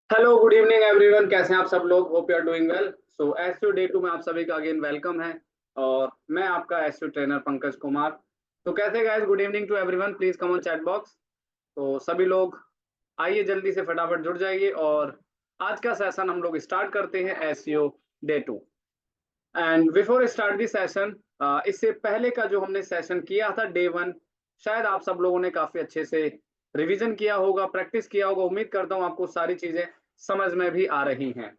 Hello good evening everyone, कैसे हैं आप सब लोग। Hope you are doing well. So SU day 2 में आप सभी का अगेन वेलकम है। और मैं आपका एसयू ट्रेनर पंकज कुमार। तो कैसे guys, good evening to everyone, please come on chat box. तो सभी लोग आइए जल्दी से फटाफट जुड़ जाइए और आज का सेशन हम लोग स्टार्ट करते हैं SU day 2। And before start the session, इससे पहले का जो हमने सेशन किया था डे 1, शायद आप सब लोगों ने काफी अच्छे से रिवीजन किया होगा, प्रैक्टिस किया होगा। उम्मीद करता हूँ आपको सारी चीजें समझ में भी आ रही हैं।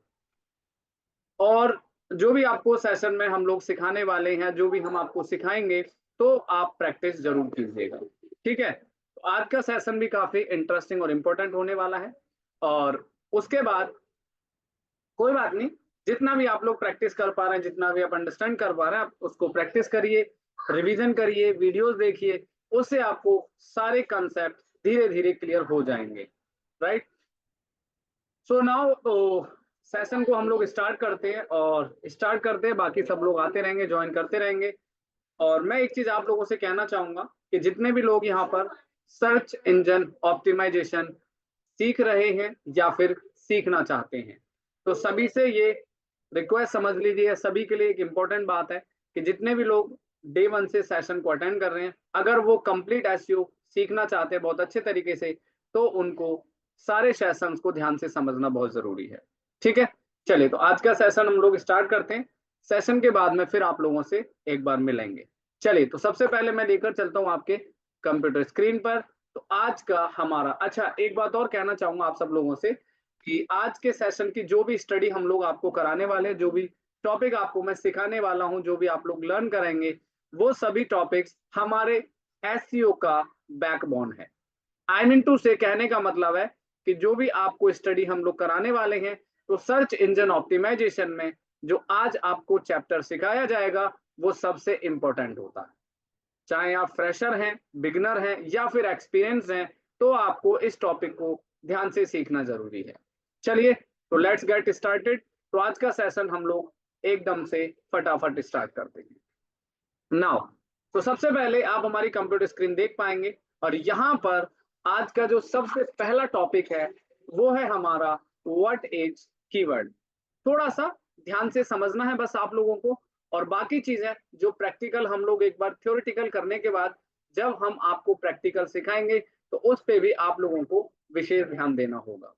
और जो भी आपको सेशन में हम लोग सिखाने वाले हैं, जो भी हम आपको सिखाएंगे, तो आप प्रैक्टिस जरूर कीजिएगा। ठीक है, तो आज का सेशन भी काफी इंटरेस्टिंग और इम्पोर्टेंट होने वाला है। और उसके बाद कोई बात नहीं, जितना भी आप लोग प्रैक्टिस कर पा रहे हैं, जितना भी आप अंडरस्टैंड कर पा रहे हैं, आप उसको प्रैक्टिस करिए, रिवीजन करिए, वीडियोस देखिए। उससे आपको सारे कंसेप्ट धीरे धीरे क्लियर हो जाएंगे। राइट। सो नाउ तो सेशन को हम लोग स्टार्ट करते हैं और स्टार्ट करते हैं, बाकी सब लोग आते रहेंगे, ज्वाइन करते रहेंगे। और मैं एक चीज आप लोगों से कहना चाहूंगा कि जितने भी लोग यहाँ पर सर्च इंजन ऑप्टिमाइजेशन सीख रहे हैं या फिर सीखना चाहते हैं, तो सभी से ये रिक्वेस्ट समझ लीजिए, सभी के लिए एक इम्पोर्टेंट बात है कि जितने भी लोग डे 1 से सेशन को अटेंड कर रहे हैं, अगर वो कंप्लीट एसईओ सीखना चाहते हैं बहुत अच्छे तरीके से, तो उनको सारे सेशंस को ध्यान से समझना बहुत जरूरी है। ठीक है, चलिए तो आज का सेशन हम लोग स्टार्ट करते हैं। सेशन के बाद में फिर आप लोगों से एक बार मिलेंगे। चलिए, तो सबसे पहले मैं लेकर चलता हूँ आपके कंप्यूटर स्क्रीन पर। तो आज का हमारा, अच्छा एक बात और कहना चाहूंगा आप सब लोगों से कि आज के सेशन की जो भी स्टडी हम लोग आपको कराने वाले हैं, जो भी टॉपिक आपको मैं सिखाने वाला हूं, जो भी आप लोग लर्न करेंगे, वो सभी टॉपिक्स हमारे एसईओ का बैकबोन है। आई मीन टू से, कहने का मतलब है कि जो भी आपको स्टडी हम लोग कराने वाले हैं, तो सर्च इंजन ऑप्टिमाइजेशन में जो आज आपको चैप्टर सिखाया जाएगा, वो सबसे इंपॉर्टेंट होता है। चाहे आप फ्रेशर हैं, बिगनर हैं या फिर एक्सपीरियंस हैं, तो आपको इस टॉपिक को ध्यान से सीखना जरूरी है। चलिए, तो लेट्स गेट स्टार्टेड। तो आज का सेशन हम लोग एकदम से फटाफट स्टार्ट करते हैं नाउ। तो सबसे पहले आप हमारी कंप्यूटर स्क्रीन देख पाएंगे और यहाँ पर आज का जो सबसे पहला टॉपिक है, वो है हमारा व्हाट इज कीवर्ड। थोड़ा सा ध्यान से समझना है बस आप लोगों को। और बाकी चीजें जो प्रैक्टिकल हम लोग एक बार थ्योरेटिकल करने के बाद जब हम आपको प्रैक्टिकल सिखाएंगे, तो उस पे भी आप लोगों को विशेष ध्यान देना होगा।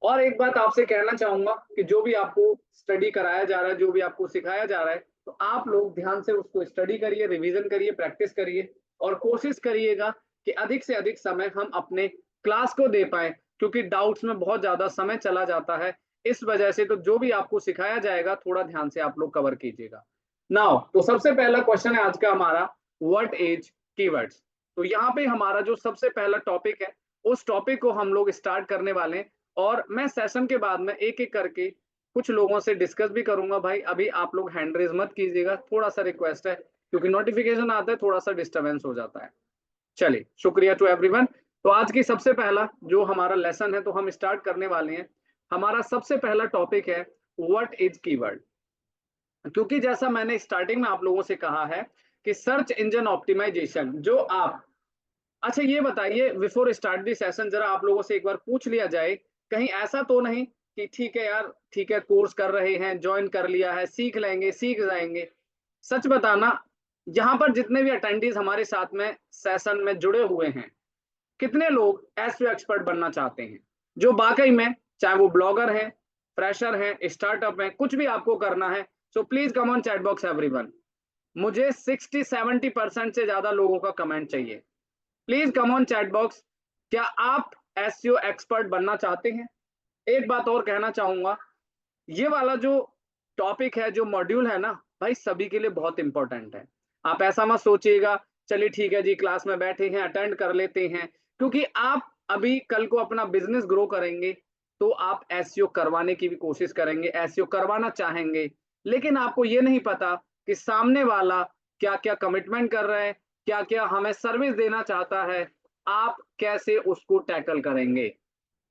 और एक बात आपसे कहना चाहूंगा कि जो भी आपको स्टडी कराया जा रहा है, जो भी आपको सिखाया जा रहा है, तो आप लोग ध्यान से उसको स्टडी करिए, रिवीजन करिए, प्रैक्टिस करिए। और कोशिश करिएगा कि अधिक से अधिक समय हम अपने क्लास को दे पाए, क्योंकि डाउट्स में बहुत ज्यादा समय चला जाता है। इस वजह से तो जो भी आपको सिखाया जाएगा, थोड़ा ध्यान से आप लोग कवर कीजिएगा। नाउ तो सबसे पहला क्वेश्चन है आज का हमारा, व्हाट इज कीवर्ड्स। तो यहाँ पे हमारा जो सबसे पहला टॉपिक है, उस टॉपिक को हम लोग स्टार्ट करने वाले हैं। और मैं सेशन के बाद में एक एक करके कुछ लोगों से डिस्कस भी करूंगा। भाई अभी आप लोग हैंड रेज मत कीजिएगा, थोड़ा सा रिक्वेस्ट है, क्योंकि नोटिफिकेशन आता है, थोड़ा सा डिस्टरबेंस हो जाता है। चलिए, शुक्रिया टू एवरीवन। तो आज की सबसे पहला जो हमारा लेसन है, तो हम स्टार्ट करने वाले हैं। हमारा सबसे पहला टॉपिक है व्हाट इज कीवर्ड। क्योंकि जैसा मैंने स्टार्टिंग में आप लोगों से कहा है कि सर्च इंजन ऑप्टिमाइजेशन जो आप, अच्छा ये बताइए बिफोर स्टार्ट दी सेशन, जरा आप लोगों से एक बार पूछ लिया जाए, कहीं ऐसा तो नहीं कि ठीक है यार, ठीक है कोर्स कर रहे हैं, ज्वाइन कर लिया है, सीख लेंगे, सीख जाएंगे। सच बताना, यहाँ पर जितने भी अटेंडीज हमारे साथ में सेशन में जुड़े हुए हैं, कितने लोग एसईओ एक्सपर्ट बनना चाहते हैं, जो वाकई में, चाहे वो ब्लॉगर हैं, फ्रेशर हैं, स्टार्टअप हैं, कुछ भी आपको करना है। So please come on chat box everyone. मुझे 60-70% से ज्यादा लोगों का कमेंट चाहिए। Please come on chat box. क्या आप एसईओ एक्सपर्ट बनना चाहते हैं? एक बात और कहना चाहूंगा, ये वाला जो टॉपिक है, जो मॉड्यूल है ना भाई, सभी के लिए बहुत इंपॉर्टेंट है। आप ऐसा मत सोचिएगा चलिए ठीक है जी, क्लास में बैठे हैं अटेंड कर लेते हैं, क्योंकि आप अभी कल को अपना बिजनेस ग्रो करेंगे, तो आप एसईओ करवाने की भी कोशिश करेंगे, एसईओ करवाना चाहेंगे। लेकिन आपको ये नहीं पता कि सामने वाला क्या क्या कमिटमेंट कर रहा है, क्या क्या हमें सर्विस देना चाहता है, आप कैसे उसको टैकल करेंगे।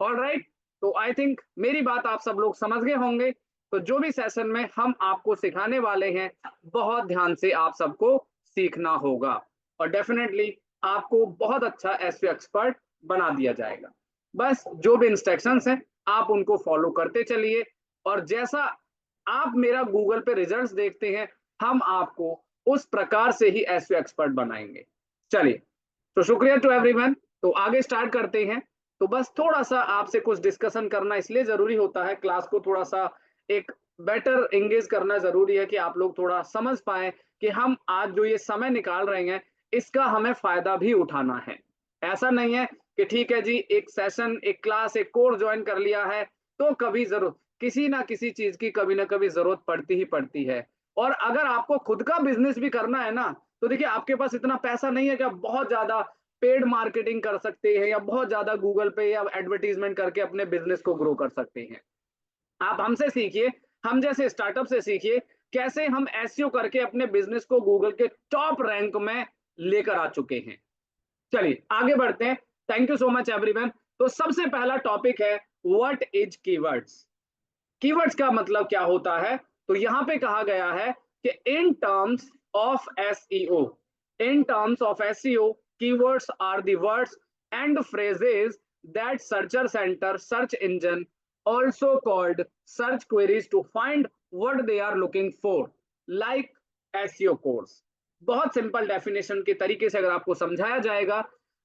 ऑलराइट, तो आई थिंक मेरी बात आप सब लोग समझ गए होंगे। तो जो भी सेशन में हम आपको सिखाने वाले हैं, बहुत ध्यान से आप सबको सीखना होगा और डेफिनेटली आपको बहुत अच्छा एसईओ एक्सपर्ट बना दिया जाएगा। बस जो भी इंस्ट्रक्शंस हैं आप उनको फॉलो करते चलिए, और जैसा आप मेरा गूगल पे रिजल्ट्स देखते हैं, हम आपको उस प्रकार से ही एसईओ एक्सपर्ट बनाएंगे। चलिए, तो शुक्रिया टू एवरीवन। तो आगे स्टार्ट करते हैं। तो बस थोड़ा सा आपसे कुछ डिस्कशन करना इसलिए जरूरी होता है, क्लास को थोड़ा सा एक बेटर एंगेज करना जरूरी है कि आप लोग थोड़ा समझ पाए कि हम आज जो ये समय निकाल रहे हैं इसका हमें फायदा भी उठाना है। ऐसा नहीं है कि ठीक है जी, एक सेशन, एक क्लास, एक कोर्स ज्वाइन कर लिया है तो कभी जरूर किसी ना किसी चीज की कभी ना कभी जरूरत पड़ती ही पड़ती है। और अगर आपको खुद का बिजनेस भी करना है ना, तो देखिए आपके पास इतना पैसा नहीं है कि आप बहुत ज्यादा पेड मार्केटिंग कर सकते हैं या बहुत ज्यादा गूगल पे या एडवर्टीजमेंट करके अपने बिजनेस को ग्रो कर सकते हैं। आप हमसे सीखिए, हम जैसे स्टार्टअप से सीखिए कैसे हम एसईओ करके अपने बिजनेस को गूगल के टॉप रैंक में लेकर आ चुके हैं। चलिए आगे बढ़ते हैं। Thank you so much everyone. तो सबसे पहला टॉपिक है व्हाट इज कीवर्ड्स। कीवर्ड्स का मतलब क्या होता है? तो यहां पे कहा गया है कि in terms of SEO, in terms of SEO, keywords are the words and phrases that searchers enter search engine, also called search queries to find what they are looking for, like SEO course। बहुत simple definition के तरीके से अगर आपको समझाया जाएगा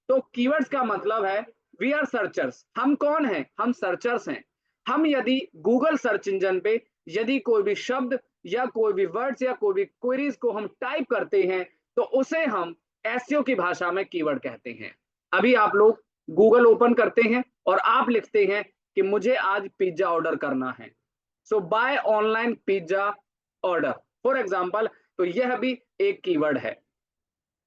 तो keywords का मतलब है वी आर सर्चर्स। हम कौन हैं? हम सर्चर्स हैं। हम यदि गूगल सर्च इंजन पे यदि कोई भी शब्द या कोई भी वर्ड्स या कोई भी क्वेरीज को हम टाइप करते हैं तो उसे हम एसईओ की भाषा में कीवर्ड कहते हैं। अभी आप लोग गूगल ओपन करते हैं और आप लिखते हैं कि मुझे आज पिज्जा ऑर्डर करना है, so by online pizza order for example, तो यह भी एक कीवर्ड है।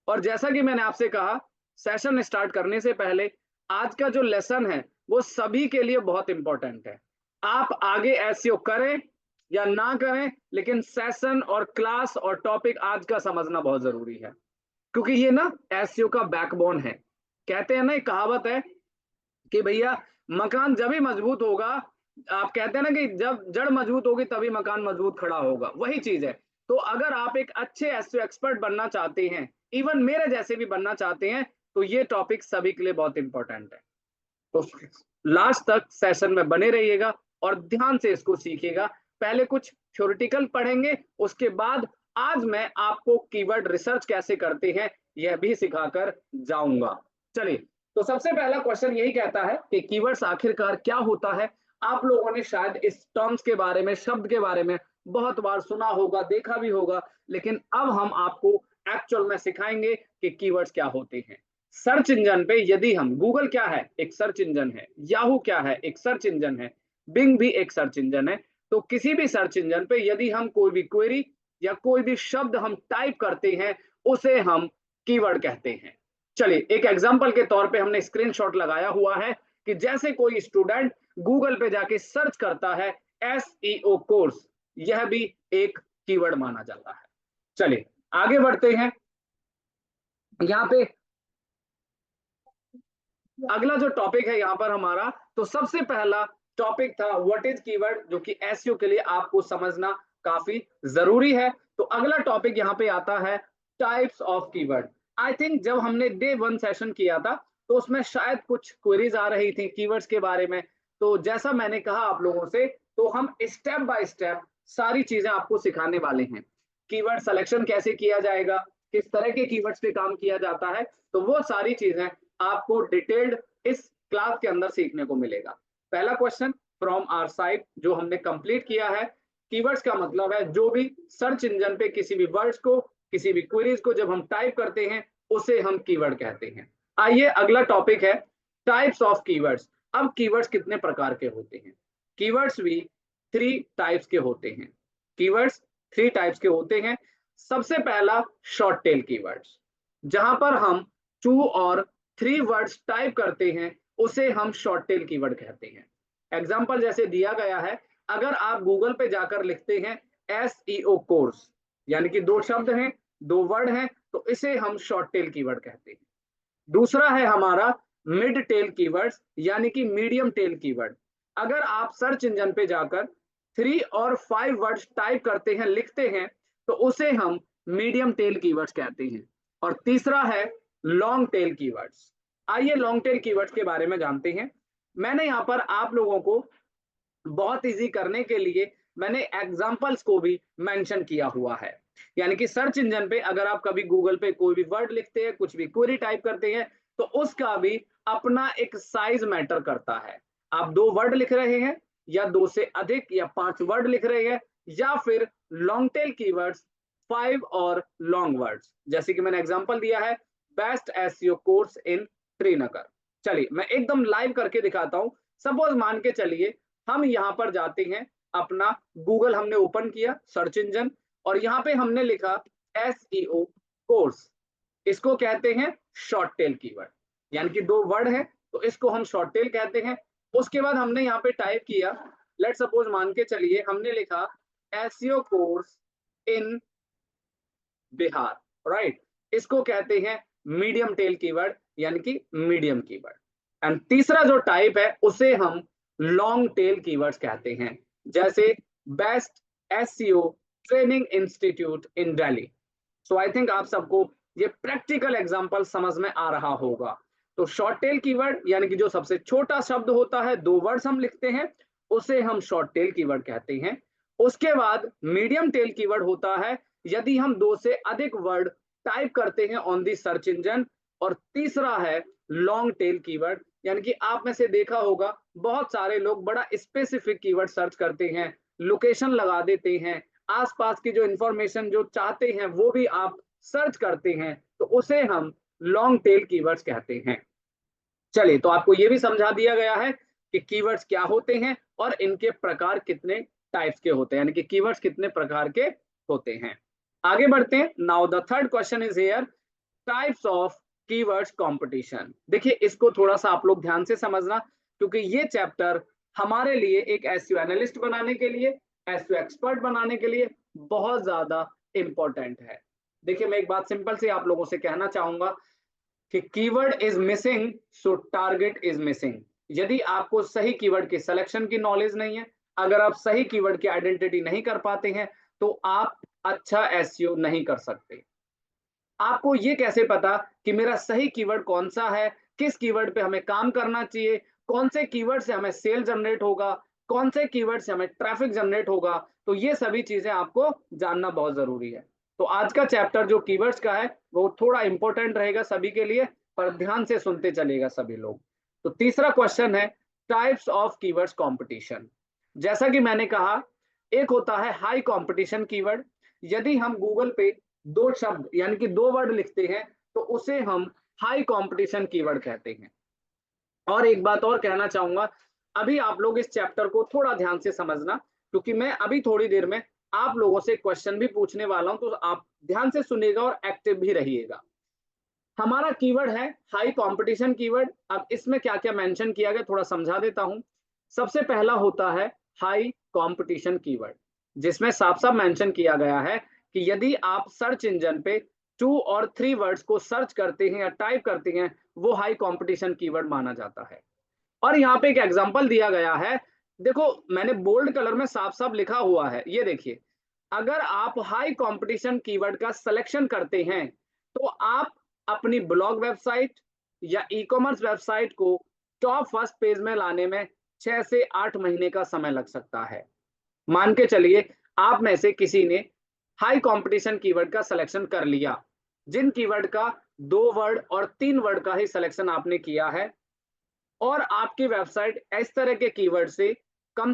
और जैसा कि मैंने आपसे कहा सेशन स्टार्ट करने से पहले, आज का जो लेसन है वो सभी के लिए बहुत इंपॉर्टेंट है। आप आगे एसईओ करें या ना करें, लेकिन सेशन और क्लास और टॉपिक आज का समझना बहुत जरूरी है, क्योंकि ये ना एसईओ का बैकबोन है। कहते हैं ना, एक कहावत है कि भैया मकान जब भी मजबूत होगा, आप कहते हैं ना कि जब जड़ मजबूत होगी तभी मकान मजबूत खड़ा होगा, वही चीज है। तो अगर आप एक अच्छे एसईओ एक्सपर्ट बनना चाहते हैं, इवन मेरे जैसे भी बनना चाहते हैं, तो ये टॉपिक सभी के लिए बहुत इंपॉर्टेंट है। तो लास्ट तक सेशन में बने रहिएगा और ध्यान से इसको सीखिएगा। पहले कुछ थ्योरेटिकल पढ़ेंगे, उसके बाद आज मैं आपको कीवर्ड रिसर्च कैसे करते हैं यह भी सिखाकर जाऊंगा। चलिए, तो सबसे पहला क्वेश्चन यही कहता है कि कीवर्ड्स आखिरकार क्या होता है। आप लोगों ने शायद इस टर्म्स के बारे में, शब्द के बारे में बहुत बार सुना होगा, देखा भी होगा, लेकिन अब हम आपको एक्चुअल में सिखाएंगे कि कीवर्ड्स क्या होते हैं। सर्च इंजन पे यदि हम, गूगल क्या है? एक सर्च इंजन है। याहू क्या है? एक सर्च इंजन है। बिंग भी एक सर्च इंजन है। तो किसी भी सर्च इंजन पे यदि हम कोई भी क्वेरी या कोई भी शब्द हम टाइप करते हैं उसे हम कीवर्ड कहते हैं। चलिए, एक एग्जांपल के तौर पे हमने स्क्रीनशॉट लगाया हुआ है कि जैसे कोई स्टूडेंट गूगल पे जाके सर्च करता है एसईओ कोर्स, यह भी एक कीवर्ड माना जाता है। चलिए आगे बढ़ते हैं। यहाँ पे अगला जो टॉपिक है यहाँ पर हमारा, तो सबसे पहला टॉपिक था व्हाट इज कीवर्ड, जो कि एसईओ के लिए आपको समझना काफी जरूरी है। तो अगला टॉपिक यहाँ पे आता है types of keyword. I think जब हमने डे 1 सेशन किया था तो उसमें शायद कुछ क्वेरीज आ रही थी कीवर्ड्स के बारे में। तो जैसा मैंने कहा आप लोगों से, तो हम स्टेप बाय स्टेप सारी चीजें आपको सिखाने वाले हैं। कीवर्ड सिलेक्शन कैसे किया जाएगा, किस तरह के कीवर्ड्स पे काम किया जाता है, तो वो सारी चीजें आपको डिटेल्ड इस क्लास के अंदर सीखने को मिलेगा। पहला क्वेश्चन फ्रॉम आवर साइड जो हमने कंप्लीट किया है, कीवर्ड्स का मतलब है जो भी सर्च इंजन पे किसी भी वर्ड्स को, किसी भी क्वेरीज को जब हम टाइप करते हैं उसे हम कीवर्ड कहते हैं। आइए अगला टॉपिक है टाइप्स ऑफ कीवर्ड्स। अब कीवर्ड्स कितने प्रकार के होते हैं? कीवर्ड्स भी 3 टाइप्स के होते हैं। कीवर्ड्स 3 टाइप्स के होते हैं। सबसे पहला शॉर्ट टेल कीवर्ड्स, जहां पर हम 2 और 3 वर्ड्स टाइप करते हैं उसे हम शॉर्ट टेल कीवर्ड कहते हैं। एग्जाम्पल जैसे दिया गया है, अगर आप गूगल पे जाकर लिखते हैं एसईओ कोर्स, यानी कि 2 शब्द हैं, 2 वर्ड हैं, तो इसे हम शॉर्ट टेल कीवर्ड कहते हैं। दूसरा है हमारा मिड टेल कीवर्ड्स, यानी कि मीडियम टेल कीवर्ड। अगर आप सर्च इंजन पे जाकर 3 और 5 वर्ड्स टाइप करते हैं, लिखते हैं, तो उसे हम मीडियम टेल कीवर्ड्स कहते हैं। और तीसरा है लॉन्ग टेल कीवर्ड्स। आइए लॉन्ग टेल कीवर्ड्स के बारे में जानते हैं। मैंने यहाँ पर आप लोगों को बहुत इजी करने के लिए मैंने एग्जांपल्स को भी मेंशन किया हुआ है। यानी कि सर्च इंजन पे अगर आप कभी गूगल पे कोई भी वर्ड लिखते हैं, कुछ भी क्वेरी टाइप करते हैं, तो उसका भी अपना एक साइज मैटर करता है। आप 2 वर्ड लिख रहे हैं या 2 से अधिक या 5 वर्ड लिख रहे हैं, या फिर लॉन्ग टेल कीवर्ड्स, 5 और लॉन्ग वर्ड्स, जैसे कि मैंने एग्जांपल दिया है best SEO course in Srinagar. चलिए मैं एकदम लाइव करके दिखाता हूं। सपोज मान के चलिए हम यहाँ पर जाते हैं, अपना गूगल हमने ओपन किया सर्च इंजन, और यहाँ पे हमने लिखा एसईओ कोर्स। इसको कहते हैं शॉर्ट टेल कीवर्ड, यानी कि 2 वर्ड है तो इसको हम शॉर्ट टेल कहते हैं। उसके बाद हमने यहाँ पे टाइप किया, लेट सपोज मान के चलिए हमने लिखा SEO course in Bihar, right. इसको कहते हैं मीडियम टेल कीवर्ड, यानी कि मीडियम कीवर्ड। एंड तीसरा जो टाइप है उसे हम लॉन्ग टेल कीवर्ड्स कहते हैं, जैसे best SEO training institute in Delhi. So I think आप सबको ये प्रैक्टिकल एग्जांपल समझ में आ रहा होगा। तो शॉर्ट टेल कीवर्ड यानी कि जो सबसे छोटा शब्द होता है, 2 वर्ड्स हम लिखते हैं, उसे हम शॉर्ट टेल कीवर्ड कहते हैं। उसके बाद मीडियम टेल कीवर्ड होता है यदि हम 2 से अधिक वर्ड टाइप करते हैं ऑन दी सर्च इंजन। और तीसरा है लॉन्ग टेल कीवर्ड, यानी कि आप में से देखा होगा बहुत सारे लोग बड़ा स्पेसिफिक कीवर्ड सर्च करते हैं, लोकेशन लगा देते हैं, आसपास की जो इंफॉर्मेशन जो चाहते हैं वो भी आप सर्च करते हैं, तो उसे हम लॉन्ग टेल कीवर्ड्स कहते हैं। चलिए तो आपको ये भी समझा दिया गया है कि कीवर्ड्स क्या होते हैं और इनके प्रकार कितने टाइप्स के होते हैं, यानी कि कीवर्ड्स कितने प्रकार के होते हैं। आगे बढ़ते हैं। Now the third question is here, types of keywords competition. देखिए इसको थोड़ा सा आप लोग ध्यान से समझना, क्योंकि ये चैप्टर हमारे लिए एक एसईओ एनालिस्ट बनाने के लिए, एसईओ एक्सपर्ट बनाने के लिए बहुत ज्यादा इंपॉर्टेंट है। देखिए मैं एक बात सिंपल से आप लोगों से कहना चाहूंगा कि keyword is missing so target is missing. यदि आपको सही कीवर्ड के सिलेक्शन की नॉलेज नहीं है, अगर आप सही कीवर्ड की आइडेंटिटी नहीं कर पाते हैं, तो आप अच्छा एसईओ नहीं कर सकते। आपको ये कैसे पता कि मेरा सही कीवर्ड कौन सा है, किस कीवर्ड पे हमें काम करना चाहिए, कौन से कीवर्ड से हमें सेल जनरेट होगा, कौन से कीवर्ड से हमें ट्रैफिक जनरेट होगा, तो ये सभी चीजें आपको जानना बहुत जरूरी है। तो आज का चैप्टर जो कीवर्ड्स का है वो थोड़ा इंपॉर्टेंट रहेगा सभी के लिए, पर ध्यान से सुनते चलेगा सभी लोग। तो तीसरा क्वेश्चन है टाइप्स ऑफ कीवर्ड्स कंपटीशन। जैसा कि मैंने कहा, एक होता है हाई कंपटीशन कीवर्ड। यदि हम गूगल पे 2 शब्द यानी कि 2 वर्ड लिखते हैं, तो उसे हम हाई कंपटीशन कीवर्ड कहते हैं। और एक बात और कहना चाहूंगा, अभी आप लोग इस चैप्टर को थोड़ा ध्यान से समझना, क्योंकि मैं अभी थोड़ी देर में आप लोगों से क्वेश्चन भी पूछने वाला हूं, तो आप ध्यान से सुनिएगा और एक्टिव भी रहिएगा। हमारा कीवर्ड है हाई कंपटीशन कीवर्ड। अब इसमें क्या क्या मेंशन किया गया थोड़ा समझा देता हूं। सबसे पहला होता है हाई कंपटीशन कीवर्ड, जिसमें साफ साफ मेंशन किया गया है कि यदि आप सर्च इंजन पे 2 और 3 वर्ड्स को सर्च करते हैं या टाइप करते हैं, वो हाई कंपटीशन कीवर्ड माना जाता है। और यहाँ पे एक एग्जांपल दिया गया है, देखो मैंने बोल्ड कलर में साफ साफ लिखा हुआ है, ये देखिए। अगर आप हाई कंपटीशन कीवर्ड का सिलेक्शन करते हैं, तो आप अपनी ब्लॉग वेबसाइट या ई कॉमर्स वेबसाइट को टॉप फर्स्ट पेज में लाने में 6 से 8 महीने का समय लग सकता है। मान के चलिए आप में से किसी ने हाई कंपटीशन कीवर्ड का सिलेक्शन कर लिया, जिन कीवर्ड का 2 वर्ड और 3 वर्ड का ही सिलेक्शन आपने किया है, और आपकी वेबसाइट इस तरह के कीवर्ड से कम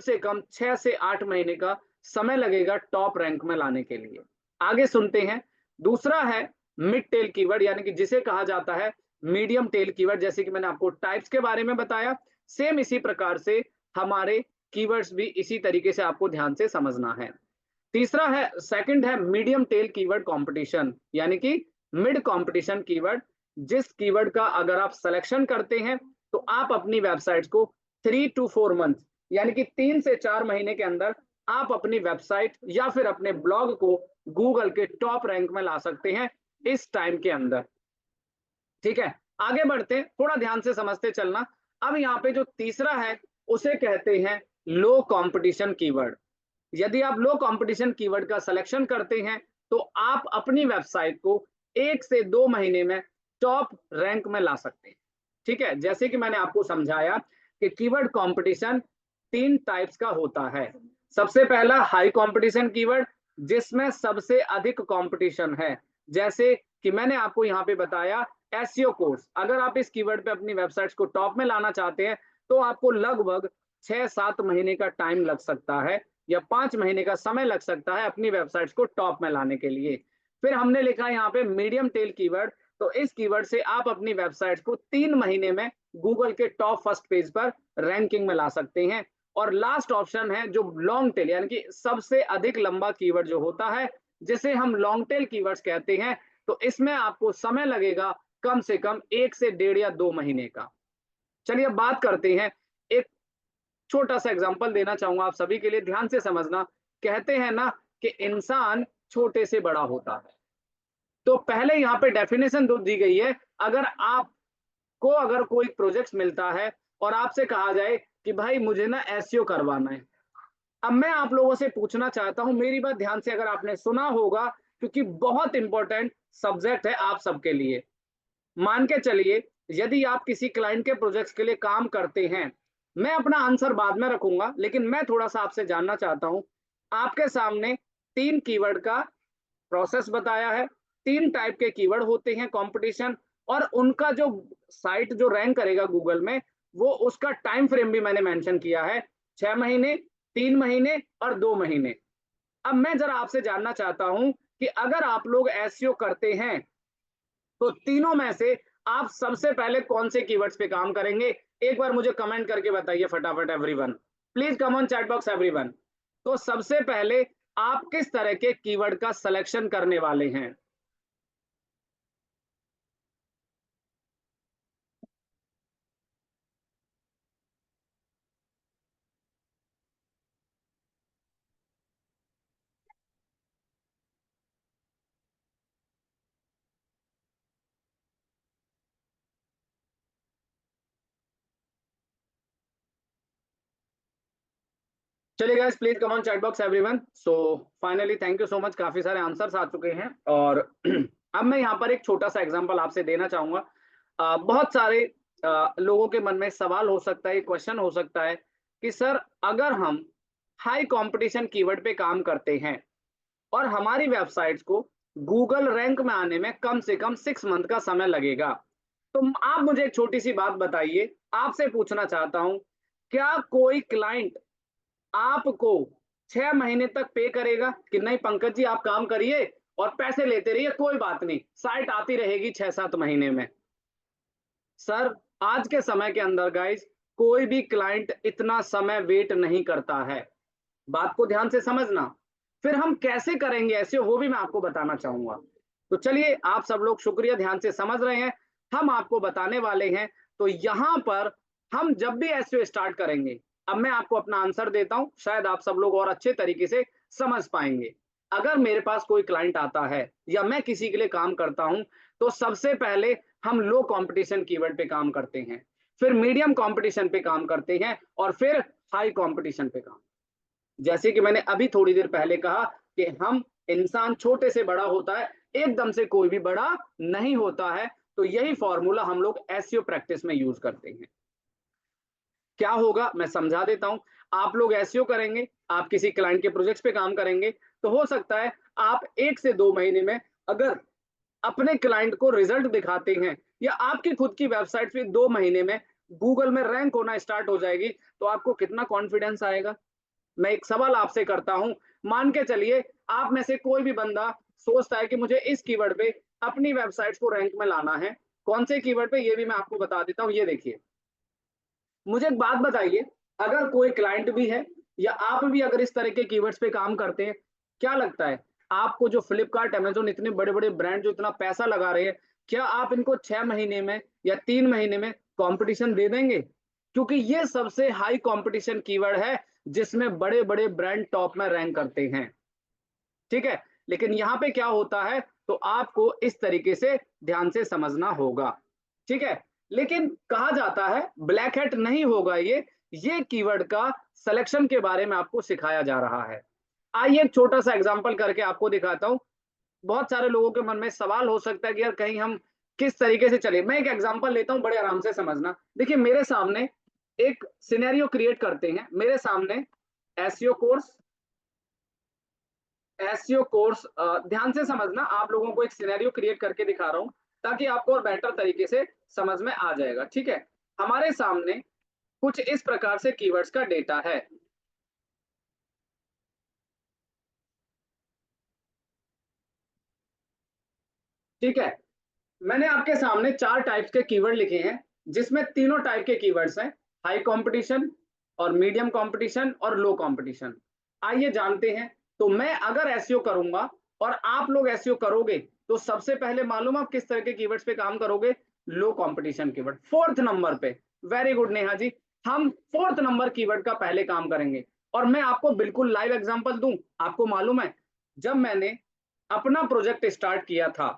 6 से 8 महीने का समय लगेगा टॉप रैंक में लाने के लिए। आगे सुनते हैं। दूसरा है मिड टेल कीवर्ड, यानी कि जिसे कहा जाता है मीडियम टेल कीवर्ड। जैसे कि मैंने आपको टाइप्स के बारे में बताया, सेम इसी प्रकार से हमारे कीवर्ड्स भी इसी तरीके से आपको ध्यान से समझना है। तीसरा है, सेकंड है मीडियम टेल कीवर्ड कंपटीशन, यानी कि मिड कंपटीशन कीवर्ड। जिस कीवर्ड का अगर आप सिलेक्शन करते हैं, तो आप अपनी वेबसाइट्स को 3 to 4 मंथ यानी कि 3 से 4 महीने के अंदर आप अपनी वेबसाइट या फिर अपने ब्लॉग को गूगल के टॉप रैंक में ला सकते हैं इस टाइम के अंदर। ठीक है, आगे बढ़ते हैं, थोड़ा ध्यान से समझते चलना। अब यहाँ पे जो तीसरा है उसे कहते हैं लो कंपटीशन कीवर्ड। यदि आप लो कंपटीशन कीवर्ड का सिलेक्शन करते हैं, तो आप अपनी वेबसाइट को 1 से 2 महीने में टॉप रैंक में ला सकते हैं। ठीक है, जैसे कि मैंने आपको समझाया कि कीवर्ड कंपटीशन तीन टाइप्स का होता है। सबसे पहला हाई कंपटीशन कीवर्ड, जिसमें सबसे अधिक कंपटीशन है। जैसे कि मैंने आपको यहाँ पे बताया एसईओ कोर्स, अगर आप इस कीवर्ड पे अपनी वेबसाइट्स को टॉप में लाना चाहते हैं तो आपको लगभग 6-7 महीने का टाइम लग सकता है या 5 महीने का समय लग सकता है अपनी वेबसाइट्स को टॉप में लाने के लिए। फिर हमने लिखा है यहाँ पे मीडियम टेल कीवर्ड, तो इस कीवर्ड से आप अपनी वेबसाइट्स को 3 महीने में गूगल के टॉप फर्स्ट पेज पर रैंकिंग में ला सकते हैं। और लास्ट ऑप्शन है जो लॉन्ग टेल, यानी कि सबसे अधिक लंबा कीवर्ड जो होता है, जिसे हम लॉन्ग टेल कीवर्ड्स कहते हैं। तो इसमें आपको समय लगेगा कम से कम 1 से 1.5 या 2 महीने का। चलिए अब बात करते हैं, एक छोटा सा एग्जांपल देना चाहूंगा आप सभी के लिए, ध्यान से समझना। कहते हैं ना कि इंसान छोटे से बड़ा होता है, तो पहले यहाँ पे डेफिनेशन दी गई है। अगर आपको अगर कोई प्रोजेक्ट मिलता है और आपसे कहा जाए कि भाई मुझे ना एसईओ करवाना है, अब मैं आप लोगों से पूछना चाहता हूं, मेरी बात ध्यान से अगर आपने सुना होगा, क्योंकि बहुत इंपॉर्टेंट सब्जेक्ट है आप सबके लिए। मान के चलिए यदि आप किसी क्लाइंट के प्रोजेक्ट्स के लिए काम करते हैं, मैं अपना आंसर बाद में रखूंगा, लेकिन मैं थोड़ा सा आपसे जानना चाहता हूं। आपके सामने 3 कीवर्ड का प्रोसेस बताया है, 3 टाइप के कीवर्ड होते हैं कंपटीशन, और उनका जो साइट जो रैंक करेगा गूगल में, वो उसका टाइम फ्रेम भी मैंने मेंशन किया है, 6 महीने, 3 महीने और 2 महीने। अब मैं जरा आपसे जानना चाहता हूं कि अगर आप लोग एसईओ करते हैं तो तीनों में से आप सबसे पहले कौन से कीवर्ड्स पे काम करेंगे? एक बार मुझे कमेंट करके बताइए फटाफट everyone, please come on chat box everyone. तो सबसे पहले आप किस तरह के कीवर्ड का सिलेक्शन करने वाले हैं? चलिए guys, please come on chat box everyone. So finally thank you so much, काफी सारे आंसर्स आ चुके हैं। और अब मैं यहाँ पर एक छोटा सा एग्जांपल आपसे देना चाहूंगा। बहुत सारे लोगों के मन में सवाल हो सकता है, क्वेश्चन हो सकता है कि सर अगर हम हाई कंपटीशन कीवर्ड पे काम करते हैं और हमारी वेबसाइट्स को गूगल रैंक में आने में कम से कम 6 मंथ का समय लगेगा, तो आप मुझे एक छोटी सी बात बताइए, आपसे पूछना चाहता हूं, क्या कोई क्लाइंट आपको 6 महीने तक पे करेगा कि नहीं पंकज जी आप काम करिए और पैसे लेते रहिए, कोई बात नहीं, साइट आती रहेगी 6-7 महीने में? सर आज के समय के अंदर गाइस कोई भी क्लाइंट इतना समय वेट नहीं करता है, बात को ध्यान से समझना। फिर हम कैसे करेंगे ऐसे, वो भी मैं आपको बताना चाहूंगा। तो चलिए आप सब लोग शुक्रिया, ध्यान से समझ रहे हैं, हम आपको बताने वाले हैं। तो यहां पर हम जब भी एसईओ स्टार्ट करेंगे, अब मैं आपको अपना आंसर देता हूं, शायद आप सब लोग और अच्छे तरीके से समझ पाएंगे। अगर मेरे पास कोई क्लाइंट आता है या मैं किसी के लिए काम करता हूं, तो सबसे पहले हम लो कंपटीशन कीवर्ड पे काम करते हैं, फिर मीडियम कंपटीशन पे काम करते हैं और फिर हाई कंपटीशन पे काम। जैसे कि मैंने अभी थोड़ी देर पहले कहा कि हम इंसान छोटे से बड़ा होता है, एकदम से कोई भी बड़ा नहीं होता है। तो यही फॉर्मूला हम लोग एसईओ प्रैक्टिस में यूज करते हैं। क्या होगा मैं समझा देता हूं। आप लोग एसईओ करेंगे, आप किसी क्लाइंट के प्रोजेक्ट्स पे काम करेंगे, तो हो सकता है आप 1 से 2 महीने में अगर अपने क्लाइंट को रिजल्ट दिखाते हैं, या आपकी खुद की वेबसाइट पे 2 महीने में गूगल में रैंक होना स्टार्ट हो जाएगी, तो आपको कितना कॉन्फिडेंस आएगा? मैं एक सवाल आपसे करता हूं, मान के चलिए आप में से कोई भी बंदा सोचता है कि मुझे इस कीवर्ड पे अपनी वेबसाइट को रैंक में लाना है। कौन से कीवर्ड पे, ये भी मैं आपको बता देता हूं। ये देखिए, मुझे एक बात बताइए, अगर कोई क्लाइंट भी है या आप भी अगर इस तरह के कीवर्ड्स पे काम करते हैं, क्या लगता है आपको जो फ्लिपकार्ट अमेजोन इतने बड़े बड़े ब्रांड जो इतना पैसा लगा रहे हैं, क्या आप इनको 6 महीने में या 3 महीने में कंपटीशन दे देंगे? क्योंकि ये सबसे हाई कंपटीशन कीवर्ड है जिसमें बड़े बड़े ब्रांड टॉप में रैंक करते हैं। ठीक है, लेकिन यहाँ पे क्या होता है, तो आपको इस तरीके से ध्यान से समझना होगा। ठीक है, लेकिन कहा जाता है ब्लैक हैट नहीं होगा ये कीवर्ड का सिलेक्शन के बारे में आपको सिखाया जा रहा है। आइए एक छोटा सा एग्जांपल करके आपको दिखाता हूं। बहुत सारे लोगों के मन में सवाल हो सकता है कि यार कहीं हम किस तरीके से चले। मैं एक एग्जांपल लेता हूं, बड़े आराम से समझना। देखिए मेरे सामने एक सिनेरियो क्रिएट करते हैं। मेरे सामने एसईओ कोर्स ध्यान से समझना, आप लोगों को एक सिनेरियो क्रिएट करके दिखा रहा हूं ताकि आपको और बेटर तरीके से समझ में आ जाएगा। ठीक है, हमारे सामने कुछ इस प्रकार से कीवर्ड्स का डेटा है। ठीक है, मैंने आपके सामने 4 टाइप्स के कीवर्ड लिखे हैं, जिसमें तीनों टाइप के कीवर्ड्स हैं, हाई कंपटीशन और मीडियम कंपटीशन और लो कंपटीशन। आइए जानते हैं। तो मैं अगर एसईओ करूंगा और आप लोग एसईओ करोगे, तो सबसे पहले मालूम आप किस तरह के कीवर्ड्स पे काम करोगे? लो कंपटीशन कीवर्ड, फोर्थ नंबर पे। वेरी गुड नेहा जी, हम फोर्थ नंबर कीवर्ड का पहले काम करेंगे। और मैं आपको बिल्कुल लाइव एग्जांपल दूं। आपको मालूम है, जब मैंने अपना प्रोजेक्ट स्टार्ट किया था,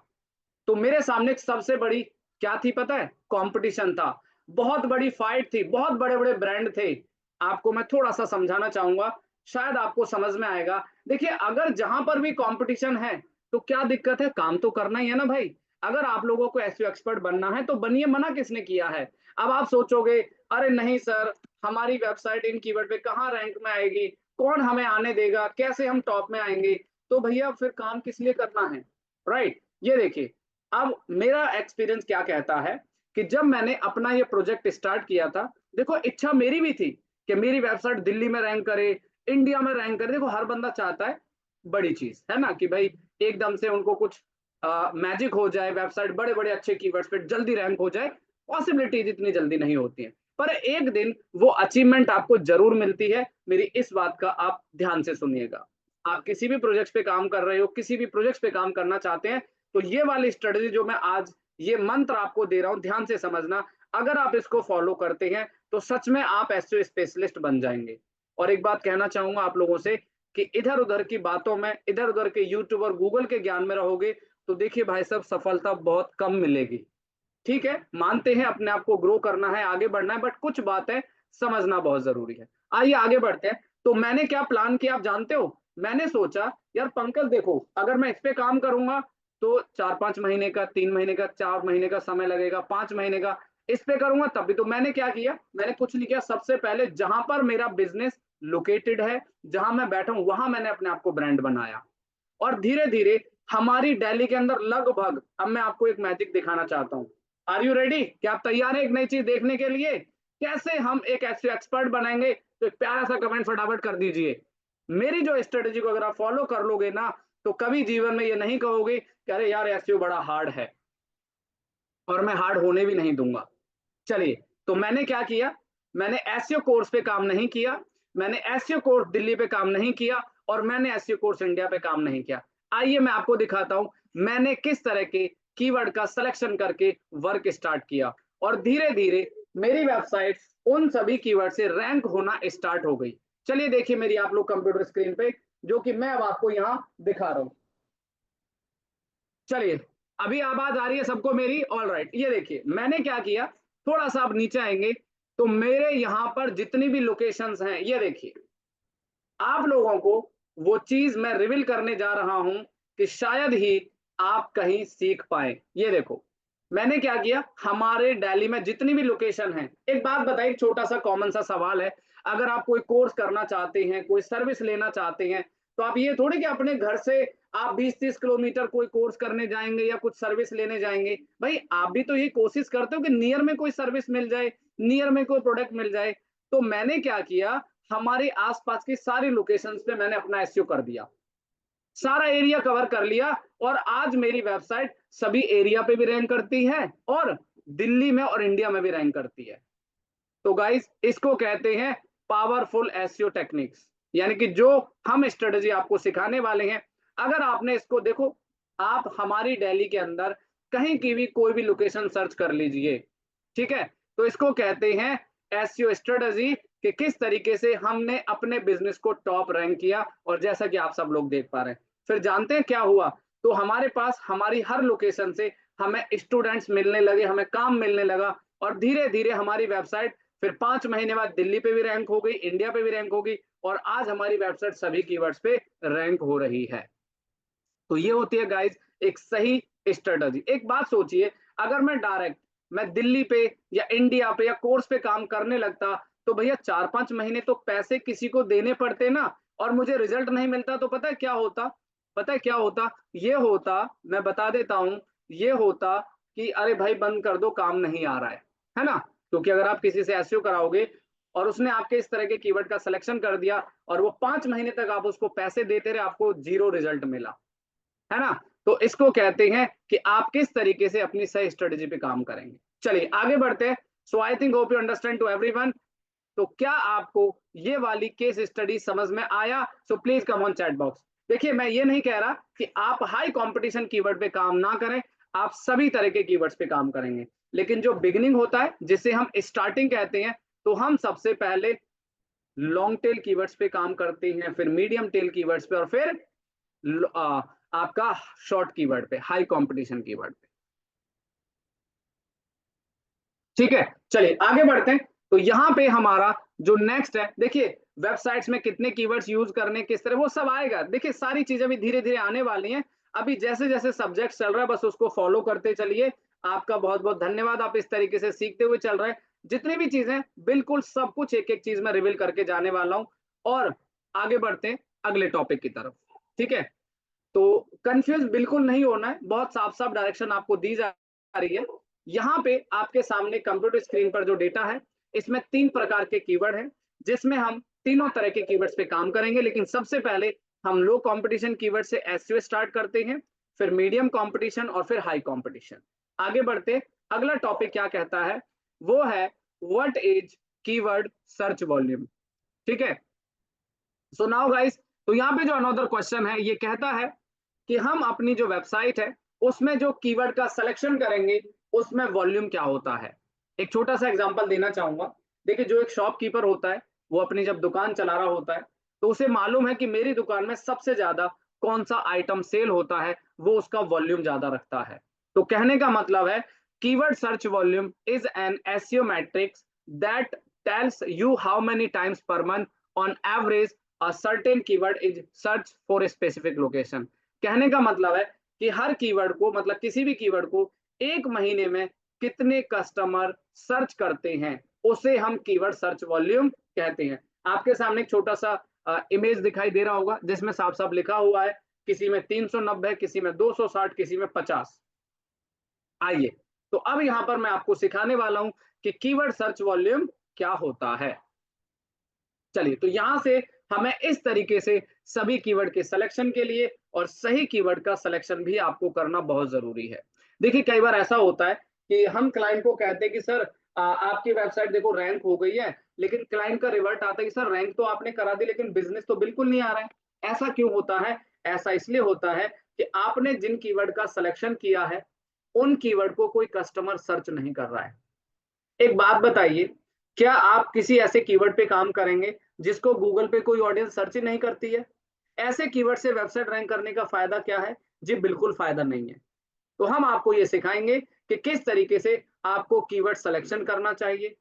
तो मेरे सामने एक सबसे बड़ी क्या थी पता है? कंपटीशन था, बहुत बड़ी फाइट थी, बहुत बड़े बड़े ब्रांड थे। आपको मैं थोड़ा सा समझाना चाहूंगा, शायद आपको समझ में आएगा। देखिए, अगर जहां पर भी कंपटीशन है तो क्या दिक्कत है? काम तो करना ही है ना भाई। अगर आप लोगों को एसईओ एक्सपर्ट बनना है तो बनिए, मना किसने किया है? अब आप सोचोगे, अरे नहीं सर, हमारी वेबसाइट इन कीवर्ड पे कहाँ रैंक में आएगी, कौन हमें आने देगा, कैसे हम टॉप में आएंगे? तो भैया फिर काम किस लिए करना है? राइट। ये देखिए, अब मेरा एक्सपीरियंस क्या कहता है कि जब मैंने अपना ये प्रोजेक्ट स्टार्ट किया था, देखो इच्छा मेरी भी थी कि मेरी वेबसाइट दिल्ली में रैंक करे, इंडिया में रैंक करे। देखो, हर बंदा चाहता है बड़ी चीज, है ना, कि भाई एकदम से उनको कुछ मैजिक हो जाए, वेबसाइट बड़े बड़े अच्छे कीवर्ड्स पे जल्दी रैंक हो जाए। पॉसिबिलिटीज इतनी जल्दी नहीं होती है, पर एक दिन वो अचीवमेंट आपको जरूर मिलती है। मेरी इस बात का आप ध्यान से सुनिएगा। आप किसी भी प्रोजेक्ट पे काम कर रहे हो, किसी भी प्रोजेक्ट पे काम करना चाहते हैं, तो ये वाली स्ट्रेटजी जो मैं आज ये मंत्र आपको दे रहा हूं, ध्यान से समझना। अगर आप इसको फॉलो करते हैं तो सच में आप एसईओ स्पेशलिस्ट बन जाएंगे। और एक बात कहना चाहूंगा आप लोगों से कि इधर उधर की बातों में, इधर उधर के यूट्यूब और गूगल के ज्ञान में रहोगे तो देखिए भाई साहब, सफलता बहुत कम मिलेगी। ठीक है, मानते हैं अपने आप को ग्रो करना है, आगे बढ़ना है, बट कुछ बातें समझना बहुत जरूरी है। आइए आगे बढ़ते हैं। तो मैंने क्या प्लान किया आप जानते हो? मैंने सोचा, यार पंकज देखो, अगर मैं इस पे काम करूंगा तो 4-5 महीने का, 3 महीने का, 4 महीने का समय लगेगा, 5 महीने का इस पे करूंगा तब भी। तो मैंने क्या किया, मैंने कुछ नहीं किया। सबसे पहले जहां पर मेरा बिजनेस लोकेटेड है, जहां मैं बैठा हूं, वहां मैंने अपने आप को ब्रांड बनाया। और धीरे धीरे हमारी दिल्ली के अंदर लगभग, अब मैं आपको एक मैजिक दिखाना चाहता हूँ। Are you ready? क्या आप तैयार हैं एक नई चीज देखने के लिए? कैसे हम एक ऐसे एक्सपर्ट बनाएंगे? तो एक प्यारा सा कमेंट फटाफट कर दीजिए। मेरी जो स्ट्रेटेजी को अगर आप फॉलो कर लोगे ना, तो कभी जीवन में ये नहीं कहोगे कि अरे यार एसईओ बड़ा हार्ड है, और मैं हार्ड होने भी नहीं दूंगा। चलिए, तो मैंने क्या किया, मैंने एसईओ कोर्स पे काम नहीं किया, मैंने एसईओ कोर्स दिल्ली पे काम नहीं किया, और मैंने एसईओ कोर्स इंडिया पे काम नहीं किया। आइए मैं आपको दिखाता हूं मैंने किस तरह के कीवर्ड का सिलेक्शन करके वर्क स्टार्ट किया, और धीरे धीरे मेरी वेबसाइट उन सभी कीवर्ड से रैंक होना स्टार्ट हो गई। चलिए देखिए मेरी आप लोग कंप्यूटर स्क्रीन पे, जो कि मैं अब आपको यहाँ दिखा रहा हूं। चलिए, अभी आवाज आ रही है सबको मेरी? All right. ये देखिए मैंने क्या किया, थोड़ा सा आप नीचे आएंगे तो मेरे यहाँ पर जितनी भी लोकेशंस हैं, ये देखिए, आप लोगों को वो चीज मैं रिवील करने जा रहा हूं कि शायद ही आप कहीं सीख पाए। ये देखो, मैंने क्या किया, हमारे दिल्ली में जितनी भी लोकेशन है, एक बात बताइए, छोटा सा कॉमन सा सवाल है। अगर आप कोई कोर्स करना चाहते हैं, कोई सर्विस लेना चाहते हैं, तो आप ये थोड़ी कि अपने घर से आप 20-30 किलोमीटर कोई कोर्स करने जाएंगे या कुछ सर्विस लेने जाएंगे। भाई आप भी तो ये कोशिश करते हो कि नियर में कोई सर्विस मिल जाए, नियर में कोई प्रोडक्ट मिल जाए। तो मैंने क्या किया, हमारे आसपास की सारी लोकेशंस पे मैंने अपना एसईओ कर दिया, सारा एरिया कवर कर लिया, और आज मेरी वेबसाइट सभी एरिया पे भी रैंक करती है, और दिल्ली में और इंडिया में भी रैंक करती है। तो गाइस, इसको कहते हैं पावरफुल एसईओ टेक्निक्स, यानी कि जो हम स्ट्रेटजी आपको सिखाने वाले हैं, अगर आपने इसको देखो, आप हमारी दिल्ली के अंदर कहीं की भी कोई भी लोकेशन सर्च कर लीजिए। ठीक है, तो इसको कहते हैं एसईओ स्ट्रेटजी, कि किस तरीके से हमने अपने बिजनेस को टॉप रैंक किया, और जैसा कि आप सब लोग देख पा रहे हैं। फिर जानते हैं क्या हुआ? तो हमारे पास हमारी हर लोकेशन से हमें स्टूडेंट्स मिलने लगे, हमें काम मिलने लगा, और धीरे धीरे हमारी वेबसाइट फिर 5 महीने बाद दिल्ली पे भी रैंक हो गई, इंडिया पे भी रैंक होगी, और आज हमारी वेबसाइट सभी कीवर्ड्स पे रैंक हो रही है। तो ये होती है गाइज एक सही स्ट्रेटजी। एक बात सोचिए, अगर मैं डायरेक्ट मैं दिल्ली पे या इंडिया पे या कोर्स पे काम करने लगता, तो भैया 4-5 महीने तो पैसे किसी को देने पड़ते ना, और मुझे रिजल्ट नहीं मिलता, तो पता है क्या होता? पता है क्या होता? ये होता, मैं बता देता हूं, ये होता कि अरे भाई बंद कर दो, काम नहीं आ रहा है ना? क्योंकि अगर आप किसी से एसईओ कराओगे और उसने आपके इस तरह के कीवर्ड का सिलेक्शन कर दिया और वो 5 महीने तक आप उसको पैसे देते रहे, आपको जीरो रिजल्ट मिला, है ना? तो इसको कहते हैं कि आप किस तरीके से अपनी सही स्ट्रेटेजी पे काम करेंगे। चलिए आगे बढ़ते हैं। So I think hope you understand to everyone. तो क्या आपको ये वाली केस स्टडी समझ में आया? So please come on chat box. देखिए मैं ये नहीं कह रहा कि आप हाई कंपटीशन कीवर्ड पे काम ना करें, आप सभी तरह के कीवर्ड्स पे काम करेंगे, लेकिन जो बिगिनिंग होता है जिसे हम स्टार्टिंग कहते हैं, तो हम सबसे पहले लॉन्ग टेल कीवर्ड्स पे काम करते हैं, फिर मीडियम टेल कीवर्ड्स पे, और फिर आपका शॉर्ट कीवर्ड पे, हाई कंपटीशन कीवर्ड पे। ठीक है, चलिए आगे बढ़ते हैं। तो यहाँ पे हमारा जो नेक्स्ट है, देखिए वेबसाइट्स में कितने कीवर्ड्स यूज करने, किस तरह, वो सब आएगा। देखिए सारी चीजें भी धीरे धीरे आने वाली हैं, अभी जैसे जैसे सब्जेक्ट चल रहा है बस उसको फॉलो करते चलिए। आपका बहुत बहुत धन्यवाद, आप इस तरीके से सीखते हुए चल रहे हैं। जितनी भी चीजें, बिल्कुल सब कुछ एक एक चीज में रिवील करके जाने वाला हूँ। और आगे बढ़ते हैं अगले टॉपिक की तरफ। ठीक है, तो कंफ्यूज बिल्कुल नहीं होना है, बहुत साफ साफ डायरेक्शन आपको दी जा रही है। यहाँ पे आपके सामने कंप्यूटर स्क्रीन पर जो डेटा है, इसमें 3 प्रकार के कीवर्ड हैं, जिसमें हम तीनों तरह के कीवर्ड्स पे काम करेंगे। लेकिन सबसे पहले हम लो कंपटीशन कीवर्ड से एसईओ स्टार्ट करते हैं, फिर मीडियम कंपटीशन और फिर हाई कंपटीशन। आगे बढ़ते, अगला टॉपिक क्या कहता है, वो है what is keyword search volume. ठीक है, सो नाउ गाइस, तो यहाँ पे जो अनदर क्वेश्चन है, ये कहता है कि हम अपनी जो वेबसाइट है उसमें जो कीवर्ड का सिलेक्शन करेंगे, उसमें वॉल्यूम क्या होता है। एक छोटा सा एग्जांपल देना चाहूंगा। देखिए जो एक शॉपकीपर होता है, वो अपनी जब दुकान चला रहा होता है, तो उसे मालूम है कि मेरी दुकान में सबसे ज्यादा कौन सा आइटम सेल होता है, वो उसका वॉल्यूम ज्यादा रखता है। तो कहने का मतलब है, keyword search volume is an SEO matrix that tells you how many times per month on average a certain keyword is search for a specific location। कहने का मतलब है कि हर कीवर्ड को, मतलब किसी भी कीवर्ड को एक महीने में कितने कस्टमर सर्च करते हैं, उसे हम कीवर्ड सर्च वॉल्यूम कहते हैं। आपके सामने एक छोटा सा इमेज दिखाई दे रहा होगा, जिसमें साफ साफ लिखा हुआ है, किसी में 390, किसी में 260, किसी में 50। आइए, तो अब यहां पर मैं आपको सिखाने वाला हूं कि कीवर्ड सर्च वॉल्यूम क्या होता है। चलिए, तो यहां से हमें इस तरीके से सभी कीवर्ड के सिलेक्शन के लिए और सही कीवर्ड का सिलेक्शन भी आपको करना बहुत जरूरी है। देखिए कई बार ऐसा होता है कि हम क्लाइंट को कहते हैं कि सर आपकी वेबसाइट देखो रैंक हो गई है, लेकिन क्लाइंट का रिवर्ट आता है कि सर रैंक तो आपने करा दी, लेकिन बिजनेस तो बिल्कुल नहीं आ रहा है। ऐसा क्यों होता है? ऐसा इसलिए होता है कि आपने जिन कीवर्ड का सिलेक्शन किया है, उन कीवर्ड को कोई कस्टमर सर्च नहीं कर रहा है। एक बात बताइए, क्या आप किसी ऐसे कीवर्ड पे काम करेंगे जिसको गूगल पे कोई ऑडियंस सर्च ही नहीं करती है? ऐसे कीवर्ड से वेबसाइट रैंक करने का फायदा क्या है? जी बिल्कुल फायदा नहीं है। तो हम आपको ये सिखाएंगे कि किस तरीके से आपको कीवर्ड सिलेक्शन करना चाहिए,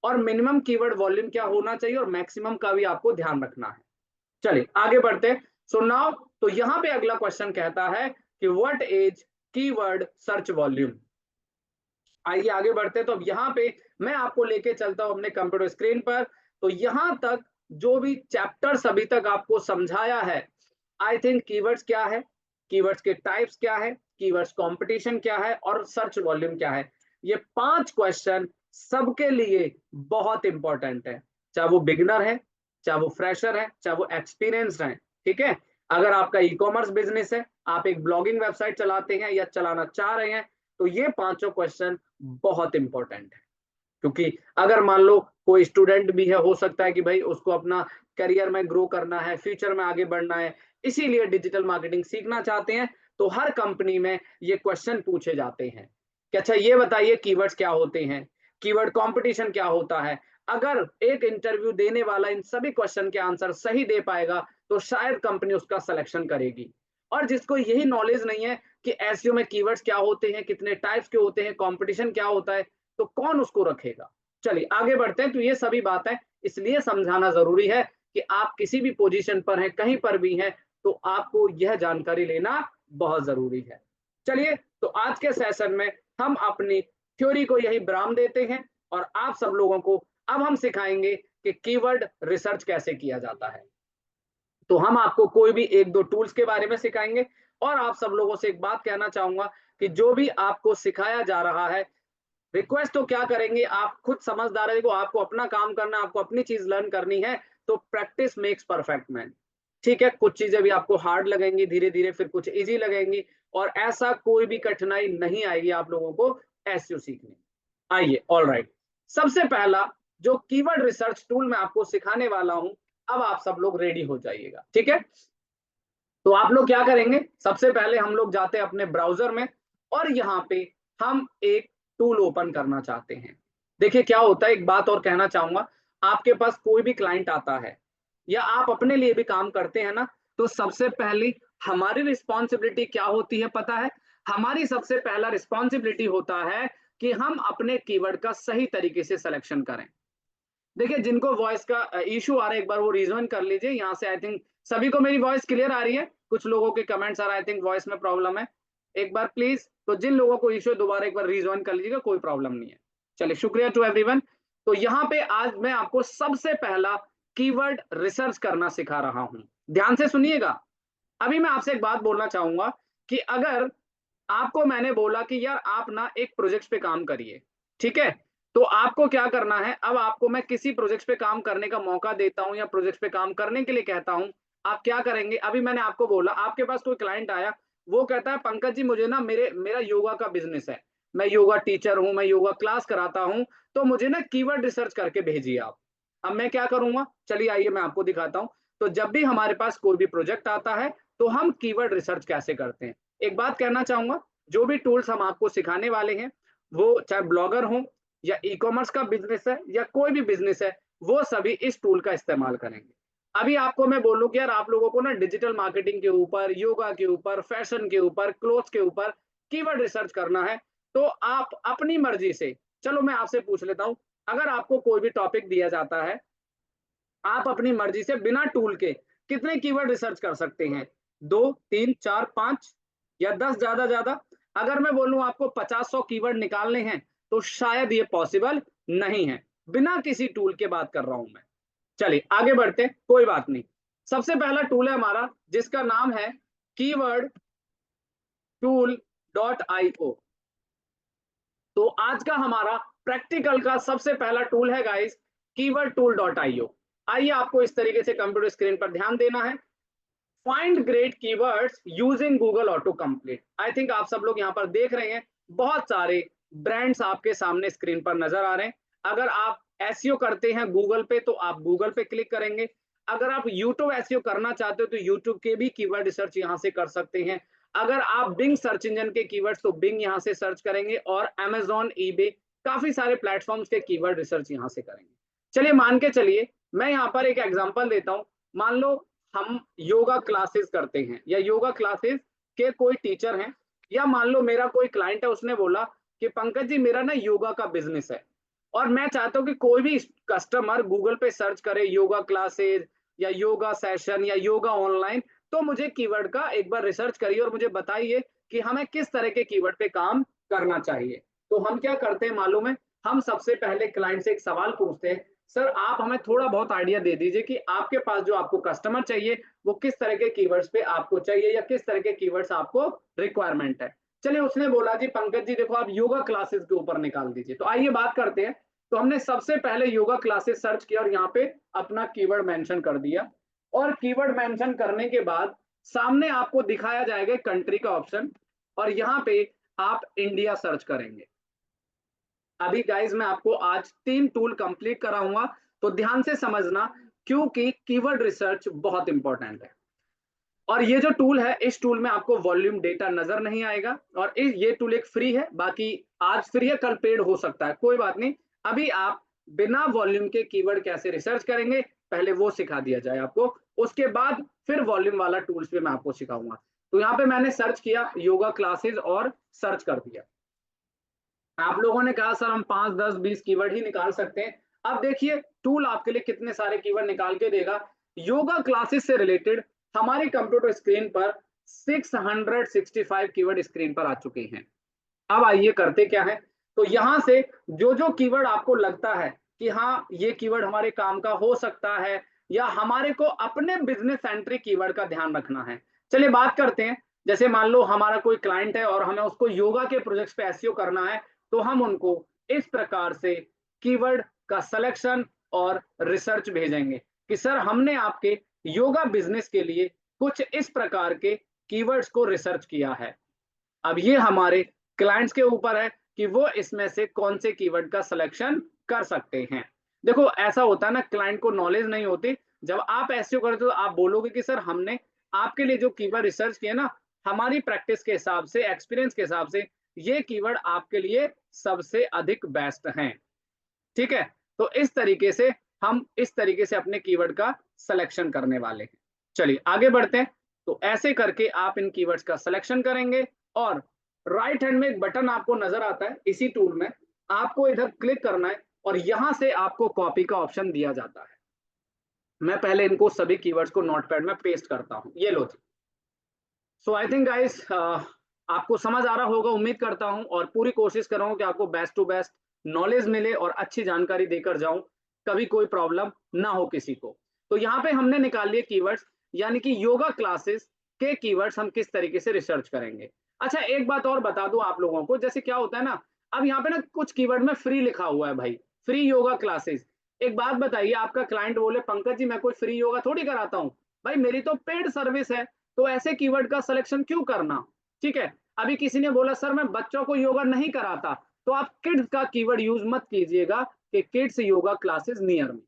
और मिनिमम कीवर्ड वॉल्यूम क्या होना चाहिए, और मैक्सिमम का भी आपको ध्यान रखना है। चलिए आगे बढ़ते हैं। सो नाउ, तो यहाँ पे अगला क्वेश्चन कहता है कि what is keyword search volume. आइए आगे बढ़ते हैं। तो अब यहाँ पे मैं आपको लेके चलता हूं अपने कंप्यूटर स्क्रीन पर। तो यहां तक जो भी चैप्टर्स अभी तक आपको समझाया है, आई थिंक कीवर्ड्स क्या है, कीवर्ड्स के टाइप्स क्या है, कीवर्ड्स कंपटीशन क्या है, और सर्च वॉल्यूम क्या है, ये 5 क्वेश्चन सबके लिए बहुत इंपॉर्टेंट है। चाहे वो बिगिनर है, चाहे वो फ्रेशर है, चाहे वो एक्सपीरियंस्ड है। ठीक है, अगर आपका ई कॉमर्स बिजनेस है, आप एक ब्लॉगिंग वेबसाइट चलाते हैं या चलाना चाह रहे हैं, तो ये 5 क्वेश्चन बहुत इंपॉर्टेंट है। क्योंकि अगर मान लो कोई स्टूडेंट भी है, हो सकता है कि भाई उसको अपना करियर में ग्रो करना है, फ्यूचर में आगे बढ़ना है, इसीलिए डिजिटल मार्केटिंग सीखना चाहते हैं, तो हर कंपनी में ये क्वेश्चन पूछे जाते हैं कि अच्छा ये बताइए कीवर्ड्स क्या होते हैं, कीवर्ड कंपटीशन क्या होता है। अगर एक इंटरव्यू देने वाला इन सभी क्वेश्चन के आंसर सही दे पाएगा, तो शायद कंपनी उसका सिलेक्शन करेगी। और जिसको यही नॉलेज नहीं है कि एसईओ में कीवर्ड्स क्या होते हैं, कितने टाइप्स के होते हैं, कंपटीशन क्या होता है, तो कौन उसको रखेगा। चलिए आगे बढ़ते हैं। तो ये सभी बातें इसलिए समझाना जरूरी है कि आप किसी भी पोजीशन पर हैं, कहीं पर भी हैं, तो आपको यह जानकारी लेना बहुत जरूरी है। चलिए, तो आज के सेशन में हम अपनी थ्योरी को यही ब्राह्म देते हैं और आप सब लोगों को अब हम सिखाएंगे कि कीवर्ड रिसर्च कैसे किया जाता है। तो हम आपको कोई भी एक दो टूल्स के बारे में सिखाएंगे और आप सब लोगों से एक बात कहना चाहूंगा कि जो भी आपको सिखाया जा रहा है, रिक्वेस्ट तो क्या करेंगे, आप खुद समझदार है, देखो आपको अपना काम करना, आपको अपनी चीज लर्न करनी है, तो प्रैक्टिस मेक्स परफेक्ट मैन। ठीक है, कुछ चीजें भी आपको हार्ड लगेंगी, धीरे धीरे फिर कुछ इजी लगेंगी और ऐसा कोई भी कठिनाई नहीं आएगी आप लोगों को एसईओ सीखने। आइए, ऑल राइट, सबसे पहला जो कीवर्ड रिसर्च टूल मैं आपको सिखाने वाला हूं, अब आप सब लोग रेडी हो जाइएगा। ठीक है, तो आप लोग क्या करेंगे, सबसे पहले हम लोग जाते हैं अपने ब्राउजर में और यहाँ पे हम एक टूल ओपन करना चाहते हैं। देखिए क्या होता है, एक बात और कहना चाहूंगा, आपके पास कोई भी क्लाइंट आता है या आप अपने लिए भी काम करते हैं ना, तो सबसे पहली हमारी रिस्पॉन्सिबिलिटी क्या होती है पता है? हमारी सबसे पहला रिस्पॉन्सिबिलिटी होता है कि हम अपने कीवर्ड का सही तरीके से सिलेक्शन करें। देखिए जिनको वॉइस का इशू आ रहा है एक बार वो रीजन कर लीजिए, यहाँ से आई थिंक सभी को मेरी वॉइस क्लियर आ रही है, कुछ लोगों के कमेंट्स आ रहा है आई थिंक वॉइस में प्रॉब्लम है, एक बार प्लीज, तो जिन लोगों को इशू है दोबारा एक बार रीजॉइन कर लीजिएगा, कोई प्रॉब्लम नहीं है। चलिए, शुक्रिया टू एवरीवन। तो यहाँ पे आज मैं आपको सबसे पहला कीवर्ड रिसर्च करना सिखा रहा हूं, ध्यान से सुनिएगा। अभी मैं आपसे एक बात बोलना चाहूंगा कि अगर आपको मैंने बोला कि यार आप ना एक प्रोजेक्ट पे काम करिए, ठीक है, तो आपको क्या करना है, अब आपको मैं किसी प्रोजेक्ट पे काम करने का मौका देता हूं या प्रोजेक्ट पे काम करने के लिए कहता हूं, आप क्या करेंगे? अभी मैंने आपको बोला, आपके पास कोई क्लाइंट आया, वो कहता है पंकज जी मुझे ना मेरा योगा का बिजनेस है, मैं योगा टीचर हूं, मैं योगा क्लास कराता हूं, तो मुझे ना कीवर्ड रिसर्च करके भेजिए आप। अब मैं क्या करूंगा, चलिए आइए मैं आपको दिखाता हूं। तो जब भी हमारे पास कोई भी प्रोजेक्ट आता है तो हम कीवर्ड रिसर्च कैसे करते हैं, एक बात कहना चाहूंगा, जो भी टूल्स हम आपको सिखाने वाले हैं, वो चाहे ब्लॉगर हो या ई कॉमर्स का बिजनेस है या कोई भी बिजनेस है, वो सभी इस टूल का इस्तेमाल करेंगे। अभी आपको मैं बोलूं कि यार आप लोगों को ना डिजिटल मार्केटिंग के ऊपर, योगा के ऊपर, फैशन के ऊपर, क्लोथ्स के ऊपर कीवर्ड रिसर्च करना है, तो आप अपनी मर्जी से, चलो मैं आपसे पूछ लेता हूं, अगर आपको कोई भी टॉपिक दिया जाता है, आप अपनी मर्जी से बिना टूल के कितने कीवर्ड रिसर्च कर सकते हैं? 2, 3, 4, 5 या 10 ज्यादा ज्यादा? अगर मैं बोलूं आपको 50-100 कीवर्ड निकालने हैं तो शायद ये पॉसिबल नहीं है, बिना किसी टूल के बात कर रहा हूं मैं। चलिए आगे बढ़ते, कोई बात नहीं। सबसे पहला टूल है हमारा जिसका नाम है कीवर्ड टूल डॉट आईओ। तो आज का हमारा प्रैक्टिकल का सबसे पहला टूल है guys, keyword tool dot IO. आइए आपको इस तरीके से कंप्यूटर स्क्रीन पर ध्यान देना है। Find great keywords using Google auto complete. I think आप सब लोग यहाँ पर देख रहे हैं, बहुत सारे ब्रांड्स आपके सामने स्क्रीन पर नजर आ रहे हैं। अगर आप एसईओ करते हैं गूगल पे तो आप गूगल पे क्लिक करेंगे, अगर आप यूट्यूब एसईओ करना चाहते हो तो यूट्यूब के भी कीवर्ड रिसर्च यहाँ से कर सकते हैं, अगर आप बिंग सर्च इंजन के कीवर्ड्स तो बिंग यहाँ से सर्च करेंगे, और अमेजॉन, ईबे, काफी सारे प्लेटफॉर्म्स के कीवर्ड रिसर्च यहाँ से करेंगे। चलिए मान के चलिए, मैं यहाँ पर एक एग्जांपल देता हूँ। मान लो हम योगा क्लासेस करते हैं या योगा क्लासेस के कोई टीचर हैं, या मान लो मेरा कोई क्लाइंट है, उसने बोला कि पंकज जी मेरा ना योगा का बिजनेस है और मैं चाहता हूँ कि कोई भी कस्टमर गूगल पे सर्च करे योगा क्लासेस या योगा सेशन या योगा ऑनलाइन, तो मुझे कीवर्ड का एक बार रिसर्च करिए और मुझे बताइए कि हमें किस तरह के कीवर्ड पे काम करना चाहिए। तो हम क्या करते हैं मालूम है, हम सबसे पहले क्लाइंट से एक सवाल पूछते हैं, सर आप हमें थोड़ा बहुत आइडिया दे दीजिए कि आपके पास जो आपको कस्टमर चाहिए वो किस तरह के कीवर्ड्स पे आपको चाहिए या किस तरह के कीवर्ड्स आपको रिक्वायरमेंट है। चलिए उसने बोला जी पंकज जी देखो आप योगा क्लासेस के ऊपर निकाल दीजिए, तो आइए बात करते हैं। तो हमने सबसे पहले योगा क्लासेस सर्च किया और यहाँ पे अपना कीवर्ड मेंशन कर दिया, और कीवर्ड मेंशन करने के बाद सामने आपको दिखाया जाएगा कंट्री का ऑप्शन, और यहाँ पे आप इंडिया सर्च करेंगे। अभी गाइस मैं आपको आज 3 टूल कंप्लीट कराऊंगा, तो ध्यान से समझना क्योंकि कीवर्ड रिसर्च बहुत इंपॉर्टेंट है। और ये जो टूल है, इस टूल में आपको वॉल्यूम डेटा नजर नहीं आएगा, और ये टूल एक फ्री है, बाकी आज फ्री है कल पेड हो सकता है, कोई बात नहीं। अभी आप बिना वॉल्यूम के कीवर्ड कैसे रिसर्च करेंगे पहले वो सिखा दिया जाए आपको, उसके बाद फिर वॉल्यूम वाला टूल्स पे मैं आपको सिखाऊंगा। तो यहाँ पे मैंने सर्च किया योगा क्लासेस और सर्च कर दिया। आप लोगों ने कहा सर हम 5, 10, 20 कीवर्ड ही निकाल सकते हैं। अब देखिए टूल आपके लिए कितने सारे कीवर्ड निकाल के देगा। योगा क्लासेस से रिलेटेड हमारे कंप्यूटर स्क्रीन पर 665 कीवर्ड स्क्रीन पर आ चुके हैं। अब आइए करते क्या है, तो यहाँ से जो जो कीवर्ड आपको लगता है कि हाँ ये कीवर्ड हमारे काम का हो सकता है, या हमारे को अपने बिजनेस सेंट्रिक कीवर्ड का ध्यान रखना है। चलिए बात करते हैं। जैसे मान लो हमारा कोई क्लाइंट है और हमें उसको योगा के प्रोजेक्ट्स पे एसईओ करना है, तो हम उनको इस प्रकार से कीवर्ड का सिलेक्शन और रिसर्च भेजेंगे कि सर हमने आपके योगा बिजनेस के लिए कुछ इस प्रकार के कीवर्ड्स को रिसर्च किया है। अब ये हमारे क्लाइंट्स के ऊपर है कि वो इसमें से कौन से कीवर्ड का सिलेक्शन कर सकते हैं। देखो ऐसा होता है ना, क्लाइंट को नॉलेज नहीं होती। जब आप एसईओ करते हो तो आप बोलोगे कि सर हमने आपके लिए जो कीवर्ड रिसर्च किया ना, हमारी प्रैक्टिस के हिसाब से, एक्सपीरियंस के हिसाब से ये कीवर्ड आपके लिए सबसे अधिक बेस्ट हैं। ठीक है, तो इस तरीके से हम इस तरीके से अपने कीवर्ड का सिलेक्शन करने वाले हैं। चलिए आगे बढ़ते हैं। तो ऐसे करके आप इन कीवर्ड्स का सिलेक्शन करेंगे और राइट हैंड में एक बटन आपको नजर आता है इसी टूल में, आपको इधर क्लिक करना है और यहां से आपको कॉपी का ऑप्शन दिया जाता है। मैं पहले इनको सभी कीवर्ड्स को नोटपैड में पेस्ट करता हूं। ये लो जी। सो आई थिंक गाइस आपको समझ आ रहा होगा, उम्मीद करता हूं, और पूरी कोशिश कर रहा हूं कि आपको बेस्ट टू बेस्ट नॉलेज मिले और अच्छी जानकारी देकर जाऊं, कभी कोई प्रॉब्लम ना हो किसी को। तो यहाँ पे हमने निकाल लिए कीवर्ड्स, यानी कि योगा क्लासेस के कीवर्ड्स हम किस तरीके से रिसर्च करेंगे। अच्छा एक बात और बता दूं आप लोगों को, जैसे क्या होता है ना, अब यहाँ पे ना कुछ कीवर्ड में फ्री लिखा हुआ है भाई, फ्री योगा क्लासेस। एक बात बताइए, आपका क्लाइंट बोले पंकज जी मैं कोई फ्री योगा थोड़ी कराता हूँ, भाई मेरी तो पेड सर्विस है, तो ऐसे कीवर्ड का सिलेक्शन क्यों करना। ठीक है, अभी किसी ने बोला सर मैं बच्चों को योगा नहीं कराता, तो आप किड्स का कीवर्ड यूज मत कीजिएगा कि kids yoga classes near me.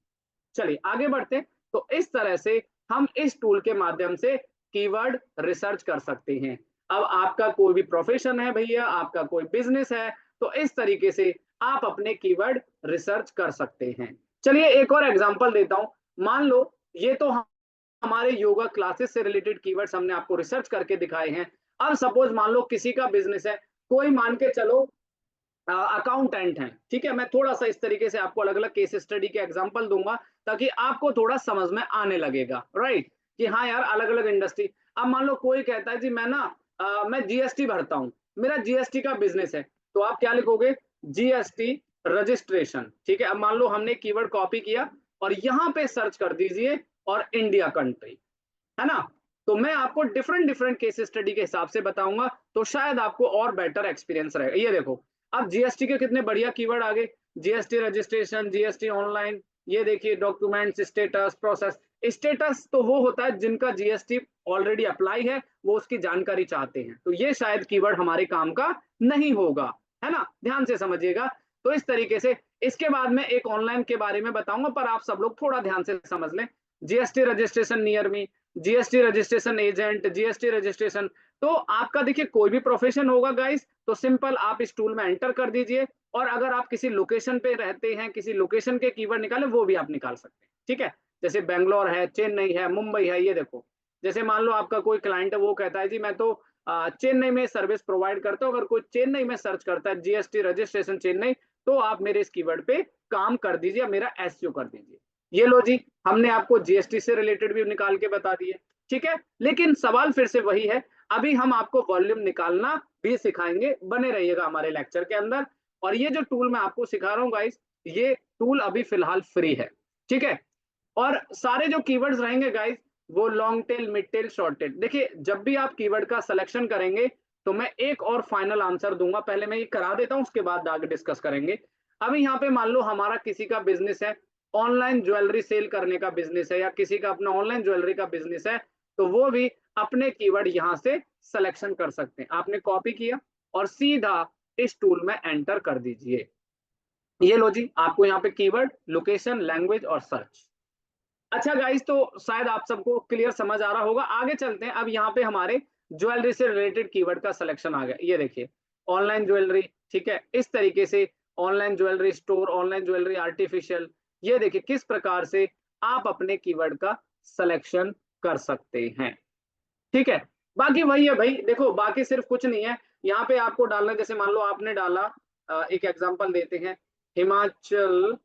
चलिए आगे बढ़ते हैं। तो इस तरह से हम इस टूल के माध्यम से कीवर्ड रिसर्च कर सकते हैं। अब आपका कोई भी प्रोफेशन है भैया, आपका कोई बिजनेस है, तो इस तरीके से आप अपने कीवर्ड रिसर्च कर सकते हैं। चलिए एक और एग्जांपल देता हूं। मान लो ये तो हमारे योगा क्लासेस से रिलेटेड कीवर्ड्स हमने आपको रिसर्च करके दिखाए हैं। अब सपोज मान लो किसी का बिजनेस है, कोई मान के चलो अकाउंटेंट हैं, ठीक है, मैं थोड़ा सा इस तरीके से आपको अलग अलग केस स्टडी के एग्जांपल दूंगा ताकि आपको थोड़ा समझ में आने लगेगा, राइट, कि हाँ यार अलग अलग इंडस्ट्री। अब मान लो कोई कहता है जी मैं ना मैं जीएसटी भरता हूँ, मेरा जीएसटी का बिजनेस है, तो आप क्या लिखोगे, जीएसटी रजिस्ट्रेशन। ठीक है, अब मान लो हमने कीवर्ड कॉपी किया और यहाँ पे सर्च कर दीजिए और इंडिया कंट्री, है ना। तो मैं आपको डिफरेंट डिफरेंट केस स्टडी के हिसाब से बताऊंगा, तो शायद आपको और बेटर एक्सपीरियंस रहेगा। ये देखो अब जीएसटी के कितने बढ़िया कीवर्ड आ गए, जीएसटी रजिस्ट्रेशन, जीएसटी ऑनलाइन, ये देखिए डॉक्यूमेंट्स, स्टेटस, प्रोसेस। स्टेटस तो वो होता है जिनका जीएसटी ऑलरेडी अप्लाई है, वो उसकी जानकारी चाहते हैं, तो ये शायद कीवर्ड हमारे काम का नहीं होगा, है ना, ध्यान से समझिएगा। तो इस तरीके से इसके बाद में एक ऑनलाइन के बारे में बताऊंगा, पर आप सब लोग थोड़ा ध्यान से समझ लें। GST registration near me, GST registration agent, GST registration. तो आपका देखिए कोई भी प्रोफेशन होगा गाइस, तो सिंपल आप इस टूल में एंटर कर दीजिए, और अगर आप किसी लोकेशन पे रहते हैं, किसी लोकेशन के कीवर्ड निकाले, वो भी आप निकाल सकते हैं। ठीक है, जैसे बेंगलोर है, चेन्नई है, मुंबई है, ये देखो। जैसे मान लो आपका कोई क्लाइंट है, वो कहता है जी मैं तो चेन्नई में सर्विस प्रोवाइड करता हूँ, अगर कोई चेन्नई में सर्च करता है जीएसटी रजिस्ट्रेशन चेन्नई, तो आप मेरे इस कीवर्ड पे काम कर दीजिए, मेरा एसईओ कर दीजिए। ये लो जी, हमने आपको जीएसटी से रिलेटेड भी निकाल के बता दिए। ठीक है, लेकिन सवाल फिर से वही है, अभी हम आपको वॉल्यूम निकालना भी सिखाएंगे, बने रहिएगा हमारे लेक्चर के अंदर। और ये जो टूल मैं आपको सिखा रहा हूँ गाइस, ये टूल अभी फिलहाल फ्री है। ठीक है, और सारे जो कीवर्ड्स रहेंगे गाइस, वो long tail, mid tail, short tail. देखिए जब भी आप कीवर्ड का सिलेक्शन करेंगे, तो मैं एक और फाइनल आंसर दूंगा, पहले मैं ये करा देता हूं, उसके बाद आगे डिस्कस करेंगे। अभी यहाँ पे मान लो हमारा किसी का बिजनेस है, ऑनलाइन ज्वेलरी सेल करने का बिजनेस है, या किसी का अपना ऑनलाइन ज्वेलरी का बिजनेस है, तो वो भी अपने कीवर्ड यहाँ से सिलेक्शन कर सकते हैं। आपने कॉपी किया और सीधा इस टूल में एंटर कर दीजिए। ये लो जी, आपको यहाँ पे कीवर्ड, लोकेशन, लैंग्वेज और सर्च। अच्छा गाइस, तो शायद आप सबको क्लियर समझ आ रहा होगा। आगे चलते हैं। अब यहाँ पे हमारे ज्वेलरी से रिलेटेड कीवर्ड का सिलेक्शन आ गया। ये देखिए ऑनलाइन ज्वेलरी, ठीक है, इस तरीके से online jewellery store, online jewellery artificial, ये देखिए किस प्रकार से आप अपने कीवर्ड का सिलेक्शन कर सकते हैं। ठीक है, बाकी वही है भाई, देखो बाकी सिर्फ कुछ नहीं है, यहाँ पे आपको डालना है, जैसे मान लो आपने डाला एक एग्जांपल देते हैं, Himachal,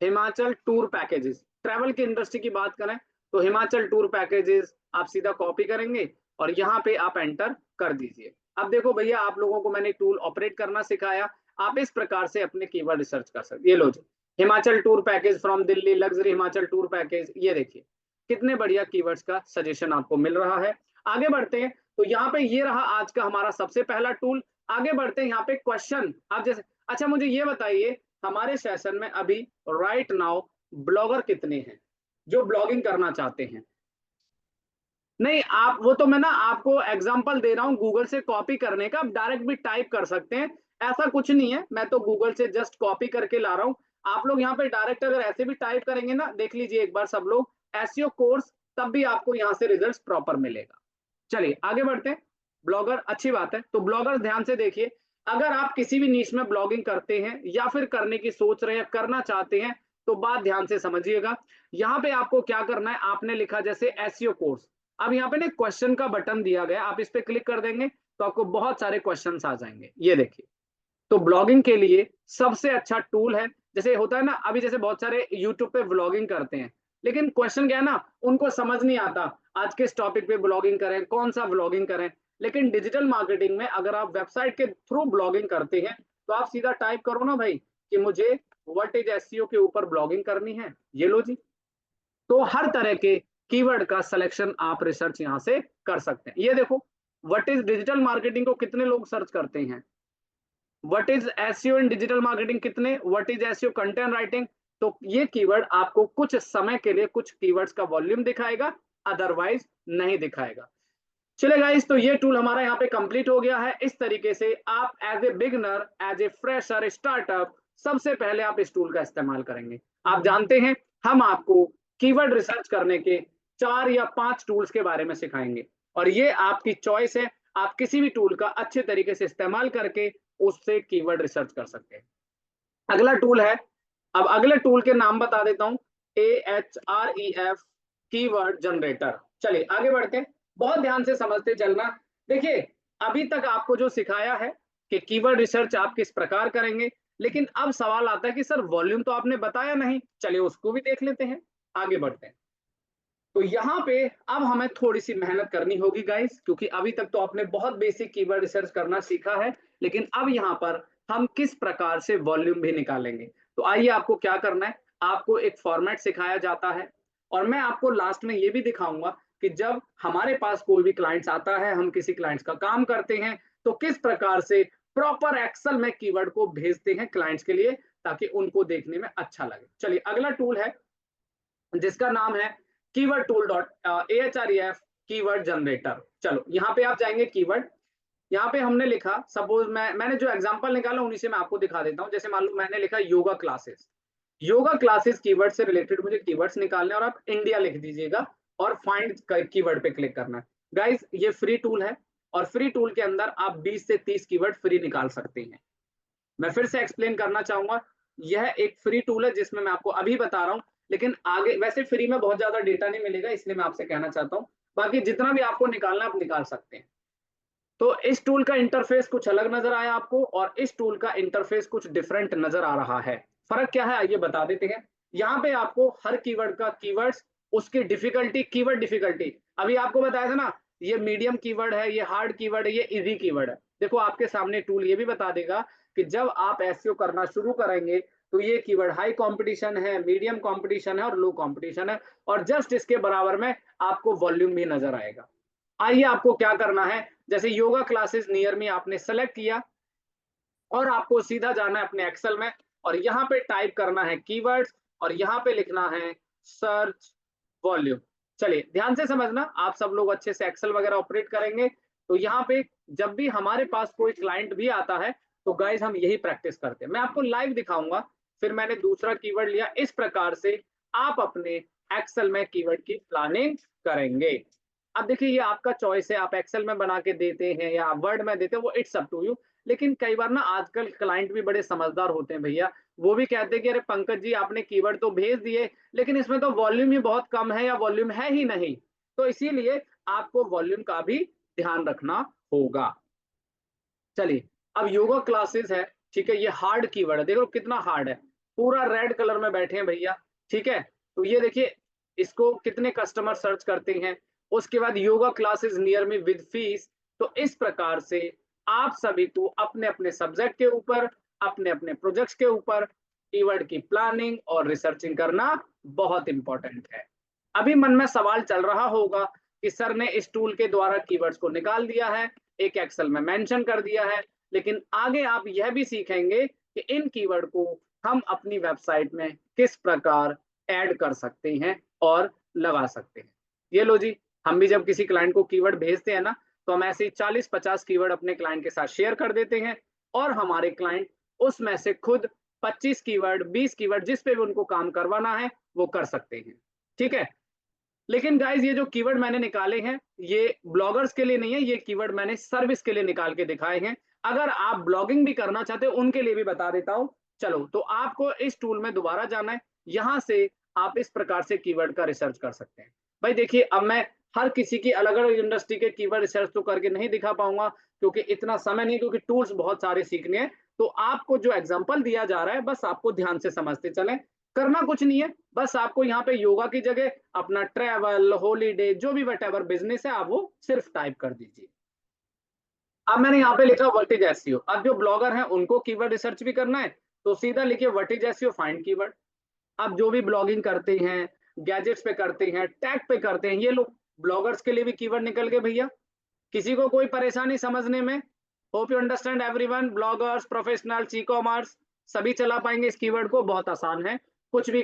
Himachal tour packages, travel की इंडस्ट्री की बात करें तो हिमाचल टूर पैकेजेस आप सीधा कॉपी करेंगे और यहाँ पे आप एंटर कर दीजिए। अब देखो भैया, आप लोगों को मैंने टूल ऑपरेट करना सिखाया, आप इस प्रकार से अपने कीवर्ड रिसर्च कर सकते। ये लो जी, Himachal tour package from Delhi, luxury Himachal tour package, ये देखिए कितने बढ़िया कीवर्ड्स का सजेशन आपको मिल रहा है। आगे बढ़ते हैं, तो यहाँ पे ये रहा आज का हमारा सबसे पहला टूल। आगे बढ़ते हैं, यहाँ पे क्वेश्चन आप जैसे, अच्छा मुझे ये बताइए हमारे सेशन में अभी राइट नाउ ब्लॉगर कितने हैं जो ब्लॉगिंग करना चाहते हैं? नहीं, आप वो तो मैं ना आपको एग्जांपल दे रहा हूँ गूगल से कॉपी करने का, आप डायरेक्ट भी टाइप कर सकते हैं, ऐसा कुछ नहीं है, मैं तो गूगल से जस्ट कॉपी करके ला रहा हूँ। आप लोग यहाँ पे डायरेक्ट अगर ऐसे भी टाइप करेंगे ना, देख लीजिए एक बार सब लोग एसईओ कोर्स, तब भी आपको यहाँ से रिजल्ट प्रॉपर मिलेगा। चलिए आगे बढ़ते हैं। ब्लॉगर, अच्छी बात है, तो ब्लॉगर ध्यान से देखिए, अगर आप किसी भी नीश में ब्लॉगिंग करते हैं या फिर करने की सोच रहे हैं, करना चाहते हैं, तो बात ध्यान से समझिएगा। यहाँ पे आपको क्या करना है, आपने लिखा जैसे एसईओ कोर्स, अब यहाँ पे ना क्वेश्चन का बटन दिया गया, आप इस पे क्लिक कर देंगे तो आपको बहुत सारे क्वेश्चन आ जाएंगे, ये देखिए। तो ब्लॉगिंग के लिए सबसे अच्छा टूल है, जैसे होता है ना अभी जैसे बहुत सारे यूट्यूब पे ब्लॉगिंग करते हैं, लेकिन क्वेश्चन क्या है ना, उनको समझ नहीं आता आज किस टॉपिक पे ब्लॉगिंग करें, कौन सा ब्लॉगिंग करें। लेकिन डिजिटल मार्केटिंग में अगर आप वेबसाइट के थ्रू ब्लॉगिंग करते हैं, तो आप सीधा टाइप करो ना भाई कि मुझे व्हाट इज एसईओ के ऊपर ब्लॉगिंग करनी है, ये लो जी। तो हर तरह के कीवर्ड का सिलेक्शन आप रिसर्च यहां से कर सकते हैं। ये देखो, व्हाट इज डिजिटल मार्केटिंग को कितने लोग सर्च करते हैं, what is SEO in digital marketing कितने, what is SEO content writing. तो ये कीवर्ड आपको कुछ समय के लिए कुछ कीवर्ड्स का वॉल्यूम दिखाएगा, अदरवाइज नहीं दिखाएगा। चले गाइस, तो ये टूल हमारा यहाँ पे कंप्लीट हो गया है। इस तरीके से आप as a beginner, as a fresher, startup, सबसे पहले आप इस टूल का इस्तेमाल करेंगे। आप जानते हैं हम आपको कीवर्ड रिसर्च करने के 4 या 5 टूल्स के बारे में सिखाएंगे, और ये आपकी चॉइस है, आप किसी भी टूल का अच्छे तरीके से इस्तेमाल करके उससे कीवर्ड रिसर्च कर सकते हैं। अगला टूल है, अब अगले टूल के नाम बता देता हूं, AHREF कीवर्ड जनरेटर। चलिए आगे बढ़ते हैं, बहुत ध्यान से समझते चलना। देखिए, अभी तक आपको जो सिखाया है कि कीवर्ड रिसर्च आप किस प्रकार करेंगे, लेकिन अब सवाल आता है कि सर वॉल्यूम तो आपने बताया नहीं, चलिए उसको भी देख लेते हैं। आगे बढ़ते हैं, तो यहाँ पे अब हमें थोड़ी सी मेहनत करनी होगी गाइस, क्योंकि अभी तक तो आपने बहुत बेसिक कीवर्ड रिसर्च करना सीखा है, लेकिन अब यहाँ पर हम किस प्रकार से वॉल्यूम भी निकालेंगे। तो आइए, आपको क्या करना है, आपको एक फॉर्मेट सिखाया जाता है, और मैं आपको लास्ट में ये भी दिखाऊंगा कि जब हमारे पास कोई भी क्लाइंट्स आता है, हम किसी क्लाइंट्स का काम करते हैं, तो किस प्रकार से प्रॉपर एक्सेल में कीवर्ड को भेजते हैं क्लाइंट्स के लिए, ताकि उनको देखने में अच्छा लगे। चलिए अगला टूल है जिसका नाम है keyword tool dot AHREF keyword generator. चलो यहाँ पे आप जाएंगे कीवर्ड, यहाँ पे हमने लिखा, सपोज मैंने जो एग्जांपल निकाला उन्हीं से मैं आपको दिखा देता हूँ। जैसे मान लो मैंने लिखा yoga classes, yoga classes keyword से रिलेटेड मुझे कीवर्ड्स निकालने, और आप इंडिया लिख दीजिएगा और फाइंड कीवर्ड पे क्लिक करना है। गाइस, ये फ्री टूल है, और फ्री टूल के अंदर आप 20 से 30 कीवर्ड फ्री निकाल सकते हैं। मैं फिर से एक्सप्लेन करना चाहूंगा, यह एक फ्री टूल है जिसमें मैं आपको अभी बता रहा हूं, लेकिन आगे वैसे फ्री में बहुत ज्यादा डेटा नहीं मिलेगा, इसलिए मैं आपसे कहना चाहता हूं, बाकी जितना भी आपको निकालना आप निकाल सकते हैं। तो इस टूल का इंटरफेस कुछ अलग नजर आया आपको, और इस टूल का इंटरफेस कुछ डिफरेंट नजर आ रहा है। फर्क क्या है आइए बता देते हैं। यहाँ पे आपको हर कीवर्ड का कीवर्ड्स, उसकी डिफिकल्टी, कीवर्ड डिफिकल्टी, अभी आपको बताया था ना, ये मीडियम कीवर्ड है, ये हार्ड कीवर्ड है, ये इजी कीवर्ड है। देखो आपके सामने टूल ये भी बता देगा कि जब आप एसईओ करना शुरू करेंगे, तो ये कीवर्ड हाई कंपटीशन है, मीडियम कंपटीशन है और लो कंपटीशन है, और जस्ट इसके बराबर में आपको वॉल्यूम भी नजर आएगा। आइए, आपको क्या करना है, जैसे योगा क्लासेस नियर मी आपने सेलेक्ट किया, और आपको सीधा जाना है अपने एक्सेल में, और यहाँ पे टाइप करना है कीवर्ड्स, और यहाँ पे लिखना है सर्च वॉल्यूम। चलिए ध्यान से समझना, आप सब लोग अच्छे से एक्सेल वगैरह ऑपरेट करेंगे, तो यहाँ पे जब भी हमारे पास कोई क्लाइंट भी आता है, तो गाइज हम यही प्रैक्टिस करते हैं। मैं आपको लाइव दिखाऊंगा, फिर मैंने दूसरा कीवर्ड लिया, इस प्रकार से आप अपने एक्सेल में कीवर्ड की प्लानिंग करेंगे। अब देखिए, ये आपका चॉइस है, आप एक्सेल में बना के देते हैं या वर्ड में देते हैं, वो इट्स अप टू यू। लेकिन कई बार ना आजकल क्लाइंट भी बड़े समझदार होते हैं भैया, वो भी कहते हैं कि अरे पंकज जी आपने कीवर्ड तो भेज दिए, लेकिन इसमें तो वॉल्यूम ही बहुत कम है या वॉल्यूम है ही नहीं, तो इसीलिए आपको वॉल्यूम का भी ध्यान रखना होगा। चलिए, अब योगा क्लासेस है, ठीक है, ये हार्ड कीवर्ड है, देखो कितना हार्ड है, पूरा रेड कलर में बैठे हैं भैया, ठीक है। तो ये देखिए, इसको कितने कस्टमर सर्च करते हैं, उसके बाद yoga classes near me with fees. तो इस प्रकार से आप सभी को अपने अपने सब्जेक्ट के ऊपर, अपने अपने प्रोजेक्ट्स के ऊपर कीवर्ड की प्लानिंग और रिसर्चिंग करना बहुत इंपॉर्टेंट है। अभी मन में सवाल चल रहा होगा कि सर ने इस टूल के द्वारा कीवर्ड्स को निकाल दिया है, एक एक्सेल में मेंशन कर दिया है, लेकिन आगे आप यह भी सीखेंगे कि इन कीवर्ड को हम अपनी वेबसाइट में किस प्रकार ऐड कर सकते हैं और लगा सकते हैं। ये लो जी, हम भी जब किसी क्लाइंट को कीवर्ड भेजते हैं ना, तो हम ऐसे 40-50 कीवर्ड अपने क्लाइंट के साथ शेयर कर देते हैं और हमारे क्लाइंट उसमें से खुद 25 कीवर्ड, 20 कीवर्ड, जिस पे भी उनको काम करवाना है वो कर सकते हैं। ठीक है, लेकिन गाइज ये जो कीवर्ड मैंने निकाले हैं ये ब्लॉगर्स के लिए नहीं है, ये कीवर्ड मैंने सर्विस के लिए निकाल के दिखाए हैं। अगर आप ब्लॉगिंग भी करना चाहते हो उनके लिए भी बता देता हूं। चलो, तो आपको इस टूल में दोबारा जाना है, यहां से आप इस प्रकार से कीवर्ड का रिसर्च कर सकते हैं। भाई देखिए, अब मैं हर किसी की अलग अलग इंडस्ट्री के कीवर्ड रिसर्च तो करके नहीं दिखा पाऊंगा, क्योंकि इतना समय नहीं, क्योंकि टूल्स बहुत सारे सीखने हैं। तो आपको जो एग्जाम्पल दिया जा रहा है बस आपको ध्यान से समझते चलें, करना कुछ नहीं है, बस आपको यहाँ पे योगा की जगह अपना ट्रैवल, हॉलीडे, जो भी वट एवर बिजनेस है आप वो सिर्फ टाइप कर दीजिए। अब मैंने यहाँ पे लिखा व्हाट इज एसईओ। अब जो ब्लॉगर हैं उनको कीवर्ड रिसर्च भी करना है, तो सीधा लिखिए what is SEO, find keyword. अब जो भी ब्लॉगिंग करते हैं, गैजेट्स पे करते हैं, टैग पे करते हैं, ये लोग ब्लॉगर्स के लिए भी कीवर्ड निकल गए भैया। किसी को कोई परेशानी समझने में? Hope you understand everyone. Bloggers, professionals, e commerce सभी चला पाएंगे इस कीवर्ड को, बहुत आसान है, कुछ भी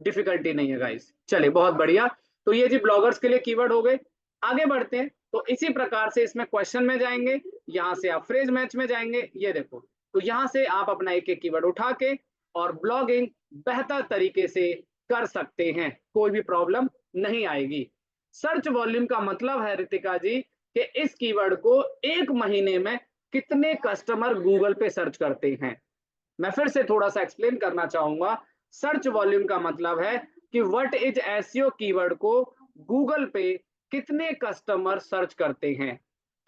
डिफिकल्टी नहीं है गाइस। चलिए, बहुत बढ़िया। तो ये जी ब्लॉगर्स के लिए कीवर्ड हो गए। आगे बढ़ते हैं, तो इसी प्रकार से इसमें क्वेश्चन में जाएंगे, यहाँ से आप फ्रेज मैच में जाएंगे। ये देखो, तो यहाँ से आप अपना एक एक कीवर्ड उठा के और ब्लॉगिंग बेहतर तरीके से कर सकते हैं, कोई भी प्रॉब्लम नहीं आएगी। सर्च वॉल्यूम का मतलब है रितिका जी कि इस कीवर्ड को एक महीने में कितने कस्टमर गूगल पे सर्च करते हैं। मैं फिर से थोड़ा सा एक्सप्लेन करना चाहूंगा। सर्च वॉल्यूम का मतलब है कि व्हाट इज एसईओ कीवर्ड को गूगल पे कितने कस्टमर सर्च करते हैं।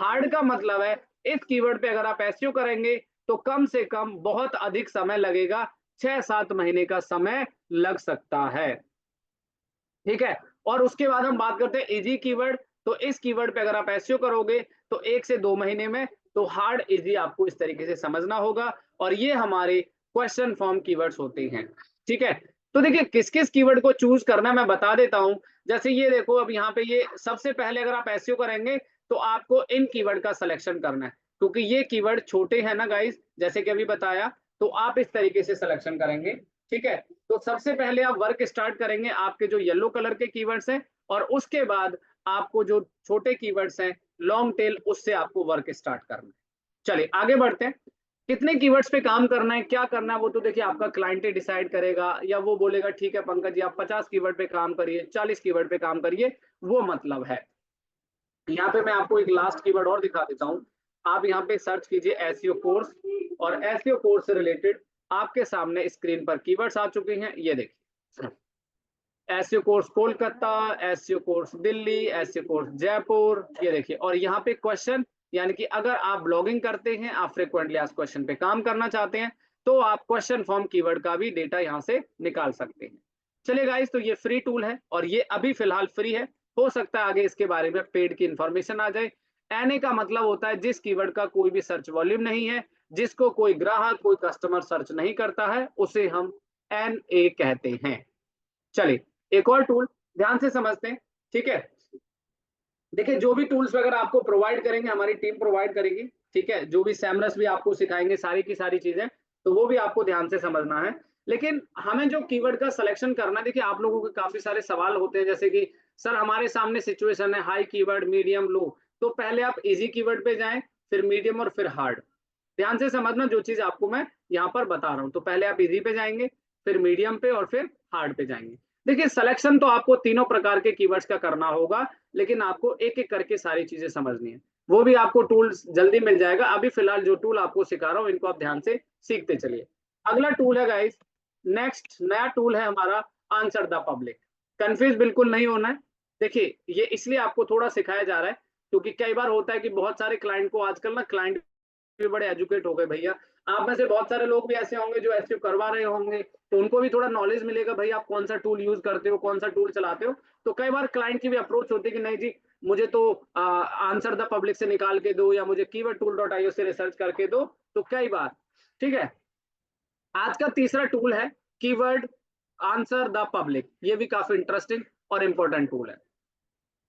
हार्ड का मतलब है इस कीवर्ड पे अगर आप एसईओ करेंगे तो कम से कम बहुत अधिक समय लगेगा, 6-7 महीने का समय लग सकता है। ठीक है, और उसके बाद हम बात करते हैं इजी कीवर्ड। तो इस कीवर्ड पे अगर आप एसईओ करोगे तो 1 से 2 महीने में। तो हार्ड इजी आपको इस तरीके से समझना होगा, और ये हमारे क्वेश्चन फॉर्म कीवर्ड्स होते हैं। ठीक है, तो देखिए किस किस कीवर्ड को चूज करना मैं बता देता हूं। जैसे ये देखो, अब यहाँ पे ये सबसे पहले अगर आप एसईओ करेंगे तो आपको इन कीवर्ड का सिलेक्शन करना है, क्योंकि ये कीवर्ड छोटे हैं ना गाइस, जैसे कि अभी बताया। तो आप इस तरीके से सिलेक्शन करेंगे। ठीक है, तो सबसे पहले आप वर्क स्टार्ट करेंगे आपके जो येलो कलर के कीवर्ड्स हैं, और उसके बाद आपको जो छोटे कीवर्ड्स हैं लॉन्ग टेल, उससे आपको वर्क स्टार्ट करना है। चलिए आगे बढ़ते हैं। कितने कीवर्ड्स पे काम करना है, क्या करना है, वो तो देखिए आपका क्लाइंट ही डिसाइड करेगा, या वो बोलेगा ठीक है पंकज जी आप 50 कीवर्ड पे काम करिए, 40 कीवर्ड पे काम करिए, वो मतलब है। यहाँ पे मैं आपको एक लास्ट कीवर्ड और दिखा देता हूँ। आप यहाँ पे सर्च कीजिए एसईओ कोर्स, और एसईओ कोर्स से रिलेटेड आपके सामने स्क्रीन पर कीवर्ड्स आ चुके हैं। ये देखिए, SEO course Kolkata, SEO course Delhi, SEO course Jaipur, ये देखिए। और यहाँ पे क्वेश्चन, यानी कि अगर आप ब्लॉगिंग करते हैं, आप फ्रिक्वेंटली आस्क्ड क्वेश्चन पे काम करना चाहते हैं, तो आप क्वेश्चन फॉर्म कीवर्ड का भी डेटा यहाँ से निकाल सकते हैं। चलिए गाइस, तो ये फ्री टूल है और ये अभी फिलहाल फ्री है। हो सकता है आगे इसके बारे में पेड की इंफॉर्मेशन आ जाए। एनए का मतलब होता है जिस कीवर्ड का कोई भी सर्च वॉल्यूम नहीं है, जिसको कोई ग्राहक, कोई कस्टमर सर्च नहीं करता है, उसे हम एनए कहते हैं। चलिए एक और टूल ध्यान से समझते हैं। ठीक है, देखिए जो भी टूल्स वगैरह आपको प्रोवाइड करेंगे, हमारी टीम प्रोवाइड करेगी। ठीक है, जो भी सैमरस भी आपको सिखाएंगे, सारी की सारी चीजें, तो वो भी आपको ध्यान से समझना है। लेकिन हमें जो कीवर्ड का सिलेक्शन करना है, देखिए आप लोगों के काफी सारे सवाल होते हैं, जैसे कि सर हमारे सामने सिचुएशन है हाई कीवर्ड, मीडियम, लो। तो पहले आप इजी कीवर्ड पे जाएं, फिर मीडियम और फिर हार्ड। ध्यान से समझना जो चीज आपको मैं यहाँ पर बता रहा हूँ। तो पहले आप इजी पे जाएंगे, फिर मीडियम पे, और फिर हार्ड पे जाएंगे। देखिए सिलेक्शन तो आपको तीनों प्रकार के कीवर्ड्स का करना होगा, लेकिन आपको एक एक करके सारी चीजें समझनी है। वो भी आपको टूल्स जल्दी मिल जाएगा। अभी फिलहाल जो टूल आपको सिखा रहा हूँ इनको आप ध्यान से सीखते चलिए। अगला टूल है गाइस, नेक्स्ट नया टूल है हमारा, आंसर द पब्लिक। कंफ्यूज बिल्कुल नहीं होना है। देखिए ये इसलिए आपको थोड़ा सिखाया जा रहा है, क्योंकि कई बार होता है कि बहुत सारे क्लाइंट को आजकल ना, क्लाइंट भी बड़े एजुकेट हो गए भैया। आप में से बहुत सारे लोग भी ऐसे होंगे जो एसईओ करवा रहे होंगे, तो उनको भी थोड़ा नॉलेज मिलेगा भाई आप कौन सा टूल यूज करते हो, कौन सा टूल चलाते हो। तो कई बार क्लाइंट की भी अप्रोच होती है कि नहीं जी मुझे तो आंसर द पब्लिक से निकाल के दो या मुझे कीवर्ड टूल डॉट आईओ से रिसर्च करके दो, तो कई बार। ठीक है, आज का तीसरा टूल है कीवर्ड आंसर द पब्लिक। ये भी काफी इंटरेस्टिंग और इंपॉर्टेंट टूल है।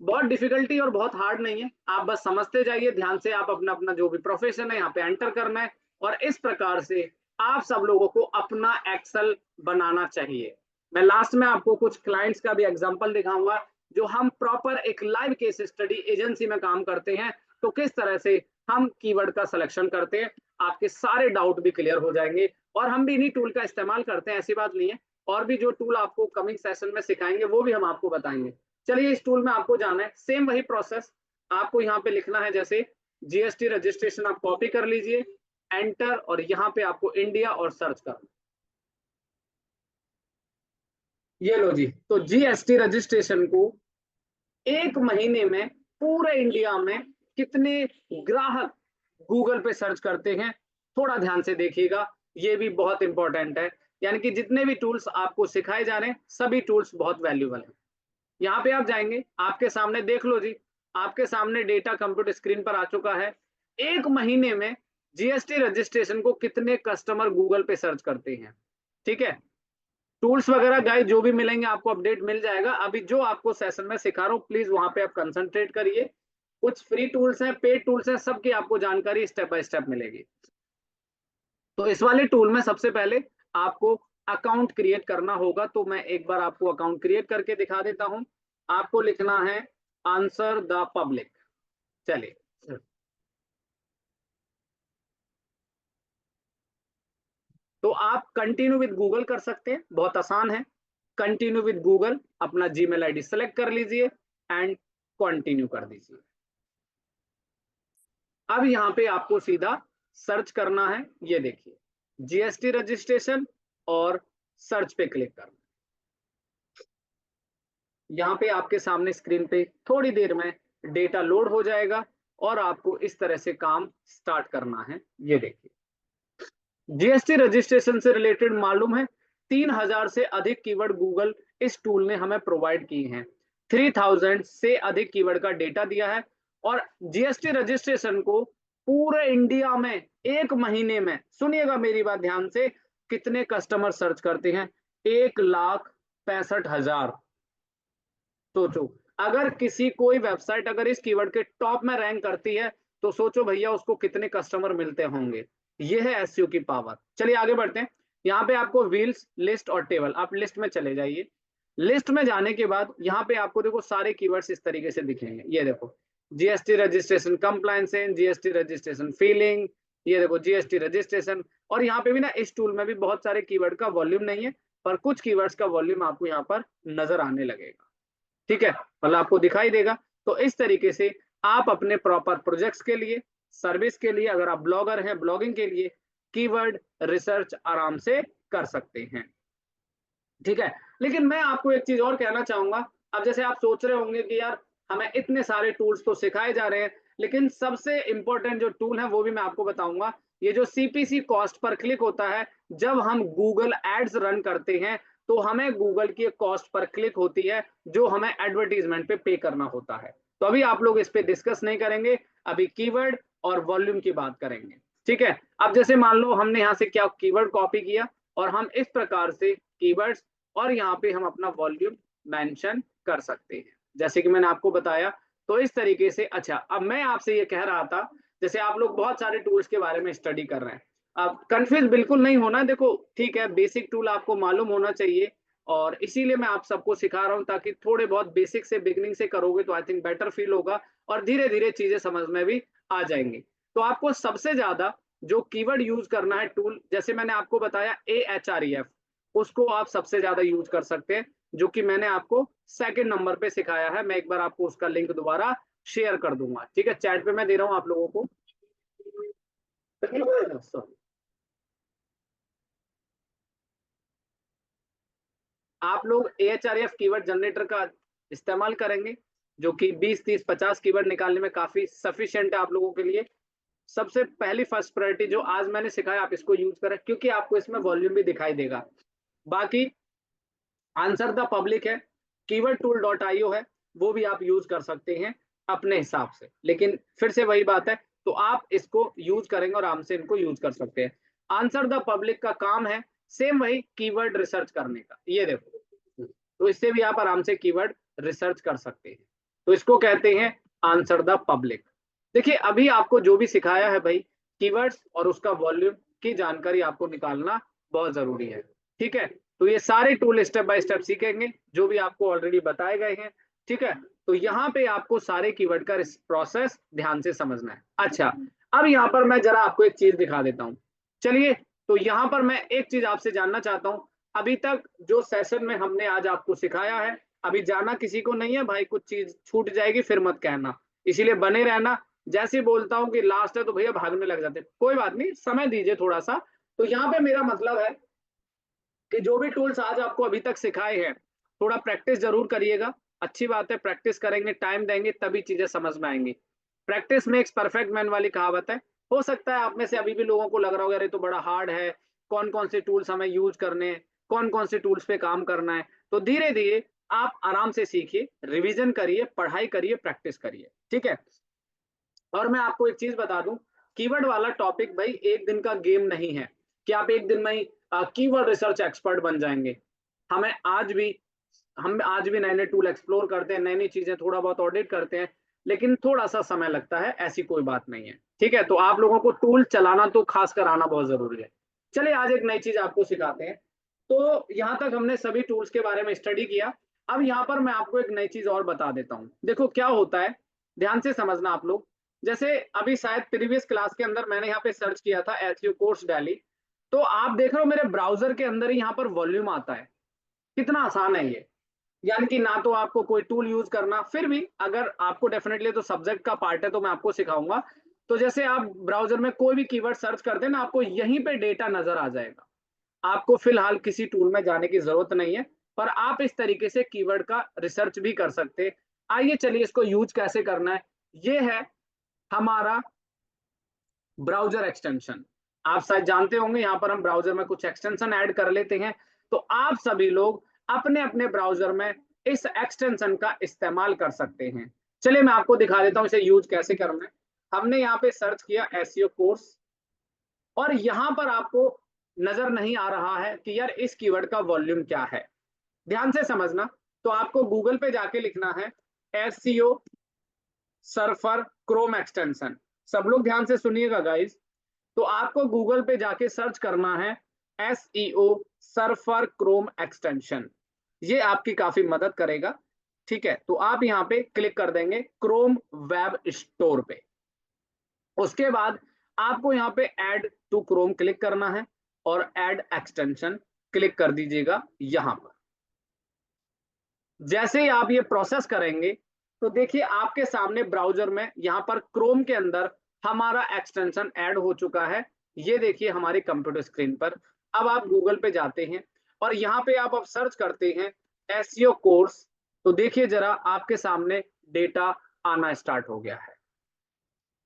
बहुत डिफिकल्टी और बहुत हार्ड नहीं है, आप बस समझते जाइए ध्यान से। आप अपना अपना जो भी प्रोफेशन है यहाँ पे एंटर करना है, और इस प्रकार से आप सब लोगों को अपना एक्सेल बनाना चाहिए। मैं लास्ट में आपको कुछ क्लाइंट्स का भी एग्जांपल दिखाऊंगा, जो हम प्रॉपर एक लाइव केस स्टडी एजेंसी में काम करते हैं, तो किस तरह से हम कीवर्ड का सिलेक्शन करते हैं, आपके सारे डाउट भी क्लियर हो जाएंगे। और हम भी इन्हीं टूल का इस्तेमाल करते हैं, ऐसी बात नहीं है। और भी जो टूल आपको कमिंग सेशन में सिखाएंगे वो भी हम आपको बताएंगे। चलिए, इस टूल में आपको जाना है, सेम वही प्रोसेस आपको यहाँ पे लिखना है। जैसे जीएसटी रजिस्ट्रेशन आप कॉपी कर लीजिए, एंटर, और यहाँ पे आपको इंडिया और सर्च करना। ये लो जी, तो जीएसटी रजिस्ट्रेशन को एक महीने में पूरे इंडिया में कितने ग्राहक गूगल पे सर्च करते हैं, थोड़ा ध्यान से देखिएगा, ये भी बहुत इंपॉर्टेंट है। यानी कि जितने भी टूल्स आपको सिखाए जा रहे हैं सभी टूल्स बहुत वैल्यूबल हैं। यहाँ पे आप जाएंगे, आपके सामने देख लो जी, आपके सामने डेटा कंप्यूटर स्क्रीन पर आ चुका है। एक महीने में जीएसटी रजिस्ट्रेशन को कितने कस्टमर गूगल पे सर्च करते हैं। ठीक है, टूल्स वगैरह गाइड जो भी मिलेंगे आपको अपडेट मिल जाएगा। अभी जो आपको सेशन में सिखा रहा हूँ प्लीज वहां पे आप कंसंट्रेट करिए। कुछ फ्री टूल्स हैं, पेड टूल्स हैं, सबकी आपको जानकारी स्टेप बाय स्टेप मिलेगी। तो इस वाले टूल में सबसे पहले आपको अकाउंट क्रिएट करना होगा, तो मैं एक बार आपको अकाउंट क्रिएट करके दिखा देता हूं। आपको लिखना है आंसर द पब्लिक। चलिए, तो आप कंटिन्यू विद गूगल कर सकते हैं, बहुत आसान है। कंटिन्यू विद गूगल, अपना जीमेल आईडी सेलेक्ट कर लीजिए एंड कंटिन्यू कर दीजिए। अब यहाँ पे आपको सीधा सर्च करना है, ये देखिए जीएसटी रजिस्ट्रेशन, और सर्च पे क्लिक करना। यहाँ पे आपके सामने स्क्रीन पे थोड़ी देर में डेटा लोड हो जाएगा, और आपको इस तरह से काम स्टार्ट करना है। ये देखिए, जीएसटी रजिस्ट्रेशन से रिलेटेड मालूम है 3000 से अधिक कीवर्ड गूगल इस टूल ने हमें प्रोवाइड किए हैं। 3000 से अधिक कीवर्ड का डेटा दिया है, और जीएसटी रजिस्ट्रेशन को पूरे इंडिया में एक महीने में, सुनिएगा मेरी बात ध्यान से, कितने कस्टमर सर्च करते हैं, 1,65,000। सोचो, अगर किसी कोई वेबसाइट अगर इस कीवर्ड के टॉप में रैंक करती है, तो सोचो भैया उसको कितने कस्टमर मिलते होंगे। ये है एसईओ की पावर। चलिए आगे बढ़ते हैं। यहाँ पे आपको व्हील्स, लिस्ट और टेबल, आप लिस्ट में चले जाइए। लिस्ट में जाने के बाद यहाँ पे आपको देखो सारे कीवर्ड्स इस तरीके से दिखेंगे। ये देखो GST registration compliance, GST registration feeling, ये देखो जीएसटी रजिस्ट्रेशन। और यहाँ पे भी ना, इस टूल में भी बहुत सारे कीवर्ड का वॉल्यूम नहीं है, पर कुछ कीवर्ड्स का वॉल्यूम आपको यहाँ पर नजर आने लगेगा। ठीक है, मतलब आपको दिखाई देगा। तो इस तरीके से आप अपने प्रॉपर प्रोजेक्ट्स के लिए, सर्विस के लिए, अगर आप ब्लॉगर हैं ब्लॉगिंग के लिए कीवर्ड रिसर्च आराम से कर सकते हैं। ठीक है, लेकिन मैं आपको एक चीज और कहना चाहूंगा। अब जैसे आप सोच रहे होंगे कि यार हमें इतने सारे टूल्स तो सिखाए जा रहे हैं, लेकिन सबसे इंपॉर्टेंट जो टूल है वो भी मैं आपको बताऊंगा। ये जो सीपीसी कॉस्ट पर क्लिक होता है, जब हम गूगल एड्स रन करते हैं तो हमें गूगल की कॉस्ट पर क्लिक होती है, जो हमें एडवर्टीजमेंट पे करना होता है। तो अभी आप लोग इस पे डिस्कस नहीं करेंगे, अभी कीवर्ड और वॉल्यूम की बात करेंगे। ठीक है, अब जैसे मान लो हमने यहाँ से क्या कीवर्ड कॉपी किया, और हम इस प्रकार से कीवर्ड्स और यहाँ पे हम अपना वॉल्यूम मेंशन कर सकते हैं, जैसे कि मैंने आपको बताया। तो इस तरीके से, अच्छा अब मैं आपसे ये कह रहा था, जैसे आप लोग बहुत सारे टूल्स के बारे में स्टडी कर रहे हैं, अब कंफ्यूज बिल्कुल नहीं होना। देखो ठीक है, बेसिक टूल आपको मालूम होना चाहिए, और इसीलिए मैं आप सबको सिखा रहा हूँ, ताकि थोड़े बहुत बेसिक से बिगनिंग से करोगे तो आई थिंक बेटर फील होगा, और धीरे धीरे चीजें समझ में भी आ जाएंगी। तो आपको सबसे ज्यादा जो कीवर्ड यूज करना है टूल, जैसे मैंने आपको बताया AHREF, उसको आप सबसे ज्यादा यूज कर सकते हैं, जो कि मैंने आपको सेकंड नंबर पे सिखाया है। मैं एक बार आपको उसका लिंक दोबारा शेयर कर दूंगा। ठीक है, चैट पे मैं दे रहा हूँ आप लोगों को। आप लोग AHREF कीवर्ड जनरेटर का इस्तेमाल करेंगे, जो कि 20, 30, 50 कीवर्ड निकालने में काफी सफिशिएंट है आप लोगों के लिए। सबसे पहली फर्स्ट प्रायोरिटी जो आज मैंने सिखाया, आप इसको यूज करें, क्योंकि आपको इसमें वॉल्यूम भी दिखाई देगा। बाकी आंसर द पब्लिक है, कीवर्ड टूल डॉट आईओ है, वो भी आप यूज कर सकते हैं। अपने हिसाब से, लेकिन फिर से वही बात है, तो आप इसको यूज करेंगे और आराम से इनको यूज कर सकते हैं। आंसर द पब्लिक का काम है सेम वही कीवर्ड रिसर्च करने का, ये देखो, तो इससे भी आप आराम से कीवर्ड रिसर्च कर सकते हैं। तो इसको कहते हैं आंसर द पब्लिक। देखिए अभी आपको जो भी सिखाया है भाई, कीवर्ड्स और उसका वॉल्यूम की जानकारी आपको निकालना बहुत जरूरी है। ठीक है, तो ये सारे टूल स्टेप बाय स्टेप सीखेंगे जो भी आपको ऑलरेडी बताए गए हैं। ठीक है, तो यहाँ पे आपको सारे कीवर्ड का प्रोसेस ध्यान से समझना है। अच्छा, अब यहाँ पर मैं जरा आपको एक चीज दिखा देता हूँ। चलिए, तो यहाँ पर मैं एक चीज आपसे जानना चाहता हूँ। अभी तक जो सेशन में हमने आज आपको सिखाया है, अभी जाना किसी को नहीं है भाई, कुछ चीज छूट जाएगी फिर मत कहना, इसीलिए बने रहना। जैसे ही बोलता हूँ कि लास्ट है तो भैया भागने लग जाते, कोई बात नहीं, समय दीजिए थोड़ा सा। तो यहाँ पे मेरा मतलब है कि जो भी टूल्स आज आपको अभी तक सिखाए हैं, थोड़ा प्रैक्टिस जरूर करिएगा। अच्छी बात है, प्रैक्टिस करेंगे, टाइम देंगे, तभी चीजें समझ में आएंगी। प्रैक्टिस मेक्स परफेक्ट मैन वाली कहावत है। हो सकता है आप में से अभी भी लोगों को लग रहा होगा अरे तो बड़ा हार्ड है, कौन कौन से टूल्स हमें यूज करने हैं, कौन कौन से टूल्स पे काम करना है। तो धीरे धीरे आप आराम से सीखिए, रिविजन करिए, पढ़ाई करिए, प्रैक्टिस करिए। ठीक है, और मैं आपको एक चीज बता दूं, कीवर्ड वाला टॉपिक भाई एक दिन का गेम नहीं है कि आप एक दिन में ही कीवर्ड रिसर्च एक्सपर्ट बन जाएंगे। हमें आज भी हम आज भी नए नए टूल एक्सप्लोर करते हैं, नई नई चीजें थोड़ा बहुत ऑडिट करते हैं, लेकिन थोड़ा सा समय लगता है, ऐसी कोई बात नहीं है। ठीक है, तो आप लोगों को टूल चलाना तो खास कर आना बहुत जरूरी है। चलिए आज एक नई चीज आपको सिखाते हैं। तो यहाँ तक हमने सभी टूल्स के बारे में स्टडी किया। अब यहाँ पर मैं आपको एक नई चीज और बता देता हूँ। देखो क्या होता है, ध्यान से समझना आप लोग। जैसे अभी शायद प्रीवियस क्लास के अंदर मैंने यहाँ पे सर्च किया था एसईओ कोर्स दिल्ली, तो आप देख रहे हो मेरे ब्राउजर के अंदर ही यहाँ पर वॉल्यूम आता है। कितना आसान है ये, यानी कि ना तो आपको कोई टूल यूज करना, फिर भी अगर आपको डेफिनेटली तो सब्जेक्ट का पार्ट है तो मैं आपको सिखाऊंगा। तो जैसे आप ब्राउजर में कोई भी कीवर्ड सर्च करते हैं ना, आपको यहीं पे डेटा नजर आ जाएगा। आपको फिलहाल किसी टूल में जाने की जरूरत नहीं है, पर आप इस तरीके से कीवर्ड का रिसर्च भी कर सकते हैं। आइए चलिए इसको यूज कैसे करना है। ये है हमारा ब्राउजर एक्सटेंशन। आप शायद जानते होंगे यहाँ पर हम ब्राउजर में कुछ एक्सटेंशन ऐड कर लेते हैं। तो आप सभी लोग अपने अपने ब्राउजर में इस एक्सटेंशन का इस्तेमाल कर सकते हैं। चलिए मैं आपको दिखा देता हूँ इसे यूज कैसे करना है। हमने यहाँ पे सर्च किया एसईओ कोर्स, और यहाँ पर आपको नजर नहीं आ रहा है कि यार इस कीवर्ड का वॉल्यूम क्या है। ध्यान से समझना, तो आपको गूगल पे जाके लिखना है एसईओ सर्फर क्रोम एक्सटेंशन। सब लोग ध्यान से सुनिएगा गाइस। तो आपको गूगल पे जाके सर्च करना है एसईओ सर्फर क्रोम एक्सटेंशन, ये आपकी काफी मदद करेगा। ठीक है, तो आप यहाँ पे क्लिक कर देंगे क्रोम वेब स्टोर पे। उसके बाद आपको यहाँ पे ऐड टू क्रोम क्लिक करना है और ऐड एक्सटेंशन क्लिक कर दीजिएगा यहाँ पर। जैसे ही आप ये प्रोसेस करेंगे तो देखिए आपके सामने ब्राउजर में यहाँ पर क्रोम के अंदर हमारा एक्सटेंशन ऐड हो चुका है। ये देखिए हमारी कंप्यूटर स्क्रीन पर। अब आप गूगल पे जाते हैं और यहाँ पे आप अब सर्च करते हैं एसईओ कोर्स, तो देखिए जरा आपके सामने डेटा आना स्टार्ट हो गया है।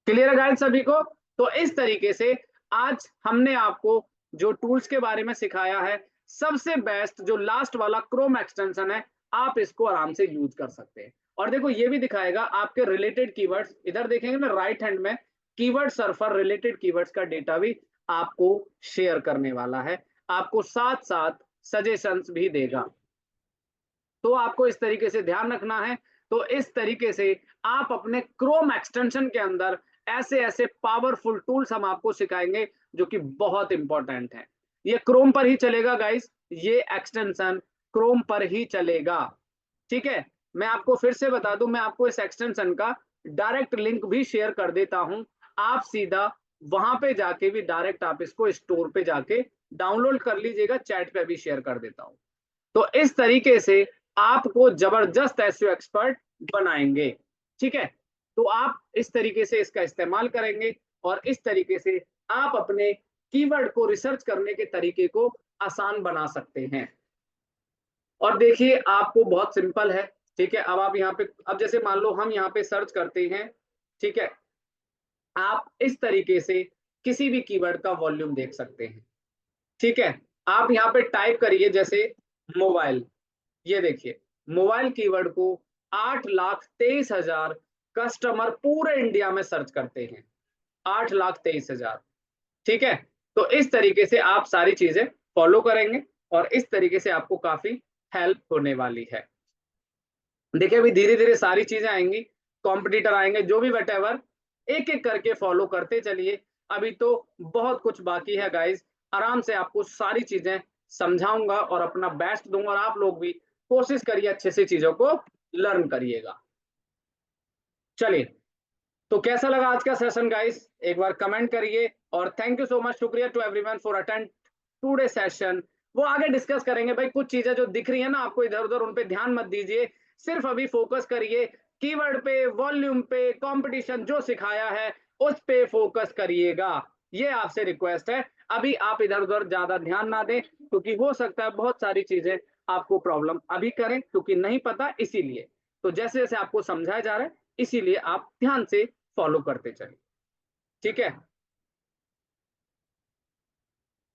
क्लियर है गाइस सभी को? तो इस तरीके से आज हमने आपको जो टूल्स के बारे में सिखाया है, सबसे बेस्ट जो लास्ट वाला क्रोम एक्सटेंशन है, आप इसको आराम से यूज कर सकते हैं। और देखो ये भी दिखाएगा आपके रिलेटेड कीवर्ड्स, इधर देखेंगे ना राइट हैंड में, कीवर्ड सर्फर रिलेटेड कीवर्ड्स का डेटा भी आपको शेयर करने वाला है, आपको साथ साथ सजेशंस भी देगा। तो आपको इस तरीके से ध्यान रखना है। तो इस तरीके से आप अपने क्रोम एक्सटेंशन के अंदर ऐसे ऐसे पावरफुल टूल्स हम आपको सिखाएंगे जो कि बहुत इंपॉर्टेंट है। ये क्रोम पर ही चलेगा गाइस, ये एक्सटेंशन क्रोम पर ही चलेगा। ठीक है, मैं आपको फिर से बता दूं, मैं आपको इस एक्सटेंशन का डायरेक्ट लिंक भी शेयर कर देता हूं। आप सीधा वहां पे जाके भी डायरेक्ट आप इसको स्टोर पे जाके डाउनलोड कर लीजिएगा, चैट पे भी शेयर कर देता हूं। तो इस तरीके से आपको जबरदस्त एसईओ एक्सपर्ट बनाएंगे। ठीक है, तो आप इस तरीके से इसका इस्तेमाल करेंगे और इस तरीके से आप अपने कीवर्ड को रिसर्च करने के तरीके को आसान बना सकते हैं। और देखिए आपको बहुत सिंपल है। ठीक है, अब आप यहाँ पे, अब जैसे मान लो हम यहाँ पे सर्च करते हैं, ठीक है, आप इस तरीके से किसी भी कीवर्ड का वॉल्यूम देख सकते हैं। ठीक है, आप यहाँ पे टाइप करिए जैसे मोबाइल, ये देखिए मोबाइल कीवर्ड को 8,23,000 कस्टमर पूरे इंडिया में सर्च करते हैं, 8,23,000। ठीक है, तो इस तरीके से आप सारी चीजें फॉलो करेंगे और इस तरीके से आपको काफी हेल्प होने वाली है। देखिए अभी धीरे धीरे सारी चीजें आएंगी, कॉम्पिटिटर आएंगे, जो भी वटेवर, एक एक करके फॉलो करते चलिए। अभी तो बहुत कुछ बाकी है गाइस, आराम से आपको सारी चीजें समझाऊंगा और अपना बेस्ट दूंगा, और आप लोग भी कोशिश करिए अच्छे से चीजों को लर्न करिएगा। चलिए, तो कैसा लगा आज का सेशन गाइस, एक बार कमेंट करिए। और थैंक यू सो मच, शुक्रिया to everyone for attend today session. वो आगे डिस्कस करेंगे भाई, कुछ चीजें जो दिख रही है ना आपको इधर उधर, उन पे ध्यान मत दीजिए, सिर्फ अभी फोकस करिए कीवर्ड पे, वॉल्यूम पे, कंपटीशन जो सिखाया है उस पे फोकस करिएगा, ये आपसे रिक्वेस्ट है। अभी आप इधर उधर ज्यादा ध्यान ना दें, क्योंकि हो सकता है बहुत सारी चीजें आपको प्रॉब्लम अभी करें, क्योंकि नहीं पता इसीलिए। तो जैसे जैसे आपको समझाया जा रहा है, इसीलिए आप ध्यान से फॉलो करते चलिए। ठीक है,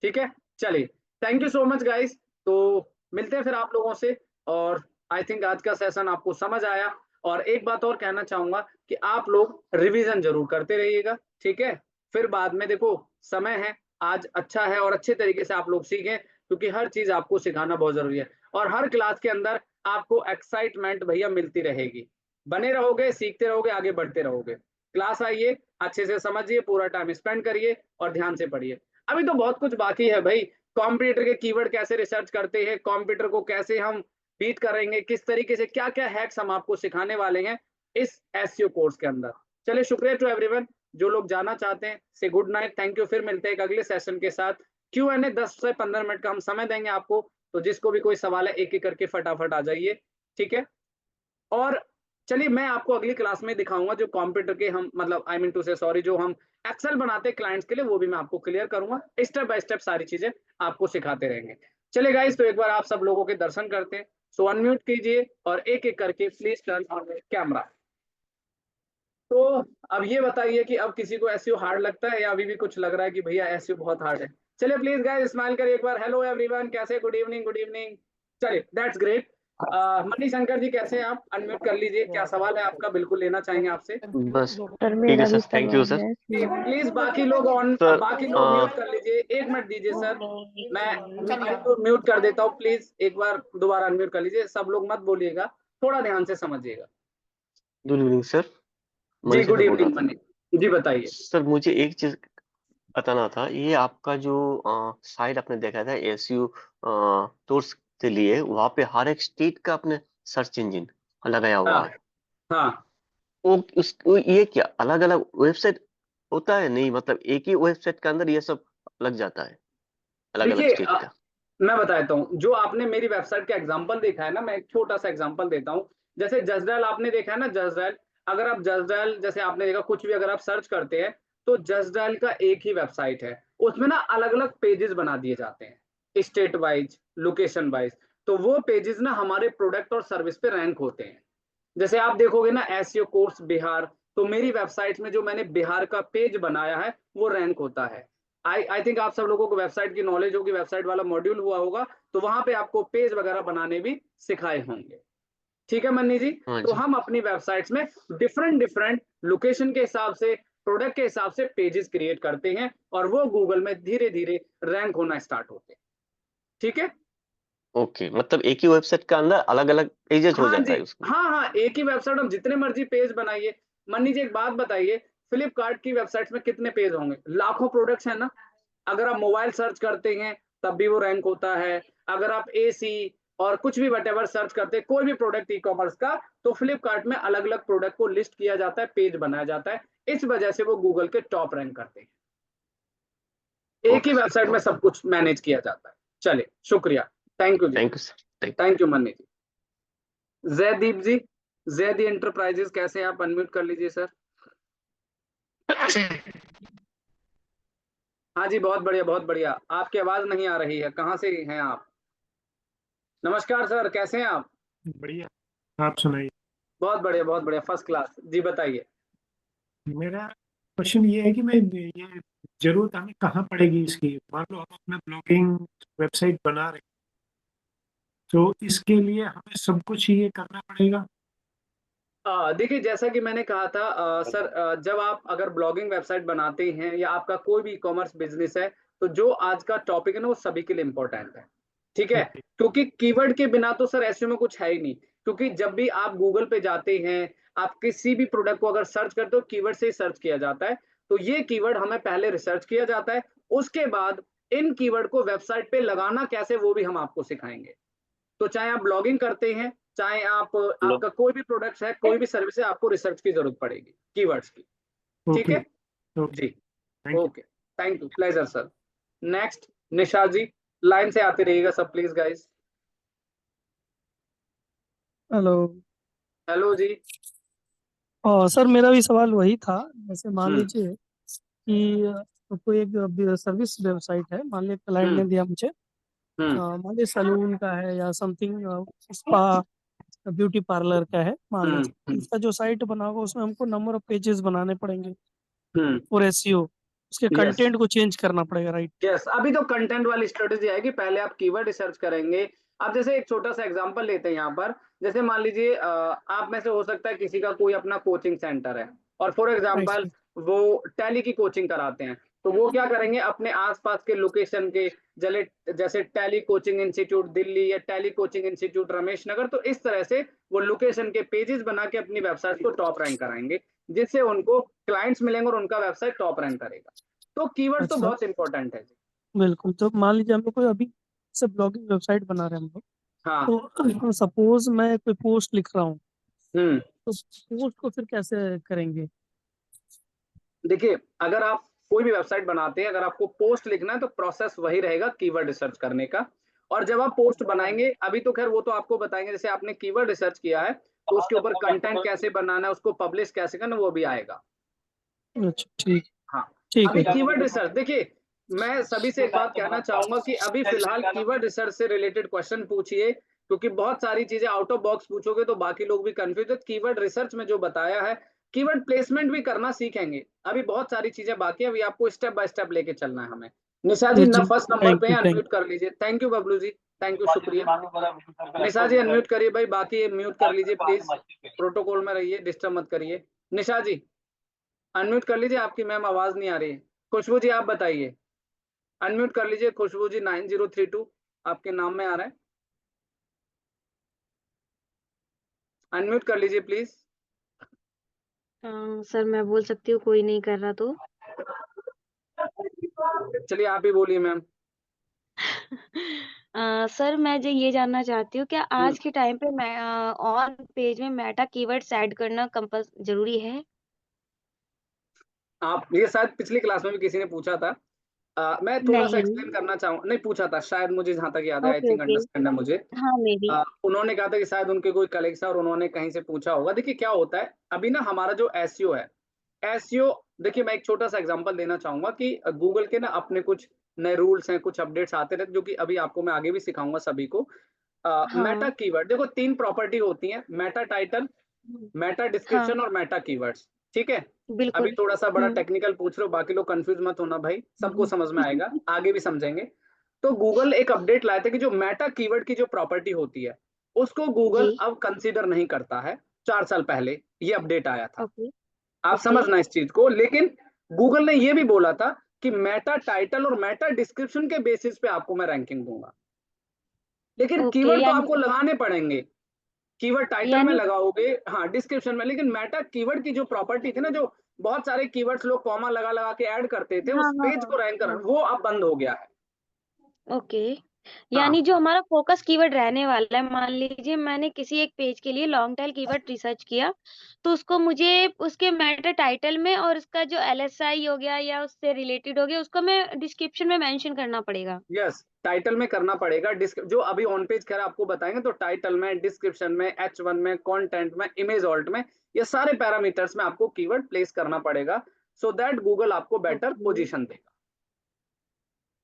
ठीक है, चलिए, thank you so much guys. तो मिलते हैं फिर आप लोगों से। और आई थिंक आज का सेशन आपको समझ आया। और एक बात और कहना चाहूंगा कि आप लोग रिवीजन जरूर करते रहिएगा, ठीक है। फिर बाद में देखो, समय है आज अच्छा है, और अच्छे तरीके से आप लोग सीखें, क्योंकि हर चीज आपको सिखाना बहुत जरूरी है। और हर क्लास के अंदर आपको एक्साइटमेंट भैया मिलती रहेगी, बने रहोगे, सीखते रहोगे, आगे बढ़ते रहोगे। क्लास आइए, अच्छे से समझिए, पूरा टाइम स्पेंड करिए और ध्यान से पढ़िए। अभी तो बहुत कुछ बाकी है भाई, कंप्यूटर के कीवर्ड कैसे रिसर्च करते हैं, कंप्यूटर को कैसे हम बीट करेंगे, किस तरीके से, क्या क्या हैक्स हम आपको सिखाने वाले हैं इस एसईओ कोर्स के अंदर। चलिए, शुक्रिया टू एवरीवन, जो लोग जाना चाहते हैं से गुड नाइट, थैंक यू। फिर मिलते हैं एक अगले सेशन के साथ। Q&A 10 से 15 मिनट का हम समय देंगे आपको, तो जिसको भी कोई सवाल है एक एक करके फटाफट आ जाइए, ठीक है। और चलिए, मैं आपको अगली क्लास में दिखाऊंगा जो कंप्यूटर के हम, मतलब आई मीन टू से सॉरी, जो हम एक्सेल बनाते हैं क्लाइंट्स के लिए, वो भी मैं आपको क्लियर करूंगा, स्टेप बाय स्टेप सारी चीजें आपको सिखाते रहेंगे। चलिए गाइस, तो एक बार आप सब लोगों के दर्शन करते हैं, सो अनम्यूट कीजिए और एक एक करके प्लीज टर्न ऑन कैमरा। तो अब ये बताइए कि अब किसी को एसईओ हार्ड लगता है, या अभी भी कुछ लग रहा है कि भैया एसईओ बहुत हार्ड है। चलिए प्लीज गाइस स्माइल करिए एक बार, हेलो एवरीवन, कैसे, गुड इवनिंग, गुड इवनिंग। चलिए, that's great. Money Shankar ji कैसे हैं आप, अनम्यूट कर लीजिए, क्या सवाल है आपका, बिल्कुल लेना चाहेंगे आपसे। बस सर ठीक है मेरा भी सर, थैंक यू सवाल सर। है प्लीज बाकी लोग ऑन, सर बाकी लोग म्यूट कर लीजिए, एक मिनट दीजिए सर, मैं म्यूट कर देता हूँ, प्लीज एक बार दोबारा अनम्यूट कर लीजिए, सब लोग मत बोलिएगा, थोड़ा ध्यान से समझिएगा। गुड इवनिंग सर, जी मनीष गुड सर बोल रहा इवनिंग था। मनी जी, बताइए। सर मुझे एक चीज बताना था, ये आपका जो साइट आपने देखा था एसयू टूर्स के लिए, वहाँ पे हर एक स्टेट का अपने सर्च इंजन लगाया हाँ हुआ है। हाँ, ये क्या अलग अलग वेबसाइट होता है? नहीं मतलब एक ही वेबसाइट के अंदर ये सब लग जाता है, अलग अलग देखिए स्टेट का। मैं बताता हूँ, जो आपने मेरी वेबसाइट का एग्जांपल देखा है ना, मैं एक छोटा सा एग्जांपल देता हूँ। जैसे जसडैल आपने देखा है ना, जसडैल, अगर आप जसडैल जैसे आपने देखा, कुछ भी अगर आप सर्च करते हैं, तो जसडैल का एक ही वेबसाइट है, उसमें ना अलग अलग पेजेस बना दिए जाते हैं, स्टेट वाइज, लोकेशन वाइज। तो वो पेजेस ना हमारे प्रोडक्ट और सर्विस पे रैंक होते हैं। जैसे आप देखोगे ना एसईओ कोर्स बिहार, तो मेरी वेबसाइट में जो मैंने बिहार का पेज बनाया है वो रैंक होता है। आई थिंक आप सब लोगों को वेबसाइट की नॉलेज होगी, वेबसाइट वाला मॉड्यूल हुआ होगा, तो वहां पे आपको पेज वगैरह बनाने भी सिखाए होंगे, ठीक है मन्नी जी। हाँ तो जी। हम अपनी वेबसाइट्स में डिफरेंट डिफरेंट लोकेशन के हिसाब से, प्रोडक्ट के हिसाब से पेजेस क्रिएट करते हैं, और वो गूगल में धीरे धीरे रैंक होना स्टार्ट होते हैं, ठीक है। ओके, मतलब एक ही वेबसाइट के अंदर अलग अलग पेजेस हो हाँ जाता जी, है उसमें। हाँ हाँ, एक ही वेबसाइट हम जितने मर्जी पेज बनाइए। मन्नी जी एक बात बताइए, फ्लिपकार्ट की वेबसाइट में कितने पेज होंगे, लाखों प्रोडक्ट्स है ना। अगर आप मोबाइल सर्च करते हैं तब भी वो रैंक होता है, अगर आप एसी और कुछ भी वटेवर सर्च करते हैं, कोई भी प्रोडक्ट ई कॉमर्स का, तो फ्लिपकार्ट में अलग अलग प्रोडक्ट को लिस्ट किया जाता है, पेज बनाया जाता है, इस वजह से वो गूगल के टॉप रैंक करते हैं। एक ही ओके सर, वेबसाइट में सब कुछ मैनेज किया जाता है। चलिए, शुक्रिया, thank you ji, thank you sir, thank thank you Manni ji. Jaideep ji, जयदी enterprises कैसे हैं आप, अनम्यूट कर लीजिए सर। हाँ जी, बहुत बढ़िया बहुत बढ़िया, आपकी आवाज नहीं आ रही है, कहाँ से हैं आप। नमस्कार सर, कैसे हैं आप। बढ़िया। आप सुनाइए। बहुत बढ़िया, फर्स्ट क्लास जी, बताइए। मेरा क्वेश्चन ये है कि मैं ये जरूरत हमें कहाँ पड़ेगी इसकी, मान लो हम अपना ब्लॉगिंग वेबसाइट बना रहे हैं, तो इसके लिए हमें सब कुछ ये करना पड़ेगा। देखिए जैसा कि मैंने कहा था सर, जब आप अगर ब्लॉगिंग वेबसाइट बनाते हैं या आपका कोई भी ई कॉमर्स बिजनेस है, तो जो आज का टॉपिक है ना वो सभी के लिए इम्पोर्टेंट है, ठीक है। ओके। क्योंकि कीवर्ड के बिना तो सर एसईओ में कुछ है ही नहीं। क्योंकि जब भी आप गूगल पे जाते हैं, आप किसी भी प्रोडक्ट को अगर सर्च करते हो, कीवर्ड से ही सर्च किया जाता है। तो ये कीवर्ड हमें पहले रिसर्च किया जाता है, उसके बाद इन कीवर्ड को वेबसाइट पे लगाना कैसे वो भी हम आपको सिखाएंगे। तो चाहे आप ब्लॉगिंग करते हैं, चाहे आप आपका कोई भी प्रोडक्ट है, कोई भी सर्विस है, आपको रिसर्च की जरूरत पड़ेगी कीवर्ड्स की, ठीक ओके। है ओके। जी। Thank you. Okay, thank you, pleasure sir. Next Nisha ji, line से आते रहिएगा सब प्लीज गाइस। हेलो। हेलो जी। सर मेरा भी सवाल वही था, जैसे मान हम्म लीजिए कि कोई एक सर्विस वेबसाइट है, मान लीजिए क्लाइंट ने हम्म दिया मुझे, हम्म मान लीजिए सलून का है या समथिंग, स्पा, ब्यूटी पार्लर का है मान लीजिए, हम्म उसका जो साइट बना होगा उसमें हमको नंबर ऑफ पेजेस बनाने पड़ेंगे हम्म और एसईओ, उसके यस कंटेंट को चेंज करना पड़ेगा, राइट? यस, अभी तो कंटेंट वाली स्ट्रेटेजी आएगी। पहले आप कीवर्ड रिसर्च करेंगे। आप जैसे एक छोटा सा एग्जांपल लेते हैं यहाँ पर। जैसे मान लीजिए आप में से हो सकता है किसी का कोई अपना कोचिंग सेंटर है, और फॉर राइट एग्जांपल सर। वो टैली की कोचिंग कराते हैं। तो वो क्या करेंगे, अपने आसपास के लोकेशन के जले, जैसे टैली कोचिंग इंस्टीट्यूट दिल्ली या tally coaching institute Ramesh Nagar, तो इस तरह से वो लोकेशन के पेजेस बना के अपनी वेबसाइट को टॉप रैंक कराएंगे, जिससे उनको क्लाइंट्स मिलेंगे और उनका वेबसाइट टॉप रैंक करेगा। तो कीवर्ड तो अच्छा, बहुत इंपॉर्टेंट है जी। बिल्कुल। तो मान लीजिए हम लोग कोई अभी से ब्लॉगिंग वेबसाइट बना रहे हैं हम लोग, हाँ। तो सपोज मैं कोई पोस्ट लिख रहा हूँ, हम्म तो पोस्ट को फिर कैसे करेंगे? देखिए, अगर आप कोई भी वेबसाइट बनाते हैं, अगर आपको पोस्ट लिखना है तो प्रोसेस वही रहेगा कीवर्ड रिसर्च करने का। और जब आप पोस्ट बनाएंगे, अभी तो खैर वो तो आपको बताएंगे, जैसे आपने कीवर्ड रिसर्च किया है तो उसके ऊपर कंटेंट कैसे बनाना है, उसको पब्लिश कैसे करना, वो भी आएगा। अच्छा, ठीक। हाँ। ठीक अभी है। कीवर्ड रिसर्च देखिए, मैं सभी से एक बात कहना चाहूंगा कि अभी फिलहाल कीवर्ड रिसर्च से रिलेटेड क्वेश्चन पूछिए, क्योंकि बहुत सारी चीजें आउट ऑफ बॉक्स पूछोगे तो बाकी लोग भी कंफ्यूज है। कीवर्ड रिसर्च में जो बताया है, कीवर्ड प्लेसमेंट भी करना सीखेंगे। अभी बहुत सारी चीजें बाकी है, अभी आपको स्टेप बाय स्टेप लेके चलना है हमें। निशा जी जी, फर्स्ट नंबर थैंक पे यू, है, थैंक अनम्यूट कर लीजिए। Thank you Babloo ji, thank you, शुक्रिया। निशा जी अनम्यूट करिए भाई, बाकी म्यूट कर लीजिए प्लीज, प्रोटोकॉल में रहिए, डिस्टर्ब मत करिए। निशा जी अनम्यूट कर लीजिए, आपकी मैम आवाज नहीं आ रही है। खुशबू जी आप बताइए, अनम्यूट कर लीजिए। खुशबू जी 9032 आपके नाम में आ रहा है, अनम्यूट कर लीजिए प्लीज। सर मैं बोल सकती हूँ, कोई नहीं कर रहा तो। चलिए आप ही बोलिए मैम। सर मैं जो ये जानना चाहती हूँ, क्या हम्म, आज के टाइम पे मैं ऑन पेज में मेटा कीवर्ड्स ऐड करना कंपल्स जरूरी है? आप ये शायद पिछली क्लास में भी किसी ने पूछा था। मैं थोड़ा सा नहीं। एक्सप्लेन करना चाहूँ, नहीं पूछा था शायद, मुझे जहां तक याद है, आई ओके थिंक ओके। अंडरस्टैंड है मुझे। हाँ मे बी। उन्होंने कहा था कि शायद उनके कोई कलीग्स है और उन्होंने कहीं से पूछा होगा। देखिए क्या होता है, अभी ना हमारा जो एसईओ है, एसईओ, देखिए मैं एक छोटा सा एग्जांपल देना चाहूंगा कि गूगल के ना अपने कुछ नए रूल्स हैं, कुछ अपडेट्स आते रहते, जो कि अभी आपको मैं आगे भी सिखाऊंगा सभी को। मेटा हाँ। कीवर्ड देखो, 3 प्रॉपर्टी होती हैं, मेटा टाइटल, मेटा हाँ डिस्क्रिप्शन और मेटा कीवर्ड्स, ठीक है। अभी बिल्कुल। थोड़ा सा बड़ा हम्म। टेक्निकल पूछ रहे हो, बाकी लोग कंफ्यूज मत होना भाई, सबको समझ में आएगा, आगे भी समझेंगे। तो गूगल एक अपडेट लाया था कि जो मेटा कीवर्ड की जो प्रॉपर्टी होती है, उसको जी। गूगल अब कंसीडर नहीं करता है। 4 साल पहले ये अपडेट आया था, ओके आप ओके। समझना इस चीज को। लेकिन गूगल ने ये भी बोला था कि मेटा टाइटल और मेटा डिस्क्रिप्शन के बेसिस पे आपको मैं रैंकिंग दूंगा, लेकिन ओके कीवर्ड तो यानी आपको लगाने पड़ेंगे। कीवर्ड टाइटल में यानी लगाओगे, हाँ डिस्क्रिप्शन में, लेकिन मेटा कीवर्ड की जो प्रॉपर्टी थी ना, जो बहुत सारे कीवर्ड्स लोग कॉमा लगा लगा के ऐड करते थे हाँ उस हाँ पेज हाँ को रैंक करना, हाँ। वो अब बंद हो गया है। ओके। हाँ यानी जो हमारा फोकस कीवर्ड रहने वाला है, मान लीजिए मैंने किसी एक पेज के लिए लॉन्ग टेल कीवर्ड रिसर्च किया, तो उसको मुझे उसके मेटा टाइटल में और उसका जो एलएसआई हो गया या उससे रिलेटेड हो गया, उसको मैं डिस्क्रिप्शन में मेंशन करना पड़ेगा। यस, टाइटल में करना पड़ेगा। जो अभी ऑन पेज खैर आपको बताएंगे, तो टाइटल में, डिस्क्रिप्शन में, H1 में, कंटेंट में, इमेज ऑल्ट में, ये सारे पैरामीटर्स में आपको कीवर्ड प्लेस करना पड़ेगा, सो दैट गूगल आपको बेटर ओके पोजीशन देगा।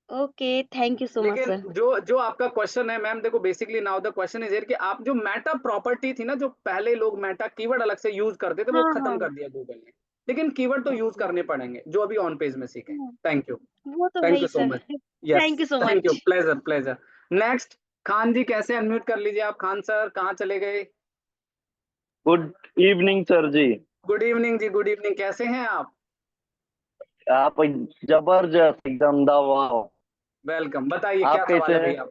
Okay. Thank you so much लेकिन सर। जो जो आपका क्वेश्चन है मैम, देखो basically now the question is here कि आप जो मेटा प्रॉपर्टी थी ना, जो पहले लोग मेटा कीवर्ड अलग से यूज करते थे, वो हाँ खत्म हाँ। कर दिया गूगल ने। लेकिन कीवर्ड तो यूज ओके। करने पड़ेंगे, जो अभी ऑन पेज में सीखे। हाँ, थैंक यू, वो तो है थैंक ही you so sir. Much. Yes, thank you so thank you, much. Pleasure pleasure. Next Khan ji, कैसे अनम्यूट कर लीजिए आप, खान सर कहाँ चले गए। गुड इवनिंग सर जी। गुड इवनिंग जी, गुड इवनिंग। कैसे हैं आप? आप जबरदस्त एकदम दवा। वेलकम। बताइए क्या आप सवाल कैसे है हैं? भैया?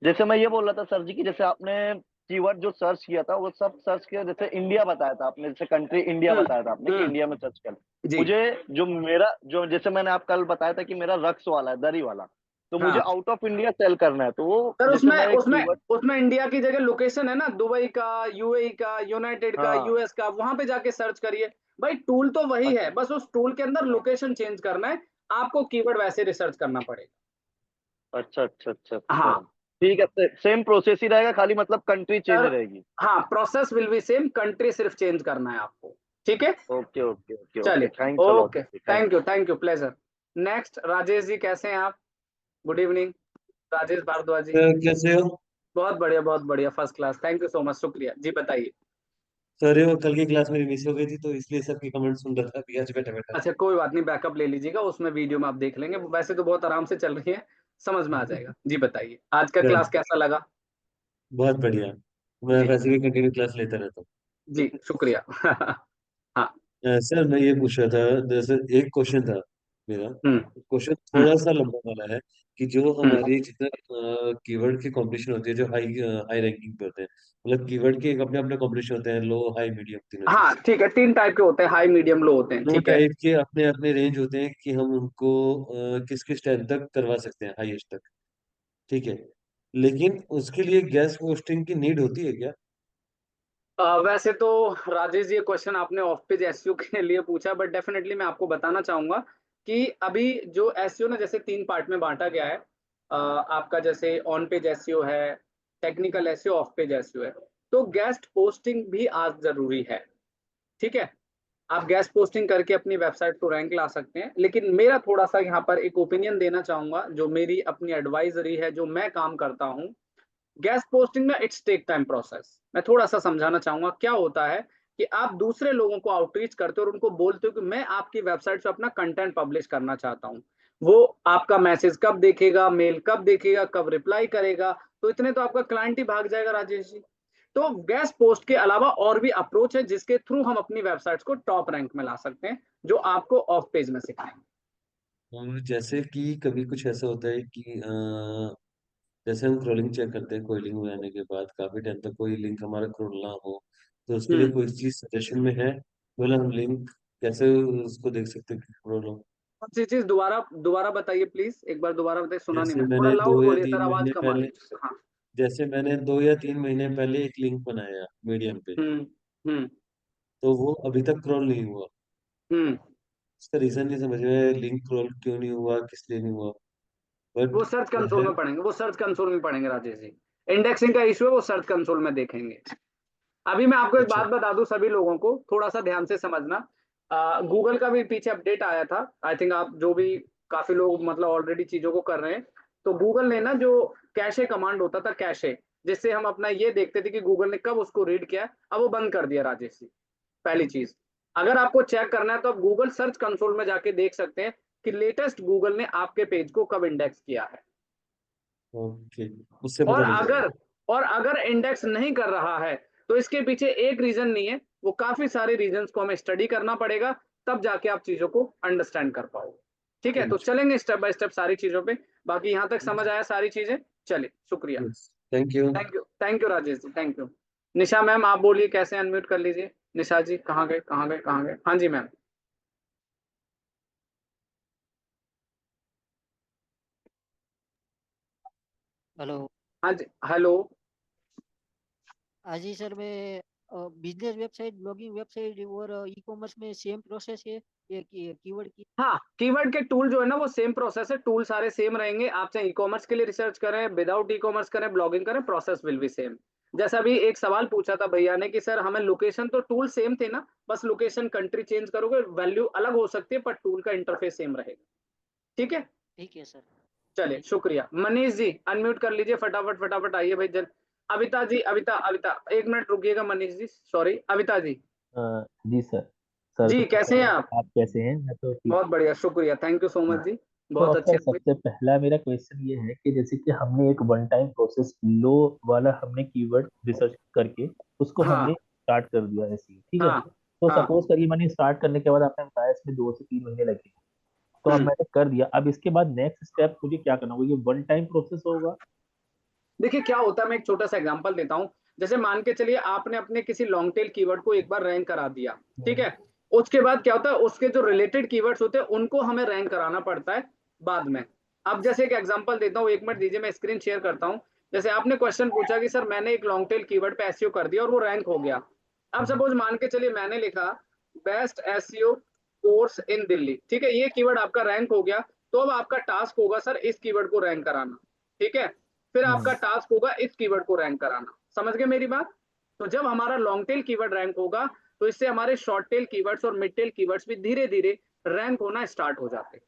जैसे मैं ये बोल रहा था सर जी कि जैसे आपने कीवर्ड जो सर्च किया था वो सब सर्च किया, जैसे इंडिया बताया था आपने, जैसे कंट्री इंडिया हम्म बताया था आपने कि हम्म इंडिया में सर्च कर। जी मुझे जो मेरा जो जैसे मैंने आप कल बताया था कि मेरा रक्स वाला है, दरी वाला, तो मुझे हाँ आउट ऑफ इंडिया सेल करना है, तो वो सर, जैसे उसमें मैं उसमें कीवर्ड। उसमें इंडिया की जगह लोकेशन है ना, दुबई का, यूएई का, यूनाइटेड का, हाँ। यूएस का, वहां पे जाके सर्च करिए। भाई टूल तो वही है, बस उस टूल के अंदर लोकेशन चेंज करना है। आपको कीवर्ड वैसे रिसर्च करना पड़ेगा। अच्छा अच्छा अच्छा अच्छा। हाँ ठीक है, सेम प्रोसेस ही रहेगा, खाली मतलब कंट्री चेंज सर। रहेगी। हाँ, process will be same, country सिर्फ चेंज करना है आपको। ठीक है, ओके ओके ओके ओके, चलिए। Thanks a lot okay, thank. Thank you, pleasure. Next Rajesh ji, कैसे हैं आप? Good evening, Rajesh Bhardwaj ji. Sir कैसे हो? बहुत बढ़िया, first class. Thank you so much, शुक्रिया जी। बताइए। सर वो कल की क्लास मेरी मिस हो गई थी तो इसलिए सबके कमेंट सुन रहा था अभी आज बैठा बैठा। अच्छा कोई बात नहीं, बैकअप ले लीजिएगा, उसमें वीडियो में आप देख लेंगे। वैसे तो बहुत आराम से चल रही है, समझ में आ जाएगा जी। बताइए, आज का सर क्लास कैसा लगा? बहुत बढ़िया। मैं जी वैसे भी कंटिन्यू क्लास लेता रहता हूँ। जी, शुक्रिया। हाँ। सर मैं ये पूछ रहा था, जैसे एक क्वेश्चन था मेरा। हम्म क्वेश्चन हम्म थोड़ा सा लंबा वाला है कि जो हम्म हमारी जितना कीवर्ड की कंपटीशन होती है, जो हाई हाई रैंकिंग पे होते हैं, मतलब कीवर्ड के अपने अपने कंपटीशन होते हैं, लो हाई मीडियम तीनों हाँ चीज। ठीक है, 3 टाइप के होते हैं, हाई मीडियम लो होते हैं, दो ठीक है। टाइप के अपने अपने रेंज होते हैं कि हम उनको किस किस टाइम तक करवा सकते हैं, हाईएस्ट तक। ठीक है, लेकिन उसके लिए गैस पोस्टिंग की नीड होती है क्या? वैसे तो राजेश जी, ये क्वेश्चन आपने ऑफ पेज एसईओ के लिए पूछा, बट डेफिनेटली मैं आपको बताना चाहूंगा कि अभी जो एसईओ ना, जैसे 3 पार्ट में बांटा गया है। आपका जैसे ऑन पेज एसईओ है, technical SEO, of page SEO है। तो गेस्ट पोस्टिंग भी आज जरूरी है। ठीक है, आप गेस्ट पोस्टिंग करके अपनी वेबसाइट को रैंक ला सकते हैं, लेकिन मेरा थोड़ा सा यहाँ पर एक ओपिनियन देना चाहूंगा, जो मेरी अपनी एडवाइजरी है, जो मैं काम करता हूँ। गेस्ट पोस्टिंग में इट्स टेक टाइम प्रोसेस। मैं थोड़ा सा समझाना चाहूंगा क्या होता है। कि आप दूसरे लोगों को आउटरीच करते हो और उनको बोलते हो कि मैं आपकी वेबसाइट पे अपना कंटेंट पब्लिश करना चाहता हूँ। वो आपका मैसेज कब देखेगा, मेल कब देखेगा, कब रिप्लाई करेगा? तो इतने तो आपका क्लाइंट ही भाग जाएगा राजेश जी। तो गेस्ट पोस्ट के अलावा और भी अप्रोच है जिसके थ्रू हम अपनी वेबसाइट्स को टॉप रैंक में ला सकते हैं, जो आपको ऑफ पेज में सिखाएंगे। और जैसे कि कभी कुछ ऐसा होता है कि जैसे हम क्रॉलिंग चेक करते हैं, कोई लिंक बनाने के बाद काफी टाइम तक कोई लिंक हमारा क्रॉल ना हो, तो उसके लिए हम्म कोई चीज सजेशन में है? बोला हम लिंक कैसे उसको देख सकते हैं कि क्रॉल हो? कौन सी चीज? दोबारा दोबारा बताइए प्लीज, एक बार दोबारा बताइए, सुना नहीं, जैसे मैं थोड़ा मैंने दो लाउड या बोलिए सर, तीन आवाज महीने कम आ पहले रही है। हाँ। जैसे मैंने 2 या 3 महीने पहले एक लिंक बनाया मीडियम पे, हम्म हम्म तो वो अभी तक क्रॉल नहीं हुआ। हम्म इसका रीजन नहीं समझ में, लिंक क्रॉल क्यों नहीं हुआ, किस लिए नहीं हुआ? वो बट सर्च कंसोल है। में पढ़ेंगे, वो सर्च कंसोल में पढ़ेंगे राजेश जी। इंडेक्सिंग का इशू है, वो सर्च कंसोल में देखेंगे। अभी मैं आपको एक अच्छा। बात बता दूं, सभी लोगों को थोड़ा सा ध्यान से समझना। गूगल का भी पीछे अपडेट आया था, आई थिंक आप जो भी, काफी लोग मतलब ऑलरेडी चीजों को कर रहे हैं। तो गूगल ने ना, जो कैशे कमांड होता था, कैशे, जिससे हम अपना ये देखते थे कि गूगल ने कब उसको रीड किया, अब वो बंद कर दिया राजेश जी। पहली चीज, अगर आपको चेक करना है तो आप गूगल सर्च कंसोल में जाके देख सकते हैं कि लेटेस्ट गूगल ने आपके पेज को कब इंडेक्स किया है। ओके, उससे और पता लग जाएगा। अगर और अगर इंडेक्स नहीं कर रहा है, तो इसके पीछे एक रीजन नहीं है, वो काफी सारे रीजंस को हमें स्टडी करना पड़ेगा, तब जाके आप चीजों को अंडरस्टैंड कर पाओगे। ठीक है, तो चलेंगे स्टेप बाय स्टेप सारी चीजों पे। बाकी यहाँ तक समझ आया सारी चीजें? चलिए, शुक्रिया। Thank you. Thank you Rajesh ji, thank you. Nisha ma'am, आप बोलिए, कैसे अनम्यूट कर लीजिए। निशा जी कहाँ गए, कहाँ गए, कहाँ गए? हाँ जी मैम। हेलो। हाँ जी, हेलो। हाँ जी सर, मैं बिजनेस वेबसाइट, ब्लॉगिंग वेबसाइट और ई कॉमर्स में सेम प्रोसेस है ये कीवर्ड की। हाँ, कीवर्ड के टूल जो है ना, वो सेम प्रोसेस है, टूल सारे सेम रहेंगे। आप चाहे ई कॉमर्स के लिए रिसर्च करें, विदाउट ई कॉमर्स करें, ब्लॉगिंग करें, प्रोसेस विल बी सेम। जैसा भी एक सवाल पूछा था भैया ने कि सर हमें लोकेशन, तो टूल सेम थे ना, बस लोकेशन कंट्री चेंज करोगे, वैल्यू अलग हो सकती है, पर टूल का इंटरफेस सेम रहेगा। ठीक है, ठीक है सर। चलिए, शुक्रिया। मनीष जी अनम्यूट कर लीजिए, फटाफट फटाफट आइए भाई जल्द। अविता जी, अविता अविता, एक मिनट रुकिएगा मनीष जी, सॉरी, अविता जी। जी सर। सर जी तो कैसे हैं आप? आप कैसे हैं? मैं तो ठीक। बहुत बढ़िया, शुक्रिया, थैंक यू सो मच जी। तो बहुत अब अच्छी सर सबसे पहला मेरा क्वेश्चन ये है कि जैसे कि हमने एक वन टाइम प्रोसेस लो वाला हमने कीवर्ड रिसर्च करके उसको हाँ हमने स्टार्ट कर दिया ऐसे ही, ठीक है। हाँ तो हाँ। सपोज करिए मैंने स्टार्ट करने के बाद आपने बताया इसमें 2 से 3 महीने लगे, तो अब हम्म। मैंने कर दिया, अब इसके बाद नेक्स्ट स्टेप मुझे क्या करना होगा, ये वन टाइम प्रोसेस होगा? देखिए क्या होता है, मैं एक छोटा सा एग्जांपल देता हूँ। जैसे मान के चलिए आपने अपने किसी लॉन्ग टेल कीवर्ड को एक बार रैंक करा दिया, ठीक है। उसके बाद क्या होता है, उसके जो रिलेटेड कीवर्ड्स होते हैं उनको हमें रैंक कराना पड़ता है बाद में। अब जैसे एक एग्जांपल देता हूँ, 1 मिनट दीजिए, मैं स्क्रीन शेयर करता हूँ। जैसे आपने क्वेश्चन पूछा कि सर मैंने एक लॉन्ग टेल कीवर्ड पे एसईओ कर दिया और वो रैंक हो गया। अब सपोज मान के चलिए मैंने लिखा best SEO course in Delhi, ठीक है, ये कीवर्ड आपका रैंक हो गया। तो अब आपका टास्क होगा सर इस कीवर्ड को रैंक कराना, ठीक है। फिर आपका टास्क होगा इस कीवर्ड को रैंक कराना। समझ गए मेरी बात? तो जब हमारा लॉन्ग टेल कीवर्ड रैंक होगा तो इससे हमारे शॉर्ट टेल कीवर्ड्स और मिड टेल कीवर्ड्स भी धीरे धीरे रैंक होना स्टार्ट हो जाते हैं।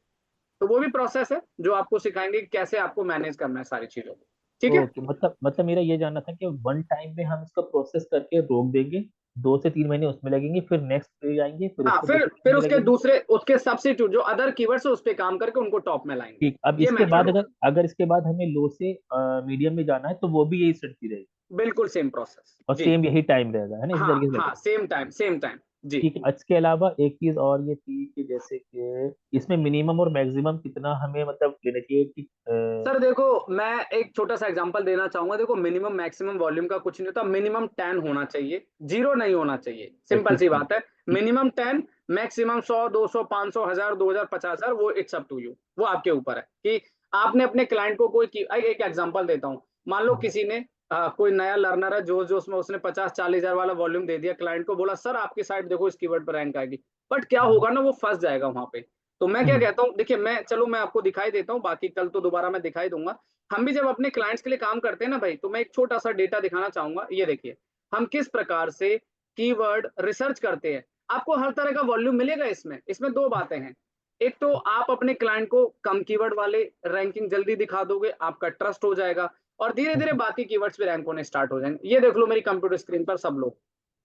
तो वो भी प्रोसेस है जो आपको सिखाएंगे कि कैसे आपको मैनेज करना है सारी चीजों को, ठीक है। ओके, मतलब मेरा ये जानना था कि वन टाइम में हम इसका प्रोसेस करके रोक देंगे, 2 से 3 महीने उसमें लगेंगे, फिर नेक्स्ट पे जाएंगे, फिर हाँ, उसमें दो फिर से तीन फिर महीने उसके लगेंगे। दूसरे उसके सब्स्टिट्यूट जो अदर कीवर्ड्स है उस पे काम करके उनको टॉप में लाएंगे। ठीक, अब ये इसके मेथड बाद होगा। अगर अगर इसके बाद हमें लो से मीडियम में जाना है तो वो भी यही स्ट्रेटजी रहेगी बिल्कुल सेम प्रोसेस और जी। सेम यही टाइम रहेगा, है ना, इसी हाँ तरीके से हाँ, लगेगा। सेम टाइम सेम टाइम जी। ठीक है, इसके अलावा एक चीज और ये थी कि जैसे कि इसमें मिनिमम और मैक्सिमम कितना हमें मतलब लेना चाहिए कि सर देखो, मैं एक छोटा सा एग्जांपल देना चाहूंगा। देखो मिनिमम मैक्सिमम वॉल्यूम का कुछ नहीं होता, मिनिमम 10 होना चाहिए, 0 नहीं होना चाहिए, सिंपल ठीक सी है, बात है। ठीक। मिनिमम 10, मैक्सिमम 100, 200, 500, 1000, 2000, 50,000, वो इट्स अप टू यू, वो आपके ऊपर है कि आपने अपने क्लाइंट को कोई एक एग्जांपल देता हूँ। मान लो किसी ने कोई नया लर्नर है जोश जोश में उसने 50-40 हजार वाला वॉल्यूम दे दिया, क्लाइंट को बोला सर आपकी साइट देखो इस कीवर्ड पर रैंक आएगी। बट क्या होगा ना, वो फंस जाएगा वहां पे। तो मैं क्या कहता हूँ, देखिए मैं, चलो मैं आपको दिखाई देता हूँ, बाकी कल तो दोबारा मैं दिखाई दूंगा। हम भी जब अपने क्लाइंट्स के लिए काम करते हैं ना भाई, तो मैं एक छोटा सा डेटा दिखाना चाहूंगा। ये देखिए हम किस प्रकार से कीवर्ड रिसर्च करते हैं। आपको हर तरह का वॉल्यूम मिलेगा इसमें। इसमें दो बातें हैं, एक तो आप अपने क्लाइंट को कम कीवर्ड वाले रैंकिंग जल्दी दिखा दोगे, आपका ट्रस्ट हो जाएगा, और धीरे धीरे बाकी कीवर्ड्स भी रैंक होने स्टार्ट हो जाएंगे। ये देख लो मेरी कंप्यूटर स्क्रीन पर सब लोग,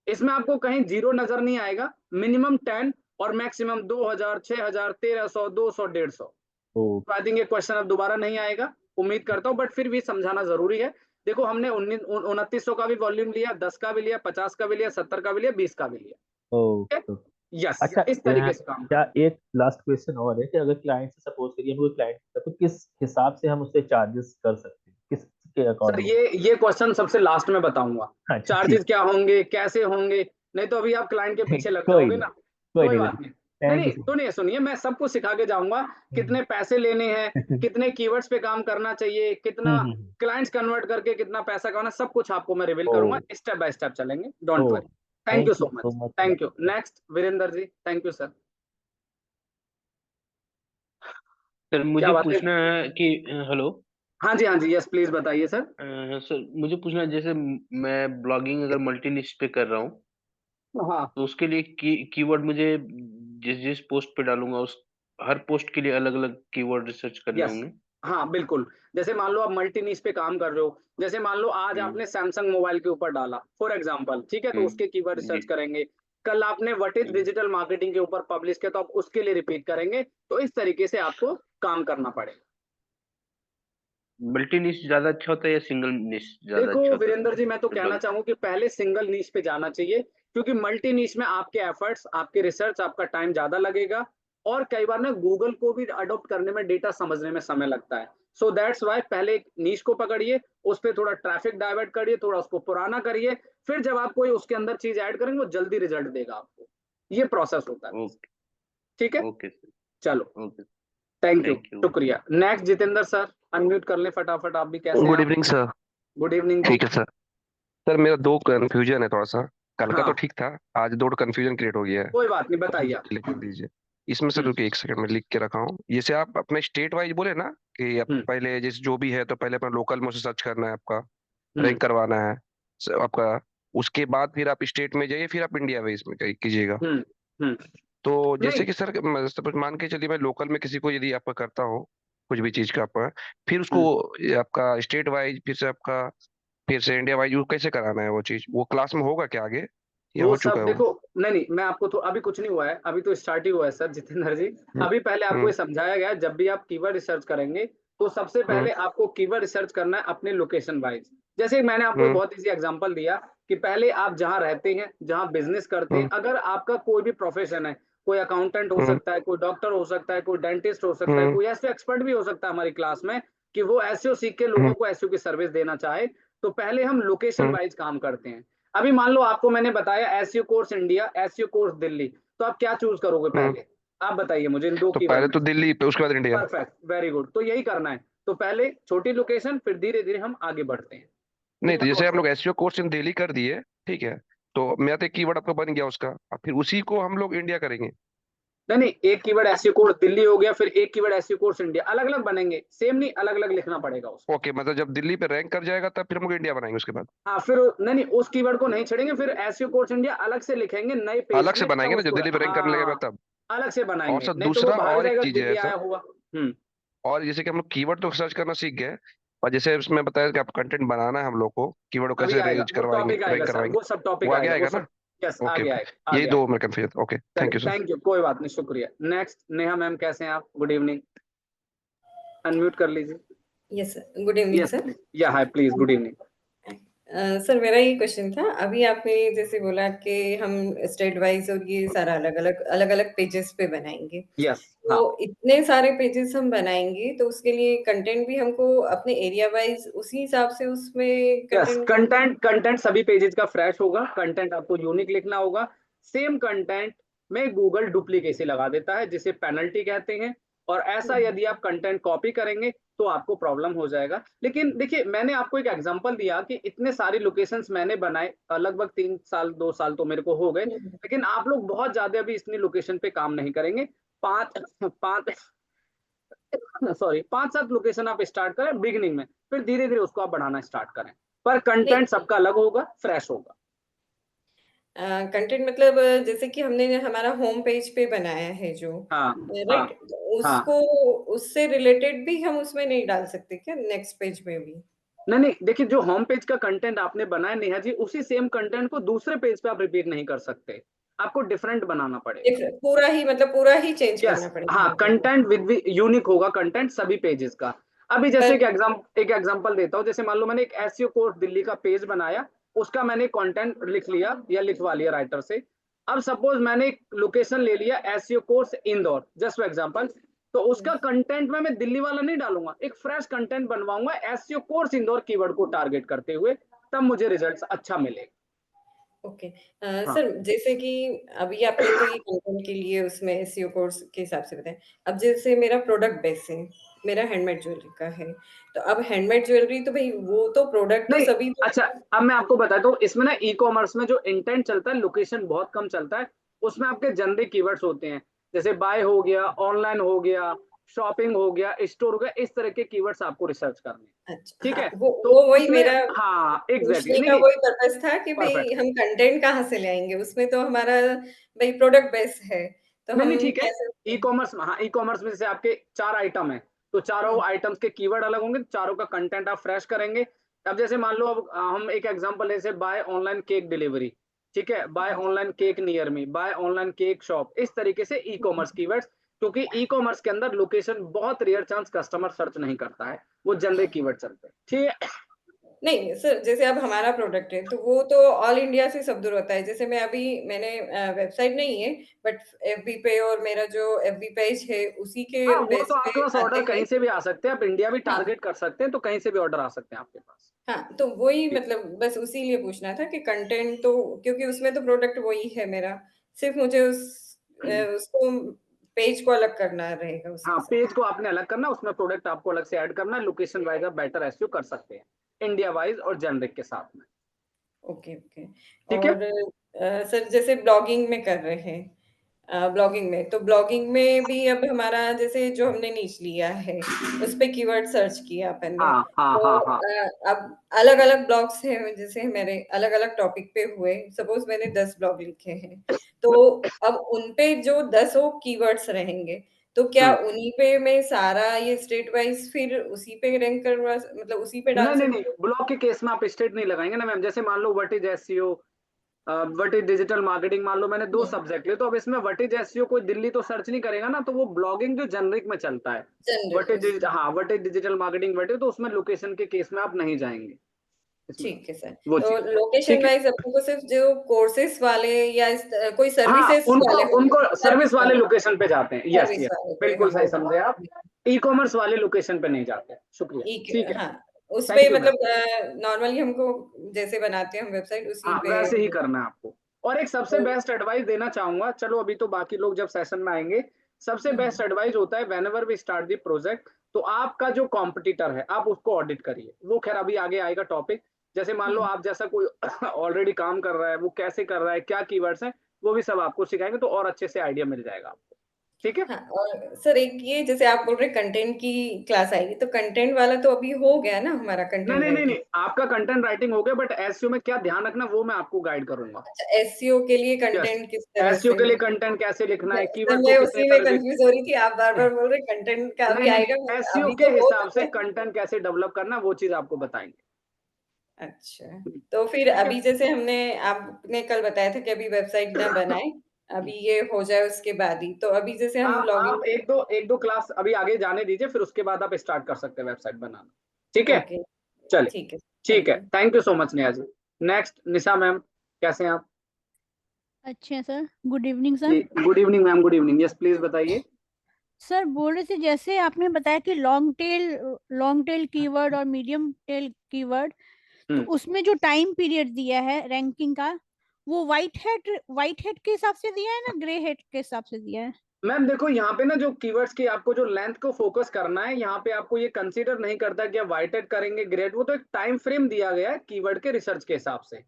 इसमें आपको कहीं 0 नजर नहीं आएगा। मिनिमम 10 और मैक्सिमम 2000, 6000, 1300, 200, 150। ओ, तो आई थिंक ये क्वेश्चन अब दोबारा नहीं आएगा, उम्मीद करता हूँ, बट फिर भी समझाना जरूरी है। देखो हमने 2900 का भी वॉल्यूम लिया, 10 का भी लिया, 50 का भी लिया, 70 का भी लिया, 20 का भी लिया, ओ, ठीक है। ओ। यस, अच्छा, इस तरीके से काम क्या करना। एक लास्ट क्वेश्चन और है कि अगर क्लाइंट से सपोज करिए हम कोई क्लाइंट तो किस हिसाब से हम उससे चार्जेस कर सकते हैं, किसके सर अकॉर्डिंग? ये क्वेश्चन सबसे लास्ट में बताऊंगा, अच्छा, चार्जेस ठीक। क्या होंगे, कैसे होंगे। नहीं तो अभी आप क्लाइंट के पीछे लग कोई जाओगे नहीं, ना। कोई कोई नहीं बात भाई, नहीं। नहीं थैंक नहीं, यू सो सुनिए सुनिए, मैं सब कुछ सिखा के जाऊंगा। मच। कितने पैसे लेने हैं, कितने कीवर्ड्स पे काम करना चाहिए, कितना हम्म। क्लाइंट्स कन्वर्ट करके कितना पैसा कमाना, सब कुछ आपको मैं रिवील ओ, करूंगा, स्टेप बाय स्टेप चलेंगे, oh, don't worry. Thank you thank you so so much, much sir. Thank you. Next Virendra ji, thank you sir. Sir क्या मुझे बात है? पूछना है कि हेलो। हाँ जी हाँ जी, यस प्लीज बताइए सर। सर मुझे पूछना है, जैसे मैं ब्लॉगिंग अगर मल्टी निश पे कर रहा हूँ हाँ तो उसके लिए कीवर्ड मुझे जिस जिस पोस्ट पे डालूंगा उस हर पोस्ट के लिए अलग अलग कीवर्ड रिसर्च करने यस, होंगे। हाँ बिल्कुल। जैसे मान लो आप मल्टी नीश पे काम कर रहे हो, जैसे मान लो आज हम्म आपने सैमसंग मोबाइल के ऊपर डाला फॉर एग्जांपल, ठीक है, तो उसके कीवर्ड जी। रिसर्च करेंगे। कल आपने what is hmm. Digital marketing के ऊपर पब्लिश किया तो आप उसके लिए रिपीट करेंगे। तो इस तरीके से आपको काम करना पड़ेगा। मल्टी निश ज्यादा अच्छा होता है या सिंगल निश ज्यादा देखो अच्छा होता वीरेंद्र जी, मैं तो है कहना ब्लॉग? चाहूँ कि पहले सिंगल नीश पे जाना चाहिए, क्योंकि मल्टी नीश में आपके एफर्ट्स, आपके रिसर्च, आपका टाइम ज्यादा लगेगा। और कई बार ना गूगल को भी अडॉप्ट करने में, डेटा समझने में समय लगता है। सो दैट्स वाई पहले एक नीश को पकड़िए, उस पर थोड़ा ट्रैफिक डाइवर्ट करिए, थोड़ा उसको पुराना करिए, फिर जब आप कोई उसके अंदर चीज ऐड करेंगे वो जल्दी रिजल्ट देगा आपको। ये प्रोसेस होता है, ओके। ठीक है। Okay sir. चलो, okay. Thank you, thank you. शुक्रिया। नेक्स्ट जितेंद्र सर, अनम्यूट कर ले फटाफट, आप भी कैसे हैं गुड आप? Evening sir. गुड इवनिंग जी। ठीक है सर। सर मेरा दो कंफ्यूजन है थोड़ा सा। कल का तो हाँ, ठीक था, आज दो कंफ्यूजन क्रिएट हो गया है। कोई बात नहीं, आप बताइए मुझे आप। क्लियर कर दीजिए इसमें। सर हम्म रुकिए एक सेकंड में लिख के रखा हूँ। जैसे आप अपने स्टेट वाइज बोले ना कि आप हम्म पहले जैसे जो भी है तो पहले अपना लोकल में उसे सर्च करना है, आपका हम्म रैंक करवाना है आपका। उसके बाद फिर आप स्टेट में जाइए, फिर आप इंडिया वाइज में कीजिएगा। हम्म हम्म। तो नहीं, जैसे कि सर सपोज मान के चलिए मैं लोकल में किसी को यदि आपका करता हूँ कुछ भी चीज का आपका, फिर उसको हम्म, ये आपका स्टेट वाइज फिर से आपका फिर से इंडिया वाइज कैसे कराना है वो चीज, वो क्लास में होगा क्या आगे? या वो हो चुका सब है देखो, वो? नहीं अभी कुछ अभी कुछ नहीं हुआ है, अभी तो स्टार्ट ही हुआ है सर जितेंद्र जी। अभी पहले आपको ये समझाया गया है, जब भी आप कीवर्ड रिसर्च करेंगे तो सबसे पहले आपको कीवर्ड रिसर्च करना है अपने लोकेशन वाइज। जैसे मैंने आपको बहुत इजी एग्जांपल दिया कि पहले आप जहां रहते हैं, जहां बिजनेस करते हैं, अगर आपका कोई भी प्रोफेशन है, कोई अकाउंटेंट हो सकता है, कोई डॉक्टर हो सकता है, कोई डेंटिस्ट हो सकता है, कोई ऐसे एक्सपर्ट भी हो सकता है हमारी क्लास में कि वो एसईओ सीख के लोगों को एसईओ की सर्विस देना चाहे, तो पहले हम लोकेशन वाइज काम करते हैं। अभी मान लो आपको मैंने बताया SEO course India, SEO course Delhi, तो आप क्या चूज करोगे पहले? आप बताइए मुझे इन दो तो कीवर्ड पहले में तो से। दिल्ली, पे उसके बाद इंडिया। परफेक्ट, वेरी गुड, तो यही करना है। तो पहले छोटी लोकेशन, फिर धीरे धीरे हम आगे बढ़ते हैं। नहीं, ये तो जैसे हम लोग process. SEO course in Delhi कर दिए, ठीक है, तो मेरा तो कीवर्ड आपका बन गया उसका, अब फिर उसी को हम लोग इंडिया करेंगे। नहीं, एक कीवर्ड एसईओ कोर्स दिल्ली हो गया, फिर एक कीवर्ड एसईओ कोर्स इंडिया, अलग अलग बनेंगे, सेम नहीं, अलग अलग लिखना पड़ेगा उसको। ओके, मतलब जब दिल्ली पे रैंक कर जाएगा तब फिर हम लोग इंडिया बनाएंगे उसके बाद। हाँ, फिर नहीं उस कीवर्ड को नहीं छेड़ेंगे, फिर एसईओ कोर्स इंडिया अलग से लिखेंगे नए पेज अलग से में, तब बनाएंगे ना, जब उसको दिल्ली पे रैंक करने लगेगा हाँ तब। अलग से और बनाएंगे, सर नहीं तो वो दूसरा भाग और एक जाएगा चीज है दिल्ली सर, आया हुआ। और जैसे कि हम लोग कीवर्ड तो सर्च करना सीख गए, और जैसे उसमें बताया कि आप कंटेंट बनाना है हम लोग को, कीवर्ड को अभी कैसे आएगा रेंज वो करवाएंगे, टॉपिक, आएगा रैंक सर करवाएंगे, वो सब टॉपिक वो आगे आएगा, वो आएगा सब। ना? यस, ओके आगे ओके, आएगा, यही आगे दो आएगा। मेरे कंफ्यूजन। ओके, थैंक चलिए, यू सर। थैंक यू, कोई बात नहीं, शुक्रिया। नेक्स्ट नेहा मैम, कैसे हैं आप? गुड इवनिंग, अनम्यूट कर लीजिए। Yes sir, good evening yes sir. Please, या hi please, good evening. Sir मेरा ये क्वेश्चन था, अभी आपने जैसे बोला कि हम स्टेट वाइज और ये सारा अलग अलग पेजेस पे बनाएंगे, यस, तो हाँ, इतने सारे पेजेस हम बनाएंगे तो उसके लिए कंटेंट भी हमको अपने एरिया वाइज उसी हिसाब से उसमें यस, कंटेंट कंटेंट सभी पेजेस का फ्रेश होगा, कंटेंट आपको यूनिक लिखना होगा। सेम कंटेंट में गूगल डुप्लीकेसी लगा देता है, जिसे पेनल्टी कहते हैं, और ऐसा यदि आप कंटेंट कॉपी करेंगे तो आपको प्रॉब्लम हो जाएगा। लेकिन देखिए, मैंने आपको एक एग्जांपल दिया कि इतने सारे लोकेशंस मैंने बनाए, लगभग 3 साल 2 साल तो मेरे को हो गए, लेकिन आप लोग बहुत ज्यादा अभी इतनी लोकेशन पे काम नहीं करेंगे। पांच पांच सॉरी 5-7 लोकेशन आप स्टार्ट करें बिगिनिंग में, फिर धीरे धीरे उसको आप बढ़ाना स्टार्ट करें, पर नहीं, कंटेंट सबका अलग होगा, फ्रेश होगा। कंटेंट मतलब जैसे कि हमने हमारा होम पेज पे बनाया है जो, हाँ, हाँ, राइट, तो हाँ। उसको उससे रिलेटेड भी हम उसमें नहीं डाल सकते क्या नेक्स्ट पेज में भी? नहीं, देखिए, जो होम पेज का कंटेंट आपने बनाया नेहा जी, उसी सेम कंटेंट को दूसरे पेज पे आप रिपीट नहीं कर सकते, आपको डिफरेंट बनाना पड़ेगा। पूरा ही मतलब पूरा ही चेंज यस, करना पड़ेगा हाँ, हमको तो। कंटेंट विद यूनिक होगा, कंटेंट सभी पेजेस का। अभी जैसे पर एक एग्जांपल देता हूँ, जैसे मान लो मैंने एक एसईओ कोर्स दिल्ली का पेज बनाया, उसका मैंने कंटेंट लिख लिया या लिखवा लिया राइटर से। अब सपोज मैंने एक लोकेशन ले लिया SEO course Indore, just for example, तो उसका कंटेंट में मैं दिल्ली वाला नहीं डालूंगा, एक फ्रेश कंटेंट बनवाऊंगा एसईओ कोर्स इंदौर कीवर्ड को टारगेट करते हुए, तब मुझे रिजल्ट अच्छा मिलेगा। ओके, हाँ, सर जैसे कि अभी आपने तो ये कंटेंट के लिए उसमें एसईओ कोर्स के हिसाब से बताया, अब जैसे मेरा प्रोडक्ट बेस है, मेरा हैंडमेड ज्वेलरी का है, तो अब हैंडमेड ज्वेलरी तो भाई वो तो प्रोडक्ट तो नहीं, सभी तो अच्छा, अब मैं आपको बताता हूँ, इसमें ना ई कॉमर्स में जो इंटेंट चलता है, लोकेशन बहुत कम चलता है, उसमें आपके जनरिक कीवर्ड्स होते हैं, जैसे बाय हो गया, ऑनलाइन हो गया, शॉपिंग हो गया, स्टोर हो गया, इस तरह के कीवर्ड्स आपको रिसर्च करने हैं। अच्छा, ठीक हाँ, है, वो तो वही उसमें, मेरा हाँ, एग्जैक्टली, पूछने नहीं का नहीं, वही पर्पस था कि परफेक्ट, भाई हम कंटेंट कहाँ से लाएंगे, उसमें तो हमारा भाई प्रोडक्ट बेस है, तो नहीं हम नहीं, ठीक है। कैसे ई कॉमर्स में, हाँ, ई कॉमर्स में जैसे आपके 4 आइटम है, तो चारों आइटम्स के कीवर्ड अलग होंगे, चारों का कंटेंट आप फ्रेश करेंगे। अब जैसे मान लो, अब हम एक एग्जांपल जैसे बाय ऑनलाइन केक डिलीवरी, ठीक है, buy online cake near me, buy online cake shop, इस तरीके से ई कॉमर्स कीवर्ड्स, क्योंकि ई कॉमर्स के अंदर लोकेशन बहुत रेयर चांस कस्टमर सर्च नहीं करता है, वो जनरिक कीवर्ड चलते हैं, ठीक है। नहीं सर, जैसे अब हमारा प्रोडक्ट है तो वो तो ऑल इंडिया से सब दूर होता है, जैसे मैंने वेबसाइट नहीं है, बट एफबी पे और मेरा जो एफबी पेज है उसी के हाँ, वो बेस तो पे आपके पास आते ऑर्डर हैं। कहीं से भी आ सकते हैं, आप इंडिया भी हाँ, टारगेट कर सकते हैं, तो कहीं से भी ऑर्डर आ सकते हैं आपके पास। हाँ, तो वही मतलब बस उसी लिए पूछना था कि कंटेंट तो क्योंकि उसमें तो प्रोडक्ट वही है मेरा, सिर्फ मुझे उसको पेज को अलग करना रहेगा हाँ, उसके साथ। पेज को आपने अलग करना, उसमें प्रोडक्ट आपको अलग से ऐड करना है, लोकेशन वाइज आप बेटर एसईओ कर सकते हैं इंडिया वाइज और जनरिक के साथ में। Okay, okay. ठीक है, और सर जैसे ब्लॉगिंग में कर रहे हैं, ब्लॉगिंग में भी अब हमारा जैसे जो हमने नीच लिया है, उस पे कीवर्ड सर्च किया अपन ने, हाँ हाँ तो हाँ हाँ, अब अलग-अलग ब्लॉग्स हैं, जैसे मेरे अलग-अलग टॉपिक पे हुए, सपोज़ मैंने 10 ब्लॉग लिखे हैं, तो अब उन पे जो 10 कीवर्ड्स रहेंगे, तो क्या उन्हीं पे मैं सारा ये स्टेट वाइज़ फिर उसी पे रैंक करवा मतलब उसी पे डाल नहीं नहीं नहीं, सकती हूँ? ब्लॉग के केस में आप स्टेट नहीं लगाएंगे ना मैम, जैसे मान लो what is SEO, what is digital marketing, मान लो मैंने 2 सब्जेक्ट लिए, तो अब इसमें व्हाट इज एसईओ कोई दिल्ली तो सर्च नहीं करेगा ना, तो वो ब्लॉगिंग जो जेनरिक में चलता है, व्हाट इज हाँ what is digital marketing what is, तो उसमें लोकेशन के केस में आप नहीं जाएंगे इसमें, ठीक है सर। वो तो चीज। लोकेशन ठीक है, वाइज अपन को सिर्फ जो कोर्सेज वाले या कोई हाँ सर्विसेज वाले उनको उनको होंगे, सर्विस वाले लोकेशन पे जाते हैं, यस सर्विस यस, वाले पे बिल्कुल सही हम समझे आप, ई कॉमर्स वाले लोकेशन पे नहीं जाते। शुक्रिया, ठीक है, हाँ उस पे थैंक यू मैम। मतलब नॉर्मली हमको जैसे बनाते हैं हम वेबसाइट उसी हाँ पे वैसे ही करना है आपको। और एक सबसे तो बेस्ट एडवाइस देना चाहूंगा, चलो अभी तो बाकी लोग जब सेशन में आएंगे, सबसे बेस्ट एडवाइस होता है whenever we start the project, तो आपका जो कॉम्पिटिटर है आप उसको ऑडिट करिए, वो खैर अभी आगे आएगा टॉपिक। जैसे मान लो आप जैसा कोई ऑलरेडी काम कर रहा है, वो कैसे कर रहा है, क्या कीवर्ड्स हैं, वो भी सब आपको सिखाएंगे, तो और अच्छे से आइडिया मिल जाएगा आपको, ठीक है। हाँ। और सर एक ये जैसे आप बोल रहे कंटेंट की क्लास आएगी, तो कंटेंट वाला तो अभी हो गया ना हमारा नहीं कंटेंट नहीं नहीं राइटिंग। नहीं, आपका कंटेंट राइटिंग हो गया, बट एसईओ में क्या ध्यान रखना वो मैं आपको गाइड करूंगा। अच्छा, एसईओ के लिए यस, कंटेंट किस तरह एसईओ से, के लिए कंटेंट कैसे लिखना है, सर कीवर्ड को मैं कितने उसी में तरह कंफ्यूज हो रही थी, आप बार बार बोल रहे कंटेंट का नहीं अभी नहीं आएगा, नहीं, एसईओ अभी के तो हो हिसाब सकता से है। कंटेंट कैसे डेवलप करना वो चीज आपको बताएंगे। अच्छा, तो फिर ठीक है, अभी जैसे हमने आपने कल बताया था कि अभी वेबसाइट ना बनाए, अभी ये हो जाए उसके बाद ही, तो अभी जैसे हम लॉगिन। आप एक दो क्लास अभी आगे जाने दीजिए, फिर उसके बाद आप स्टार्ट कर सकते हैं वेबसाइट बनाना, ठीक है। ओके, चलिए, ठीक है, ठीक थैंक है, you. Thank you so much Neha ji. Next Nisha ma'am, कैसे हैं आप? अच्छा सर, गुड इवनिंग जी sir. Good evening ma'am, good evening, yes please बताइए। सर बोल रहे थे जैसे आपने बताया कि लॉन्ग टेल कीवर्ड और मीडियम टेल कीवर्ड, तो उसमें जो टाइम पीरियड दिया है रैंकिंग का, वो वाइट हेड के हिसाब से दिया है ना ग्रे हेड के हिसाब से दिया है? मैम देखो यहाँ पे ना जो कीवर्ड्स की आपको जो लेंथ को फोकस करना है, यहाँ पे आपको ये कंसीडर नहीं करता कि आप व्हाइट हेड करेंगे ग्रेड, वो तो एक टाइम फ्रेम दिया गया है कीवर्ड के रिसर्च के हिसाब से।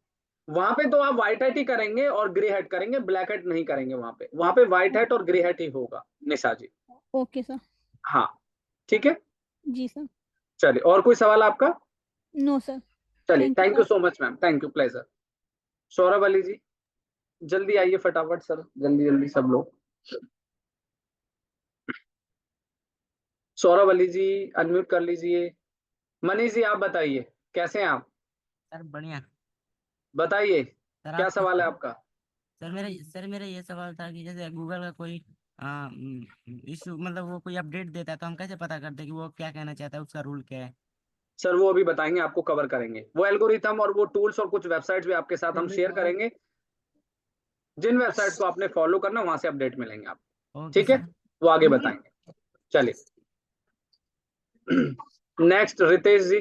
वहां पे तो आप व्हाइट हेड ही करेंगे और ग्रे हेड करेंगे, ब्लैक हेड नहीं करेंगे, वहां पे व्हाइट हेड और ग्रे हेड ही होगा निशा जी। Okay sir. हाँ ठीक है, जी सर। चलिए और कोई सवाल आपका? No sir. चलिए, thank you thank you sir. So much ma'am, thank you, pleasure. Saurabh Ali ji जल्दी आइए फटाफट सर, जल्दी जल्दी सब लोग। सौरभ अली जी अनम्यूट कर लीजिए। मनीष जी आप बताइए, कैसे हैं आप? सर बढ़िया। बताइए सर क्या आप सवाल है आपका? सर मेरा ये सवाल था कि जैसे गूगल का कोई इशू, मतलब वो कोई अपडेट देता है, तो हम कैसे पता करते हैं कि वो क्या कहना चाहता है, उसका रूल क्या है? सर वो अभी बताएंगे, आपको कवर करेंगे वो एल्गोरिथम और वो टूल्स और कुछ वेबसाइट्स भी आपके साथ हम शेयर करेंगे, जिन वेबसाइट्स को आपने फॉलो करना वहां से अपडेट मिलेंगे आपको, ओके ठीक है, सर। वो आगे बताएंगे। चलिए नेक्स्ट रितेश जी,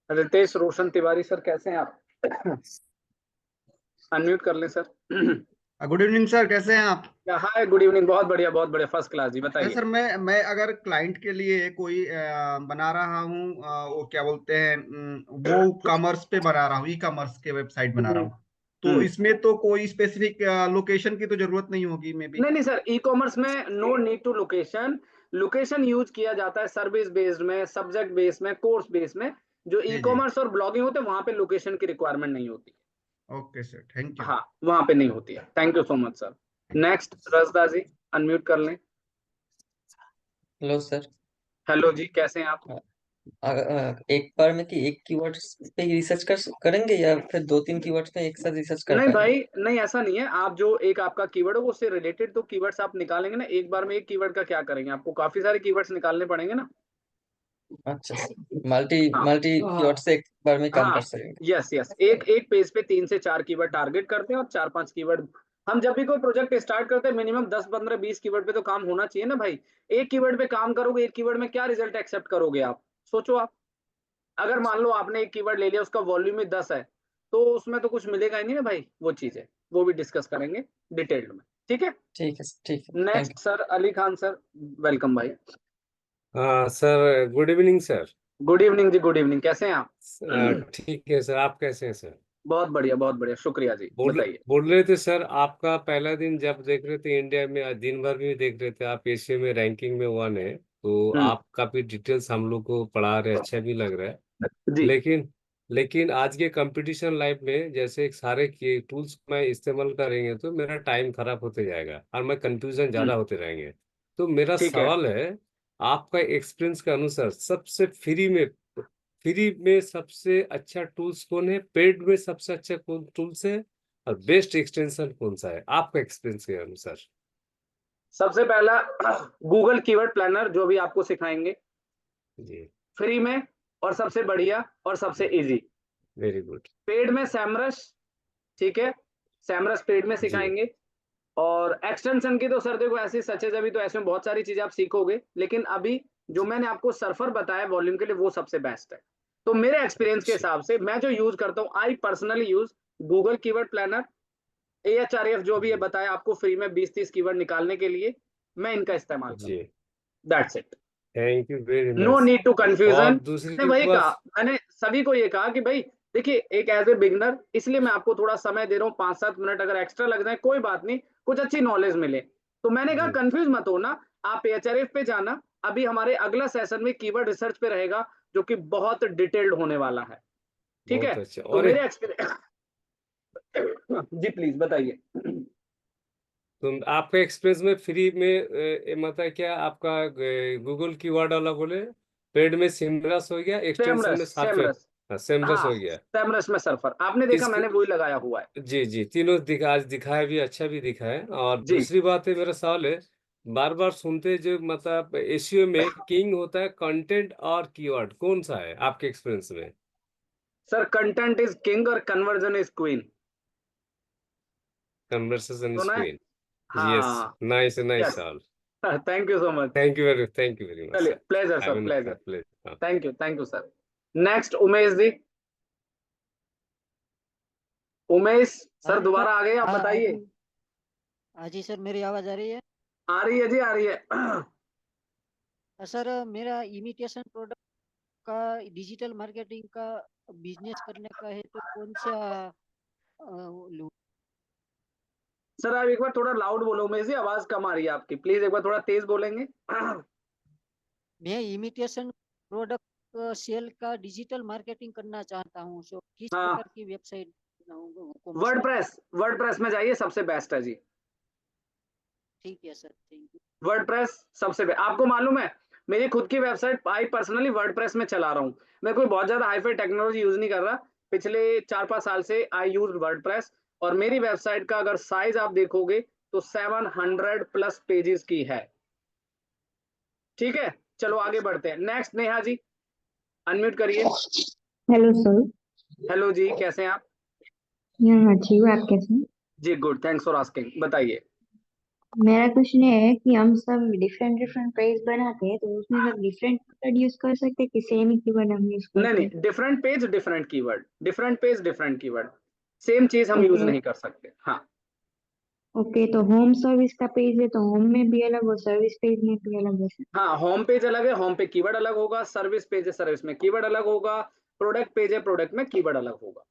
रितेश रोशन तिवारी सर कैसे हैं आप? अनम्यूट कर लें सर। गुड इवनिंग सर, कैसे हैं आप? हाय गुड इवनिंग, बहुत बढ़िया फर्स्ट क्लास जी, अच्छा बताइए। सर, मैं अगर क्लाइंट के लिए कोई बना रहा हूँ, वो क्या बोलते हैं, वो कॉमर्स पे बना रहा हूँ, ई कॉमर्स के वेबसाइट बना रहा हूँ, तो इसमें तो कोई स्पेसिफिक लोकेशन की तो जरूरत नहीं होगी मे बी? नहीं नहीं सर, ई कॉमर्स में no need to location, location use किया जाता है सर्विस बेस्ड में, सब्जेक्ट बेस्ड में, कोर्स बेस्ड में। जो ई जी जी, कॉमर्स और ब्लॉगिंग होते हैं वहां पे लोकेशन की रिक्वायरमेंट नहीं होती ओके सर, थैंक है, यू। हाँ वहां पे नहीं होती है। Thank you so much sir. Next Rajda ji unmute कर लें। Hello sir. हेलो जी, कैसे हैं आप? एक बार में कि एक कीवर्ड पे ही रिसर्च करेंगे या फिर 2-3 कीवर्ड पे एक साथ रिसर्च कर नहीं पाएंगे? भाई नहीं, ऐसा नहीं है, आप जो एक आपका कीवर्ड है वो उससे रिलेटेड तो कीवर्ड्स आप निकालेंगे ना, एक बार में एक कीवर्ड का क्या करेंगे, आपको काफी सारे कीवर्ड्स निकालने पड़ेंगे ना। अच्छा सर, मल्टी हाँ मल्टी कीवर्ड से एक बार में काम हाँ, कर सकेंगे। यस यस, एक एक पेज पे 3 से 4 कीवर्ड टारगेट करते हैं, और 4-5 कीवर्ड। हम जब भी कोई प्रोजेक्ट स्टार्ट करते हैं मिनिमम 10-15-20 कीवर्ड पे तो काम होना चाहिए ना भाई। एक कीवर्ड पे काम करोगे, एक कीवर्ड में क्या रिजल्ट एक्सेप्ट करोगे आप, सोचो आप। अगर मान लो आपने एक कीवर्ड ले लिया, उसका वॉल्यूम ही 10 है, तो उसमें तो कुछ मिलेगा ही नहीं ना भाई, वो चीज है, वो भी डिस्कस करेंगे डिटेल्ड में, ठीक है। ठीक है, ठीक है, thank next sir Ali Khan sir, welcome भाई। Sir good evening sir. Good evening जी, गुड इवनिंग, कैसे हैं आप? ठीक है सर, आप कैसे हैं सर? बहुत बढ़िया, शुक्रिया जी, बताइए। बोल रहे थे सर, आपका पहला दिन जब देख रहे थे इंडिया में, आज दिन भर में देख रहे थे, आप एशिया में रैंकिंग में 1 है, तो आप काफी डिटेल्स हम लोग को पढ़ा रहे, अच्छा भी लग रहा है। जी लेकिन आज के कंपटीशन लाइफ में जैसे सारे के टूल्स मैं इस्तेमाल करेंगे तो मेरा टाइम खराब होते जाएगा और मैं कंफ्यूजन ज्यादा होते रहेंगे। तो मेरा ठीक है। सवाल है, आपका एक्सपीरियंस के अनुसार सबसे फ्री में सबसे अच्छा टूल्स कौन है, पेड में सबसे अच्छा कौन टूल्स है, और बेस्ट एक्सटेंशन कौन सा है आपका एक्सपीरियंस के अनुसार? सबसे पहला गूगल कीवर्ड प्लानर जो भी आपको सिखाएंगे जी, फ्री में, और सबसे बढ़िया और सबसे इजी। Very good. पेड में सैमरस, ठीक है, सैमरस पेड में जी, सिखाएंगे। और एक्सटेंशन की तो सर देखो ऐसी सच है, अभी तो ऐसे में बहुत सारी चीजें आप सीखोगे, लेकिन अभी जो मैंने आपको सर्फर बताया वॉल्यूम के लिए वो सबसे बेस्ट है। तो मेरे एक्सपीरियंस के अच्छा, हिसाब से मैं जो यूज करता हूँ, I personally use Google keyword planner, AHRF जो भी है जी, बताया आपको फ्री में 20-30 कीवर्ड निकालने के लिए, मैं इनका इस्तेमाल करता जी, हूँ। That's it, thank you very no much. Need to और कंफ्यूजन। दूसरी मैंने वही कहा, बात, मैंने सभी को ये कहा कि भाई देखिए एक एज ए बिगनर, इसलिए मैं आपको थोड़ा समय दे रहा हूँ, 5-7 मिनट अगर एक्स्ट्रा लग जाए कोई बात नहीं, कुछ अच्छी नॉलेज मिले। तो मैंने कहा जी, कंफ्यूज मत होना, आप AHRF पे जाना। अभी हमारे अगला सेशन में कीवर्ड रिसर्च पे रहेगा, जो कि बहुत डिटेल्ड होने वाला है, ठीक है। बहुत अच्छा। तो और मेरे एक्सपीरियंस जी प्लीज बताइए। तो आपका एक्सपीरियंस में फ्री में मतलब क्या आपका गूगल कीवर्ड वाला बोले, पेड में सिमरस हो गया, एक्सटेंशन में सेमरस, सेमरस, सेमरस हाँ हो गया। सेमरस में सर्फर आपने देखा, इसके मैंने वही लगाया हुआ है। जी जी, तीनों दिखा, आज दिखाया भी, अच्छा भी दिखा है। और जी दूसरी बात है, मेरा सवाल है, बार बार सुनते जो मतलब एसईओ में किंग होता है कंटेंट और कीवर्ड, कौन सा है आपके एक्सपीरियंस में? सर, कंटेंट इज किंग और कन्वर्जन इज क्वीन। कन्वर्सेशन सुना है? स्क्रीन। यस, हाँ, नाइस नाइस यस, सवाल। Thank you so much. Thank you very much चलिए, sir. Pleasure sir, have an pleasure. Pleasure. Thank you sir. Next Umesh ji, Umesh हाँ sir दोबारा आ गए, आप हाँ हाँ बताइए। जी, हाँ जी सर, मेरी आवाज आ रही है? आ रही है जी, आ रही है। सर मेरा इमिटेशन प्रोडक्ट का डिजिटल मार्केटिंग का बिजनेस करने का है, तो कौन सा लूँ? सर आप एक बार थोड़ा लाउड बोलो उमेश जी, आवाज कम आ रही है आपकी, प्लीज एक बार थोड़ा तेज बोलेंगे। मैं इमिटेशन प्रोडक्ट सेल का डिजिटल मार्केटिंग करना चाहता हूँ, सो किस हाँ, प्रकार की वेबसाइट बनाऊँ कॉमर्स की? वर्डप्रेस में जाइए, सबसे बेस्ट है जी। ठीक है सर, थैंक यू। वर्डप्रेस सबसे आपको मालूम है, मेरी खुद की वेबसाइट आई पर्सनली वर्डप्रेस में चला रहा हूँ। मैं कोई बहुत ज्यादा हाईफाई टेक्नोलॉजी यूज नहीं कर रहा, पिछले 4-5 साल से आई यूज वर्डप्रेस। और मेरी वेबसाइट का अगर साइज आप देखोगे तो 700 प्लस पेजेस की है, ठीक है। चलो ठीक है आगे सर। बढ़ते हैं। नेक्स्ट नेहा जी, अनम्यूट करिए। Hello sir. हेलो जी, कैसे हैं आप? हाँ अच्छी हूँ, आप कैसे हैं? जी गुड, थैंक्स फॉर आस्किंग, बताइए। मेरा क्वेश्चन ये है कि हम सब डिफरेंट डिफरेंट पेज बनाते हैं, तो उसमें सब डिफरेंट कीवर्ड यूज कर सकते हैं कि सेम ही कीवर्ड हम यूज नहीं करते हैं? नहीं, different page different keyword, different page different keyword, same चीज हम यूज ओके। नहीं कर सकते। हाँ, ओके, तो होम सर्विस का पेज है तो होम में भी अलग और सर्विस पेज में भी अलग है? हाँ, होम पेज अलग है, होम पे कीवर्ड अलग होगा, सर्विस पेज है, सर्विस में कीवर्ड अलग होगा, प्रोडक्ट पेज है, प्रोडक्ट में कीवर्ड अलग होगा।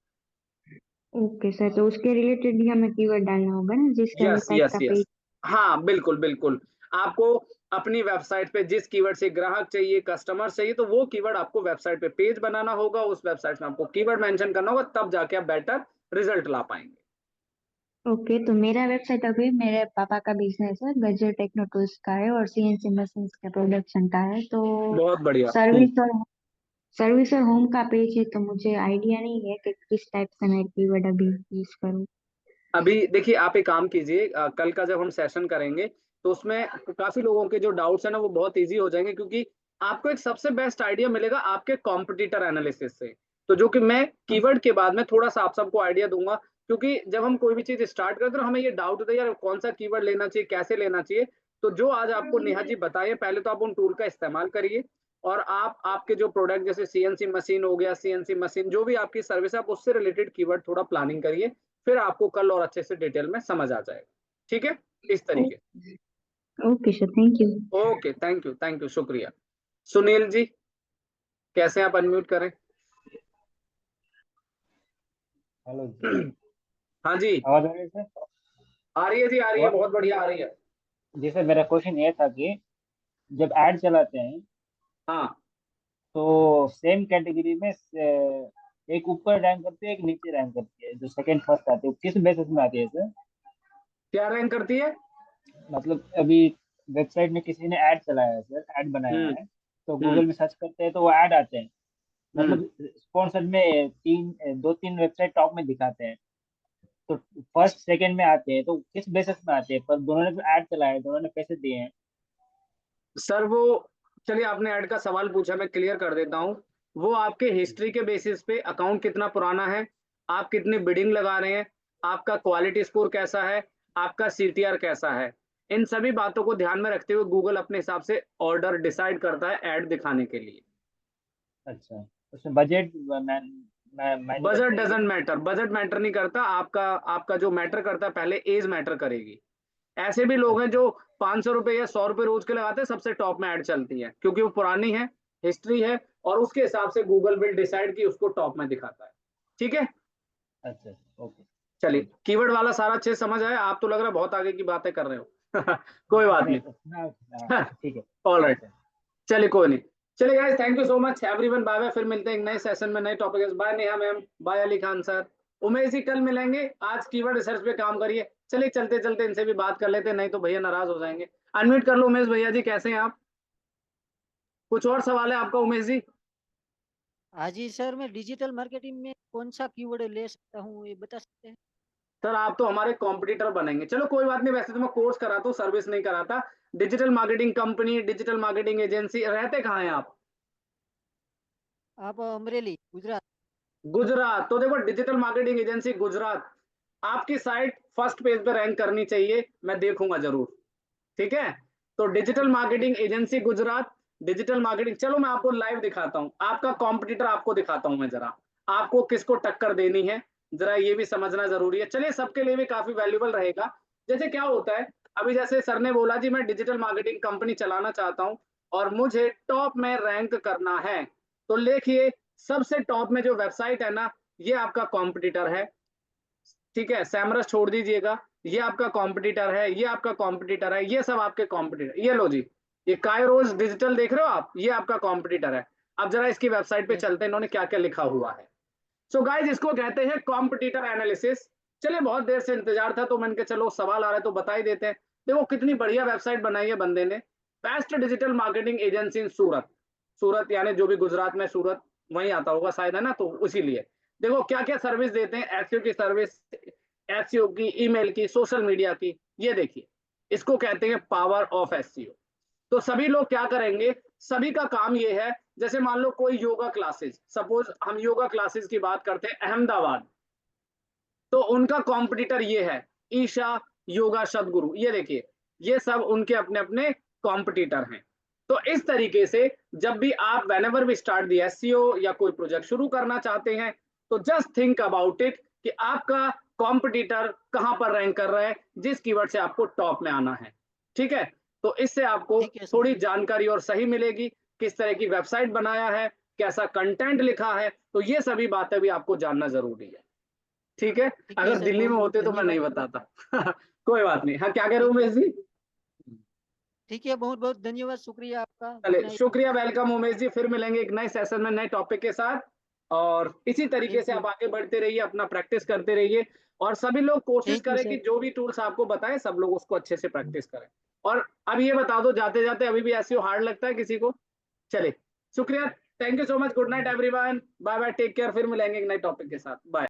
ओके सर, तो उसके रिलेटेड भी हमें कीवर्ड डालना होगा ना, जिस यस टाइप यस का यस, पेज? हाँ बिल्कुल बिल्कुल। आपको अपनी वेबसाइट पे जिस कीवर्ड से ग्राहक चाहिए, कस्टमर चाहिए, तो वो कीवर्ड आपको वेबसाइट पे पेज बनाना होगा, उस वेबसाइट में आपको कीवर्ड मेंशन करना होगा, तब जाके आप बेटर रिजल्ट ला पाएंगे। ओके, तो मेरा वेबसाइट अभी मेरे पापा का बिजनेस है, गजर टेक्नो टूल्स का है और सीएनसी मशीन्स का प्रोडक्शन का है। तो बहुत बढ़िया। सर्विस और होम का पेज है, तो मुझे आइडिया नहीं है कि किस टाइप से मैं कीवर्ड अभी यूज करूँ। अभी देखिए, आप एक काम कीजिए, कल का जब हम सेशन करेंगे तो उसमें काफी लोगों के जो डाउट्स है ना वो बहुत इजी हो जाएंगे, क्योंकि आपको एक सबसे बेस्ट आइडिया मिलेगा आपके कॉम्पिटिटर एनालिसिस से। तो जो कि मैं कीवर्ड के बाद में थोड़ा सा आप सबको आइडिया दूंगा, क्योंकि जब हम कोई भी चीज स्टार्ट करते हैं तो हमें ये डाउट होता है यार कौन सा कीवर्ड लेना चाहिए, कैसे लेना चाहिए। तो जो आज आपको नेहा जी बताइए, पहले तो आप उन टूल का इस्तेमाल करिए, और आप आपके जो प्रोडक्ट जैसे सीएनसी मशीन हो गया, सीएनसी मशीन जो भी आपकी सर्विस है, आप उससे रिलेटेड कीवर्ड थोड़ा प्लानिंग करिए, फिर आपको कल और अच्छे से डिटेल में समझ आ जाएगा, ठीक है, इस तरीके। Okay sir, thank you. Okay, thank you, शुक्रिया। सुनील जी, कैसे हैं आप? अनम्यूट करें। हेलो जी, हाँ जी, आवाज आ रही है सर? आ रही है जी, आ रही है, और बहुत बढ़िया आ रही है। जी सर, मेरा क्वेश्चन ये था कि जब ऐड चलाते हैं हाँ, तो सेम कैटेगरी में एक ऊपर रैंक करती है, एक नीचे रैंक करती है, जो सेकंड फर्स्ट आती है, किस बेसिस में आती है सर? क्या रैंक करती है? मतलब अभी वेबसाइट में किसी ने ऐड चलाया है सर, ऐड बनाया हम्म है, तो हम्म गूगल में सर्च करते हैं तो वो ऐड आते हैं, मतलब स्पॉन्सर में 2-3 वेबसाइट टॉप में दिखाते हैं, तो फर्स्ट सेकंड में आते हैं, तो किस बेसिस पे आते हैं? पर दोनों ने ऐड चलाया है, दोनों ने पैसे दिए हैं। सर वो चलिए, आपने ऐड का सवाल पूछा, मैं क्लियर कर देता हूँ। वो आपके हिस्ट्री के बेसिस पे, अकाउंट कितना पुराना है, आप कितनी बिडिंग लगा रहे हैं, आपका क्वालिटी स्कोर कैसा है, आपका CTR कैसा है, इन सभी बातों को ध्यान में रखते हुए गूगल अपने हिसाब से ऑर्डर डिसाइड करता है ऐड दिखाने के लिए। अच्छा, उसमें budget budget doesn't matter, budget matter नहीं करता, आपका जो मैटर करता है पहले एज मैटर करेगी। ऐसे भी लोग हैं जो 500 रुपए या 100 रुपए रोज के लगाते हैं, सबसे टॉप में ऐड चलती है, क्योंकि वो पुरानी है, हिस्ट्री है, और उसके हिसाब से गूगल विल डिसाइड कि उसको टॉप में दिखाता है। ठीक है, अच्छा, ओके। चलिए, कीवर्ड वाला सारा अच्छे से समझ आया। आप तो लग रहा है बहुत आगे की बातें कर रहे हो। कोई बात नहीं, ठीक है, ऑलराइट, चलिए कोई नहीं। चलिए guys, thank you so much everyone, bye bye. फिर मिलते हैं एक नए सेशन में, नए topic. Bye Neha ma'am, bye Ali Khan sir, Umesh ji कल मिलेंगे। आज कीवर्ड रिसर्च पे काम करिए। चलिए चलते चलते इनसे भी बात कर लेते हैं, नहीं तो भैया नाराज हो जाएंगे। अनम्यूट कर लो उमेश भैया जी, कैसे हैं आप? कुछ और सवाल है आपका उमेश जी? हाँ जी सर, मैं डिजिटल मार्केटिंग में कौन सा कीवर्ड ले सकता हूँ, ये बता सकते हैं? सर आप तो हमारे कॉम्पिटिटर बनेंगे। चलो कोई बात नहीं, वैसे तो मैं कोर्स कराता हूँ, सर्विस नहीं कराता। Digital marketing company, digital marketing agency, रहते कहाँ हैं आप? आप अमरेली, गुजरात। गुजरात, तो देखो डिजिटल मार्केटिंग एजेंसी गुजरात, आपकी साइट फर्स्ट पेज पे रैंक करनी चाहिए, मैं देखूंगा जरूर। ठीक है, तो digital marketing agency Gujarat, digital marketing. चलो मैं आपको लाइव दिखाता हूँ, आपका कॉम्पिटिटर आपको दिखाता हूँ मैं जरा, आपको किसको टक्कर देनी है जरा ये भी समझना जरूरी है। चलिए, सबके लिए भी काफी वैल्यूबल रहेगा। जैसे क्या होता है, अभी जैसे सर ने बोला जी मैं डिजिटल मार्केटिंग कंपनी चलाना चाहता हूँ और मुझे टॉप में रैंक करना है, तो देखिए सबसे टॉप में जो वेबसाइट है ना, ये आपका कॉम्पिटिटर है। ठीक है, सैमरस छोड़ दीजिएगा, ये आपका कॉम्पिटिटर है, ये आपका कॉम्पिटिटर है, ये सब आपके कॉम्पिटिटर। ये लो जी, ये काइरोज डिजिटल देख रहे हो आप, ये आपका कॉम्पिटिटर है। अब जरा इसकी वेबसाइट पे चलते हैं, इन्होंने क्या क्या लिखा हुआ है। सो गाइज, इसको कहते हैं कॉम्पिटिटर एनालिसिस। चलिए, बहुत देर से इंतजार था तो मैंने कहा चलो सवाल आ रहा है तो बता ही देते हैं। देखो कितनी बढ़िया वेबसाइट बनाई है बंदे ने, बेस्ट डिजिटल मार्केटिंग एजेंसी इन सूरत। सूरत यानी जो भी गुजरात में सूरत वहीं आता होगा शायद, है ना, तो इसीलिए देखो क्या क्या सर्विस देते हैं। एसईओ की सर्विस, एसईओ की, ईमेल की, सोशल मीडिया की, ये देखिए, इसको कहते हैं पावर ऑफ एसईओ। तो सभी लोग क्या करेंगे, सभी का काम ये है, जैसे मान लो कोई योगा क्लासेस, सपोज हम योगा क्लासेस की बात करते हैं अहमदाबाद, तो उनका कॉम्पिटिटर ये है ईशा योगा सदगुरु। ये देखिए, ये सब उनके अपने अपने कॉम्पिटिटर हैं। तो इस तरीके से जब भी आप whenever we start the SEO या कोई प्रोजेक्ट शुरू करना चाहते हैं, तो जस्ट थिंक अबाउट इट कि आपका कॉम्पिटिटर कहां पर रैंक कर रहा है, जिस कीवर्ड से आपको टॉप में आना है। ठीक है, तो इससे आपको थोड़ी जानकारी और सही मिलेगी, किस तरह की वेबसाइट बनाया है, कैसा कंटेंट लिखा है, तो ये सभी बातें भी आपको जानना जरूरी है। ठीक है, अगर सर, दिल्ली में बहुत होते तो मैं नहीं धन्यवाद। बताता। कोई बात नहीं। हाँ, क्या कह रहे हो उमेश जी? ठीक है, बहुत बहुत धन्यवाद, शुक्रिया आपका। चलिए, शुक्रिया, वेलकम उमेश जी। फिर मिलेंगे एक नए सेशन में नए टॉपिक के साथ, और इसी तरीके से आप आगे बढ़ते रहिए, अपना प्रैक्टिस करते रहिए, और सभी लोग कोशिश Thank you, करें कि sir. जो भी टूल्स आपको बताए सब लोग उसको अच्छे से प्रैक्टिस करें। और अब ये बता दो जाते जाते, अभी भी एसईओ हार्ड लगता है किसी को? चलिए, शुक्रिया, thank you so much, good night everyone, bye bye, take care. फिर मिलेंगे एक नए टॉपिक के साथ, बाय।